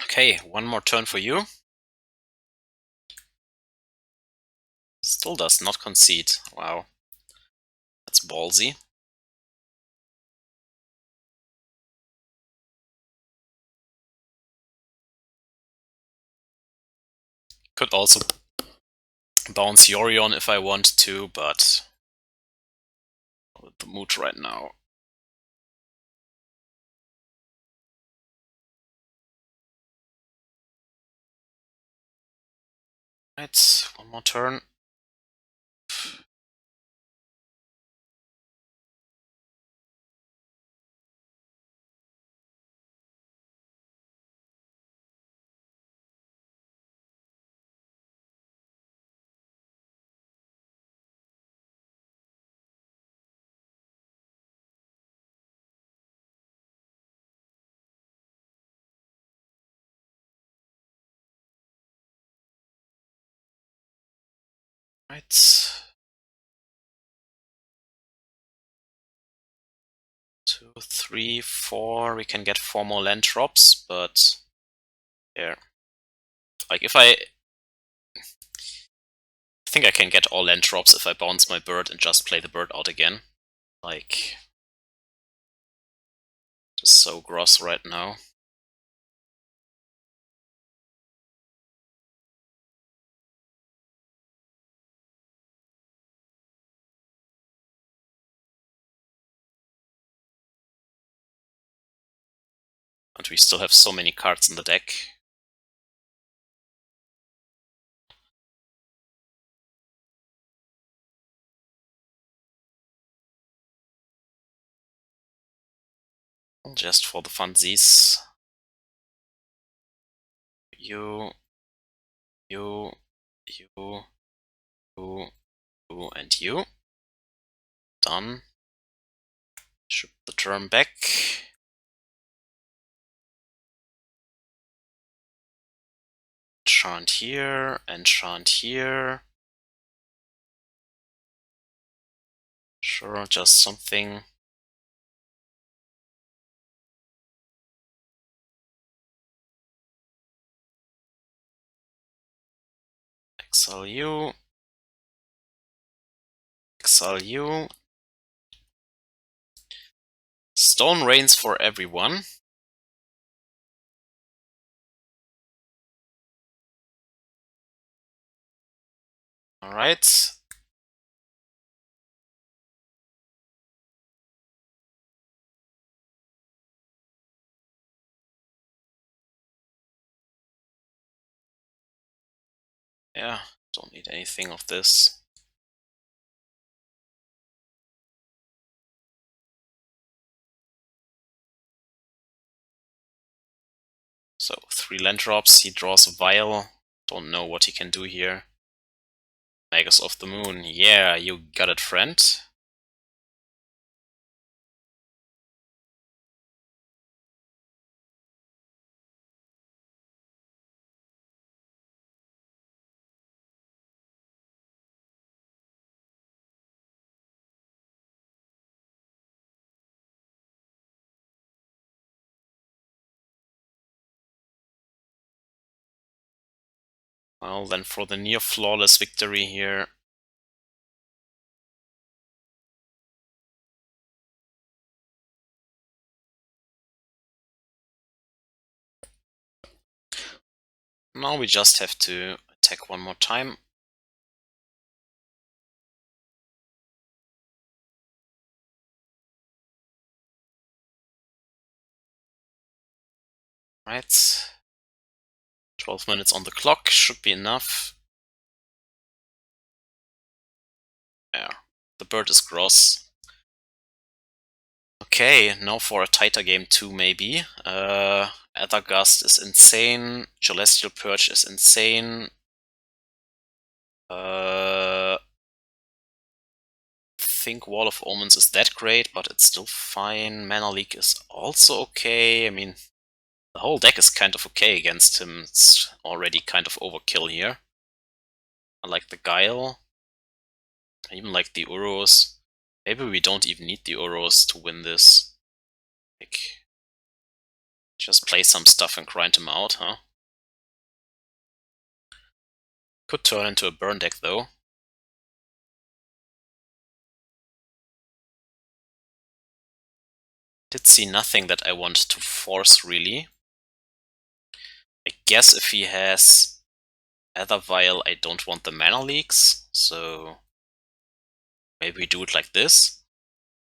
Okay, one more turn for you. Still does not concede. Wow. That's ballsy. Could also bounce Yorion if I want to, but with the mood right now. Right, one more turn. Right. 2, 3, 4. We can get 4 more land drops, but there. Like if I think I can get all land drops if I bounce my bird and just play the bird out again. Like, just so gross right now. And we still have so many cards in the deck. Just for the funsies. You, and you. Done. Ship the turn back. Enchant here, enchant here. Sure, just something. Exile you. Exile you. Stone Rains for everyone. Alright. Yeah, don't need anything of this. So 3 land drops, he draws a Vial. Don't know what he can do here. Magus of the Moon. Yeah, you got it, friend. Well, then for the near flawless victory here. Now we just have to attack one more time. Right. 12 minutes on the clock should be enough. Yeah, the bird is gross. Okay, now for a tighter game 2 maybe. Aether Gust is insane. Celestial Purge is insane. Think Wall of Omens is that great, but it's still fine. Mana Leak is also okay. I mean, the whole deck is kind of okay against him. It's already kind of overkill here. I like the Guile. I even like the Uros. Maybe we don't even need the Uros to win this. Like, just play some stuff and grind him out, huh? Could turn into a burn deck though. Did see nothing that I want to force really. I guess if he has Aether Vial, I don't want the mana leaks, so maybe we do it like this.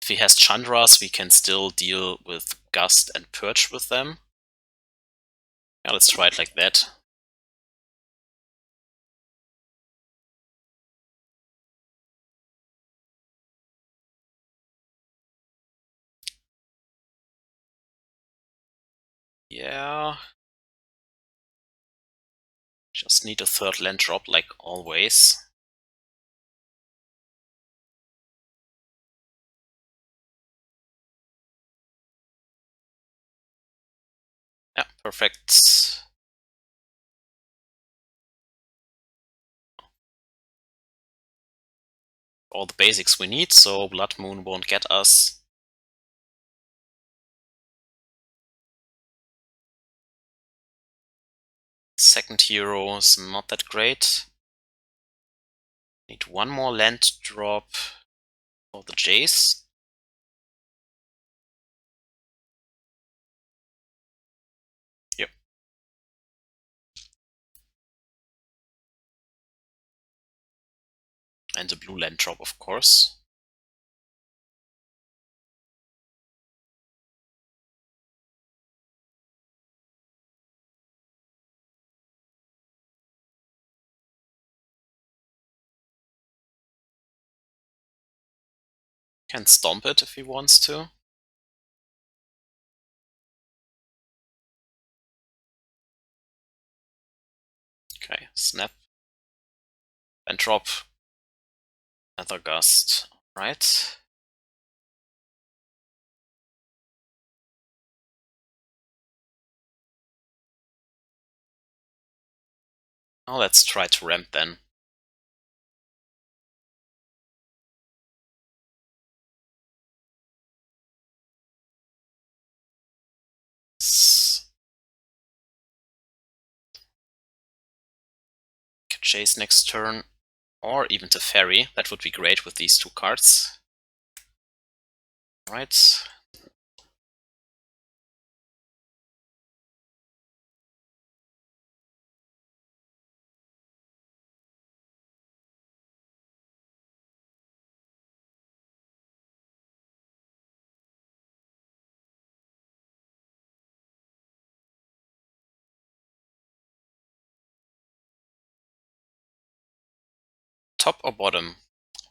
If he has Chandras, we can still deal with Gust and Purge with them. Yeah, let's try it like that. Yeah. Just need a third land drop like always. Yeah, perfect. All the basics we need, so Blood Moon won't get us. Second hero is not that great. Need one more land drop for the Jace. Yep. And a blue land drop, of course. Can stomp it if he wants to. Okay, snap. And drop Aether Gust. Right. Now let's try to ramp then. Chase next turn, or even Teferi. That would be great with these two cards. Right. Top or bottom?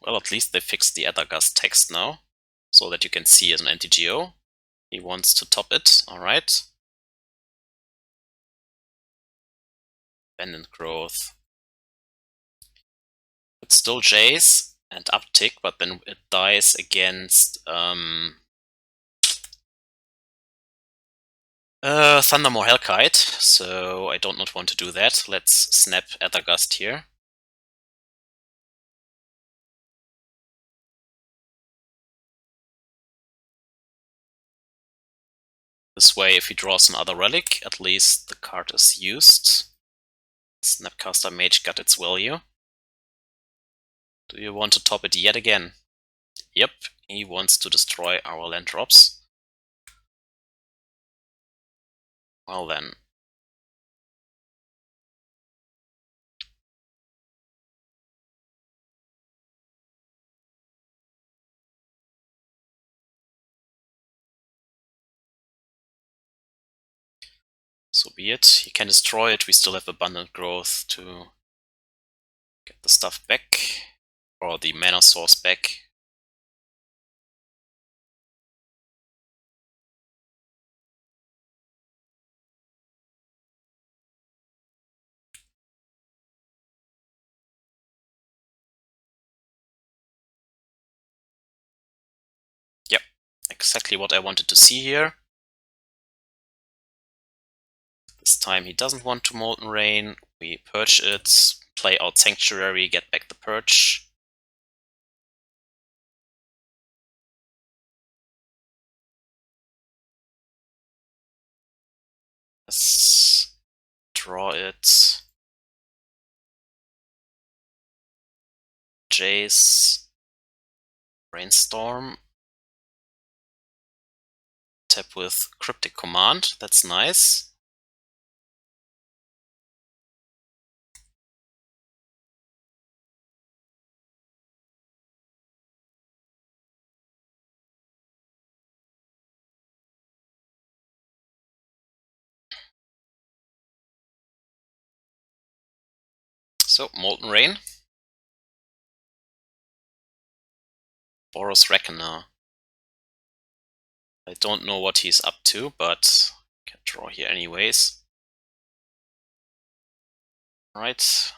Well, at least they fixed the Aether Gust text now, so that you can see as an NTGO. He wants to top it, alright. Abandoned Growth. It's still Jace and uptick, but then it dies against Thundermaw Hellkite, so I don't not want to do that. Let's snap Aether Gust here. This way, if he draws another relic, at least the card is used. Snapcaster Mage got its value. Do you want to top it yet again? Yep, he wants to destroy our land drops. Well then. So be it. He can destroy it, we still have abundant growth to get the stuff back. Or the mana source back. Yep, exactly what I wanted to see here. This time he doesn't want to Molten Rain. We purge it, play out Sanctuary, get back the Purge. Let's draw it. Jace. Brainstorm. Tap with Cryptic Command, that's nice. So, Molten Rain. Boros Reckoner. I don't know what he's up to, but Can draw here anyways. Alright.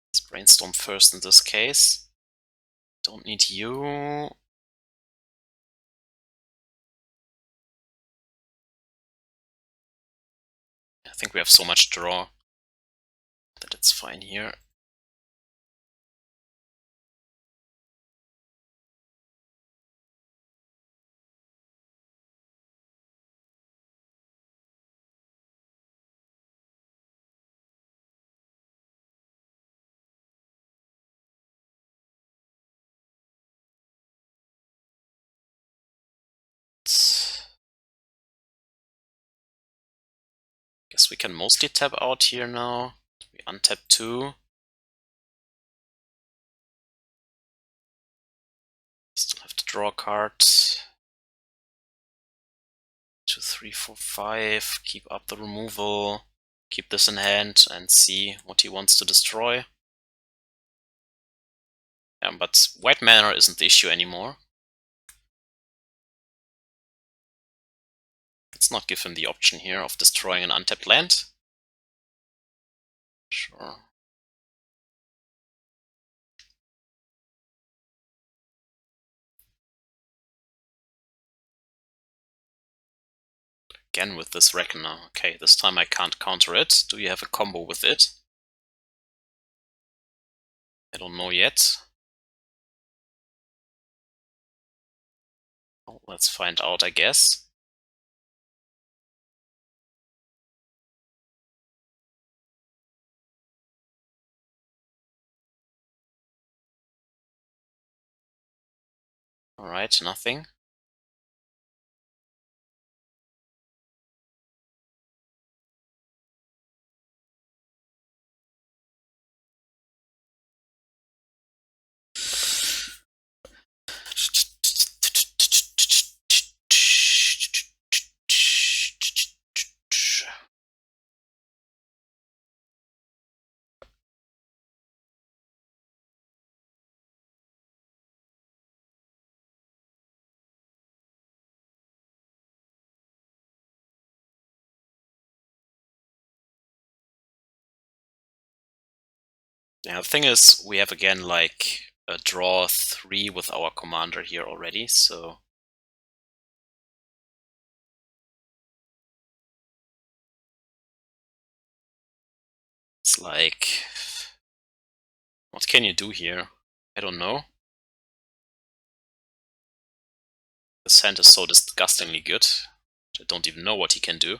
Let's brainstorm first in this case. Don't need you. I think we have so much draw that it's fine here. Guess we can mostly tap out here now. We untap 2. Still have to draw a card. 2, 3, 4, 5. Keep up the removal. Keep this in hand and see what he wants to destroy. Yeah, but white mana isn't the issue anymore. Let's not give him the option here of destroying an untapped land. Sure. Again with this Reckoner. Okay, this time I can't counter it. Do you have a combo with it? I don't know yet. Oh, let's find out, I guess. Alright, nothing. Yeah, the thing is, we have again like a draw 3 with our commander here already, so it's like, what can you do here? I don't know. This hand is so disgustingly good. I don't even know what he can do.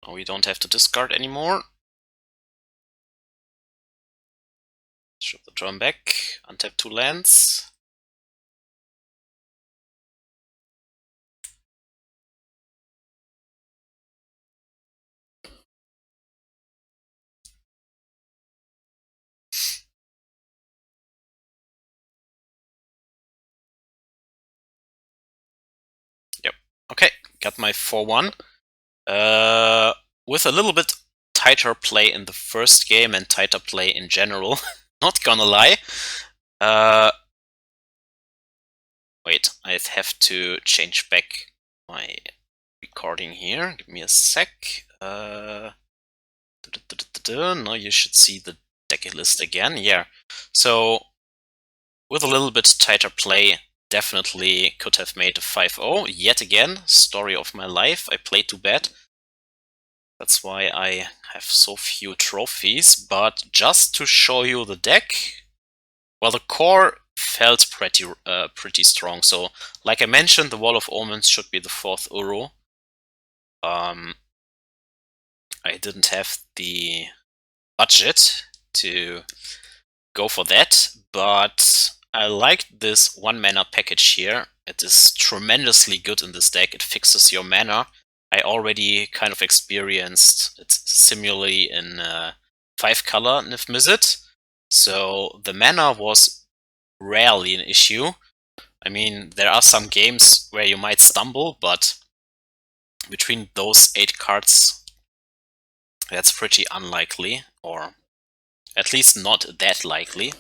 Oh, we don't have to discard anymore. Shove the drum back, untap 2 lands. Yep. Okay, got my 4-1. With a little bit tighter play in the first game and tighter play in general, not gonna lie. Wait, I have to change back my recording here. Give me a sec. Now you should see the Decklist again. Yeah. So, with a little bit tighter play, definitely could have made a 5-0. Yet again, story of my life. I played too bad. That's why I have so few trophies. But just to show you the deck, well, the core felt pretty strong. So, like I mentioned, the Wall of Omens should be the 4th Uro. I didn't have the budget to go for that, but I liked this 1 mana package here. It is tremendously good in this deck. It fixes your mana. I already kind of experienced it similarly in 5-color Nif Mizzet, so the mana was rarely an issue. I mean, there are some games where you might stumble, but between those 8 cards, that's pretty unlikely, or at least not that likely.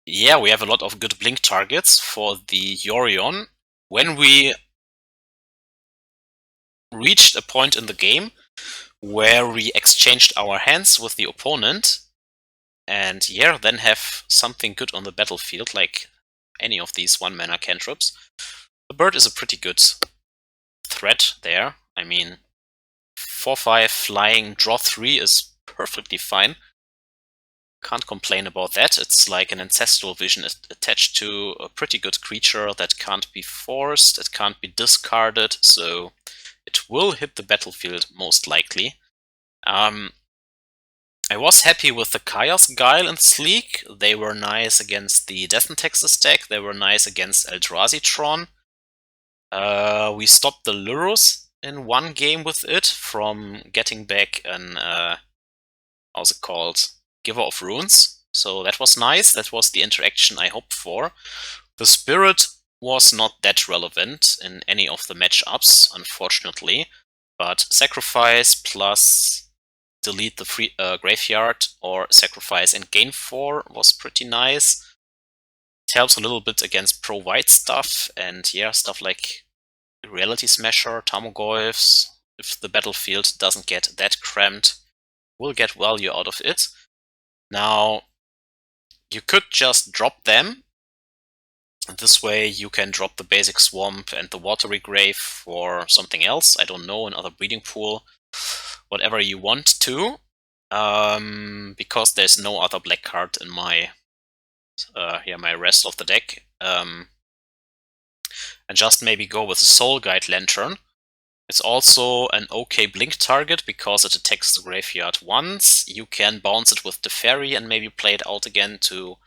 Yeah, we have a lot of good blink targets for the Yorion. When we reached a point in the game where we exchanged our hands with the opponent, and yeah, then have something good on the battlefield, like any of these 1-mana cantrips, the bird is a pretty good threat there. I mean, 4/5 flying, draw 3 is perfectly fine. Can't complain about that. It's like an ancestral vision attached to a pretty good creature that can't be forced, it can't be discarded, so it will hit the battlefield most likely. I was happy with the Chaos Guile and Sleek. They were nice against the Death and Texas deck, they were nice against Eldrazi Tron. We stopped the Lurus in one game with it from getting back an, how's it called? Giver of Runes. So that was nice, that was the interaction I hoped for. The Spirit was not that relevant in any of the matchups, unfortunately, but Sacrifice plus delete the free graveyard or Sacrifice and gain 4 was pretty nice. It helps a little bit against pro-white stuff, and yeah, stuff like Reality Smasher, Tarmogoyfs. If the battlefield doesn't get that cramped, we'll get value out of it. Now, you could just drop them. This way you can drop the basic Swamp and the Watery Grave for something else. I don't know, another breeding pool. Whatever you want to. Because there's no other black card in my my rest of the deck. And just maybe go with a Soul Guide Lantern. It's also an okay blink target because it attacks the graveyard once. You can bounce it with Teferi and maybe play it out again to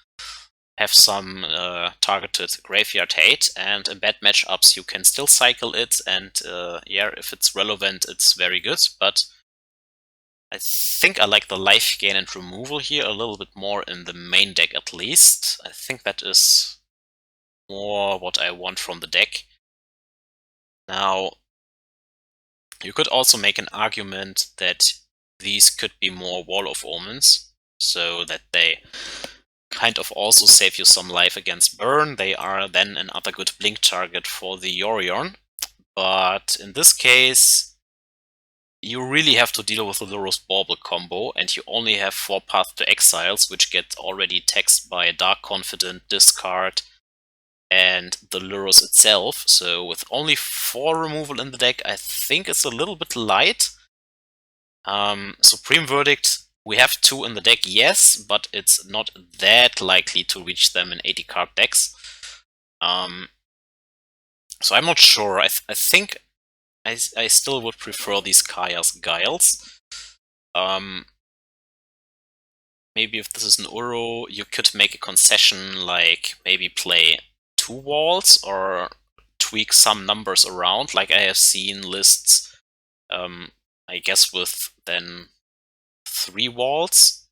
have some targeted graveyard hate. And in bad matchups you can still cycle it, and yeah, if it's relevant it's very good. But I think I like the life gain and removal here a little bit more in the main deck at least. I think that is more what I want from the deck. Now, you could also make an argument that these could be more Wall of Omens, so that they kind of also save you some life against burn. They are then another good blink target for the Yorion. But in this case, you really have to deal with the Lurus Bauble combo, and you only have 4 Path to Exiles, which get already taxed by Dark Confident, Discard, and the Lurus itself. So with only 4 removal in the deck, I think it's a little bit light. Supreme Verdict, we have 2 in the deck, yes, but it's not that likely to reach them in 80 card decks. So I'm not sure. I think I still would prefer these Chaos Guiles. Maybe if this is an Uro, you could make a concession, like maybe play 2 walls or tweak some numbers around. Like I have seen lists, I guess with then 3 walls,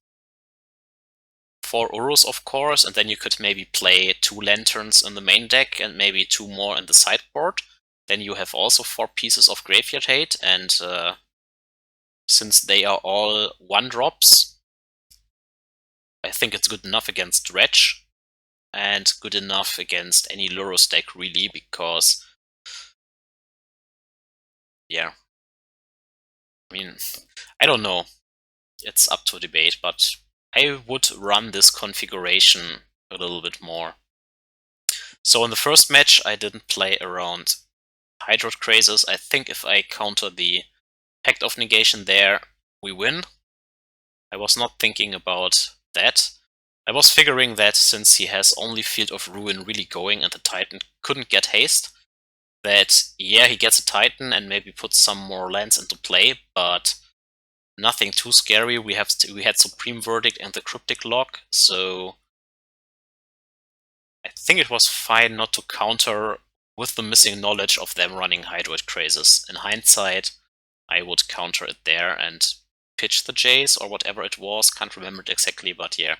4 Urus of course, and then you could maybe play 2 lanterns in the main deck and maybe 2 more in the sideboard. Then you have also 4 pieces of graveyard hate, and since they are all 1-drops, I think it's good enough against Dredge, and good enough against any Lurus deck really, because yeah, I mean, I don't know, it's up to debate, but I would run this configuration a little bit more. So in the first match I didn't play around Hydro Crazes. I think if I counter the Pact of Negation there, we win. I was not thinking about that. I was figuring that since he has only Field of Ruin really going and the Titan couldn't get haste, that yeah, he gets a Titan and maybe puts some more lands into play, but nothing too scary. We had Supreme Verdict and the Cryptic Lock, so I think it was fine not to counter with the missing knowledge of them running Hydroid Crazes. In hindsight, I would counter it there and pitch the Jace or whatever it was, can't remember it exactly, but yeah.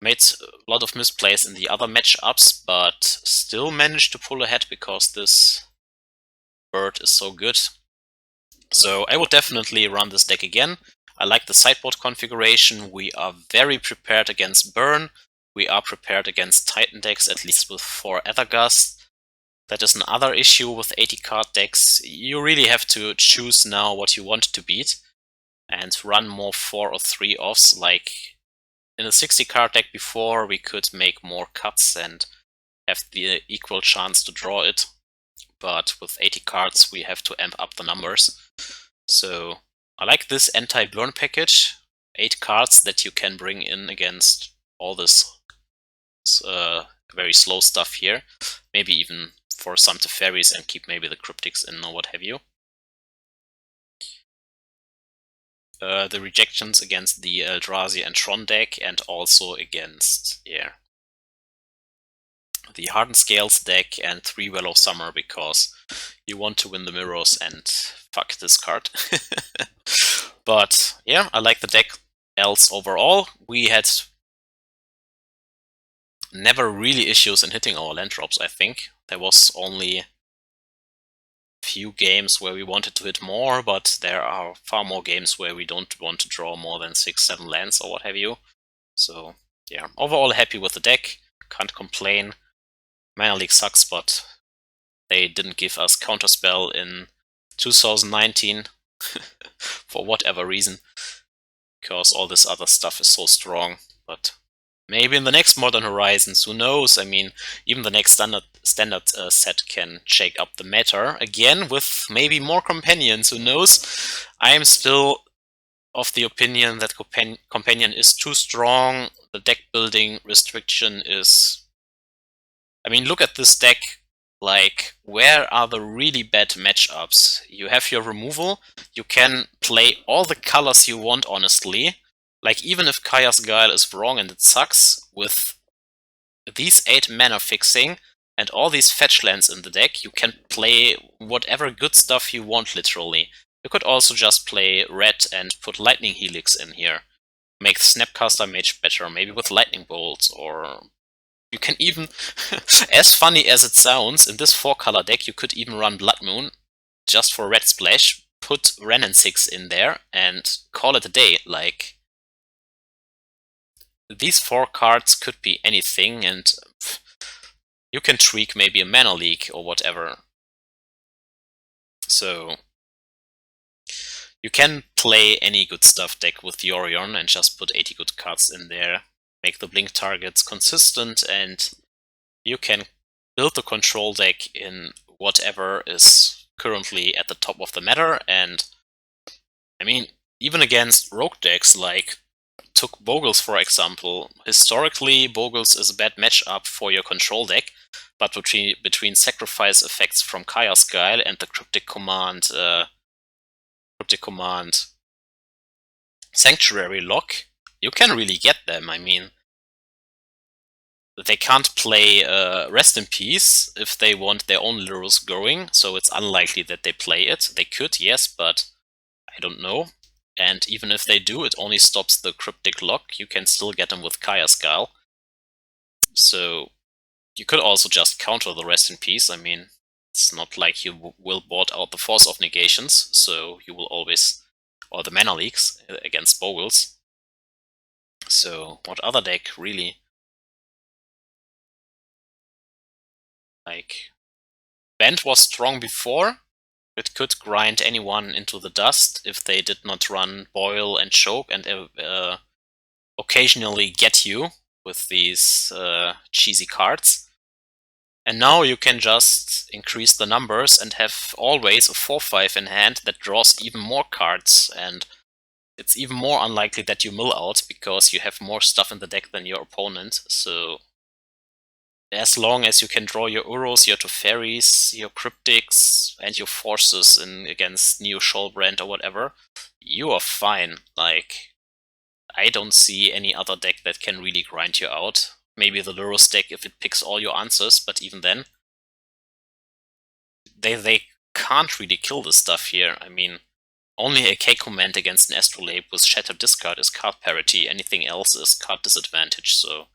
Made a lot of misplays in the other matchups, but still managed to pull ahead because this bird is so good. So I would definitely run this deck again. I like the sideboard configuration. We are very prepared against burn. We are prepared against Titan decks, at least with 4 Aether Gust. That is another issue with 80 card decks. You really have to choose now what you want to beat and run more 4 or 3 offs. Like in a 60 card deck before, we could make more cuts and have the equal chance to draw it. But with 80 cards, we have to amp up the numbers. So I like this anti-burn package. 8 cards that you can bring in against all this very slow stuff here. Maybe even for some Teferis and keep maybe the Cryptics in or what have you. The rejections against the Eldrazi and Tron deck, and also against, yeah, the Hardened Scales deck and 3 Well of Summer, because you want to win the mirrors and fuck this card. But yeah, I like the deck else overall. We had never really issues in hitting our land drops, I think. There was only a few games where we wanted to hit more, but there are far more games where we don't want to draw more than 6-7 lands or what have you. So yeah, overall happy with the deck, can't complain. Mana League sucks, but they didn't give us Counterspell in 2019 for whatever reason, because all this other stuff is so strong. But maybe in the next Modern Horizons, who knows? I mean, even the next standard set can shake up the meta again with maybe more companions, who knows? I am still of the opinion that companion is too strong. The deck building restriction is... I mean, look at this deck. Like, where are the really bad matchups? You have your removal, you can play all the colors you want, honestly. Like, even if Kaya's Guile is wrong and it sucks, with these 8 mana fixing and all these fetch lands in the deck, you can play whatever good stuff you want, literally. You could also just play red and put Lightning Helix in here. Make Snapcaster Mage better, maybe with Lightning Bolts, or... You can even, as funny as it sounds, in this 4-color deck you could even run Blood Moon just for red splash, put Ren and 6 in there, and call it a day. Like, these 4 cards could be anything, and you can tweak maybe a Mana Leak or whatever. So, you can play any good stuff deck with Yorion and just put 80 good cards in there. Make the blink targets consistent, and you can build the control deck in whatever is currently at the top of the meta. And I mean, even against rogue decks like took Bogles for example, historically Bogles is a bad matchup for your control deck, but between sacrifice effects from Kaya's Guile and the Cryptic Command Sanctuary lock, you can really get them. I mean, they can't play Rest in Peace if they want their own literals going, so it's unlikely that they play it. They could, yes, but I don't know. And even if they do, it only stops the Cryptic lock. You can still get them with Kaya's Guile. So you could also just counter the Rest in Peace. I mean, it's not like you will board out the Force of Negations, so you will always... or the Mana Leaks against Bogles. So what other deck really? Like, Bend was strong before. It could grind anyone into the dust if they did not run Boil and Choke and occasionally get you with these cheesy cards. And now you can just increase the numbers and have always a 4-5 in hand that draws even more cards, and it's even more unlikely that you mill out because you have more stuff in the deck than your opponent. So as long as you can draw your Uros, your Teferis, your Cryptics, and your Forces in against Neo Shoalbrand or whatever, you are fine. Like, I don't see any other deck that can really grind you out. Maybe the Luros deck if it picks all your answers, but even then, they can't really kill this stuff here. I mean, only a K command against an Astrolabe with Shatter Discard is card parity, anything else is card disadvantage, so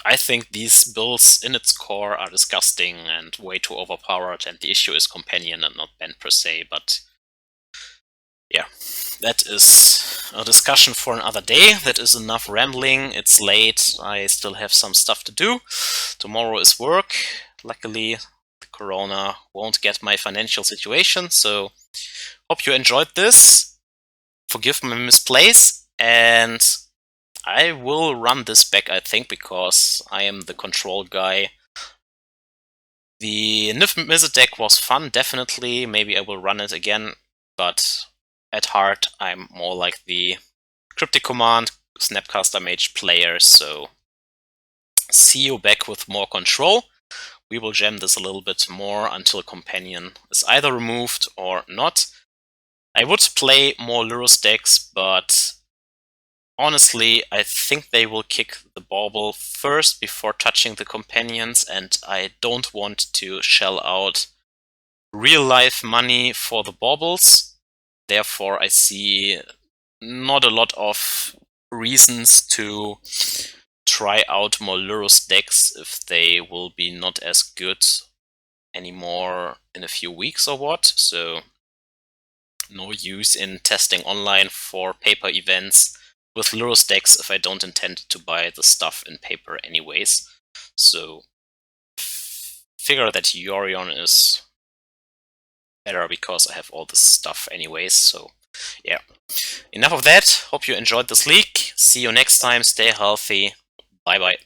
I think these builds in its core are disgusting and way too overpowered, and the issue is Companion and not Bend per se, but yeah, that is a discussion for another day. That is enough rambling. It's late. I still have some stuff to do. Tomorrow is work. Luckily, the corona won't get my financial situation, so hope you enjoyed this. Forgive my misplace, and I will run this back, I think, because I am the control guy. The Nif Mizzet deck was fun, definitely. Maybe I will run it again, but at heart, I'm more like the Cryptic Command, Snapcaster Mage player, so see you back with more control. We will jam this a little bit more until Companion is either removed or not. I would play more Lurrus decks, but honestly, I think they will kick the bauble first before touching the Companions, and I don't want to shell out real-life money for the baubles. Therefore, I see not a lot of reasons to try out more Lurrus decks if they will be not as good anymore in a few weeks or what. So no use in testing online for paper events with Lurrus decks if I don't intend to buy the stuff in paper anyways. So figure that Yorion is better because I have all this stuff anyways, so yeah. Enough of that. Hope you enjoyed this leak. See you next time. Stay healthy. Bye bye.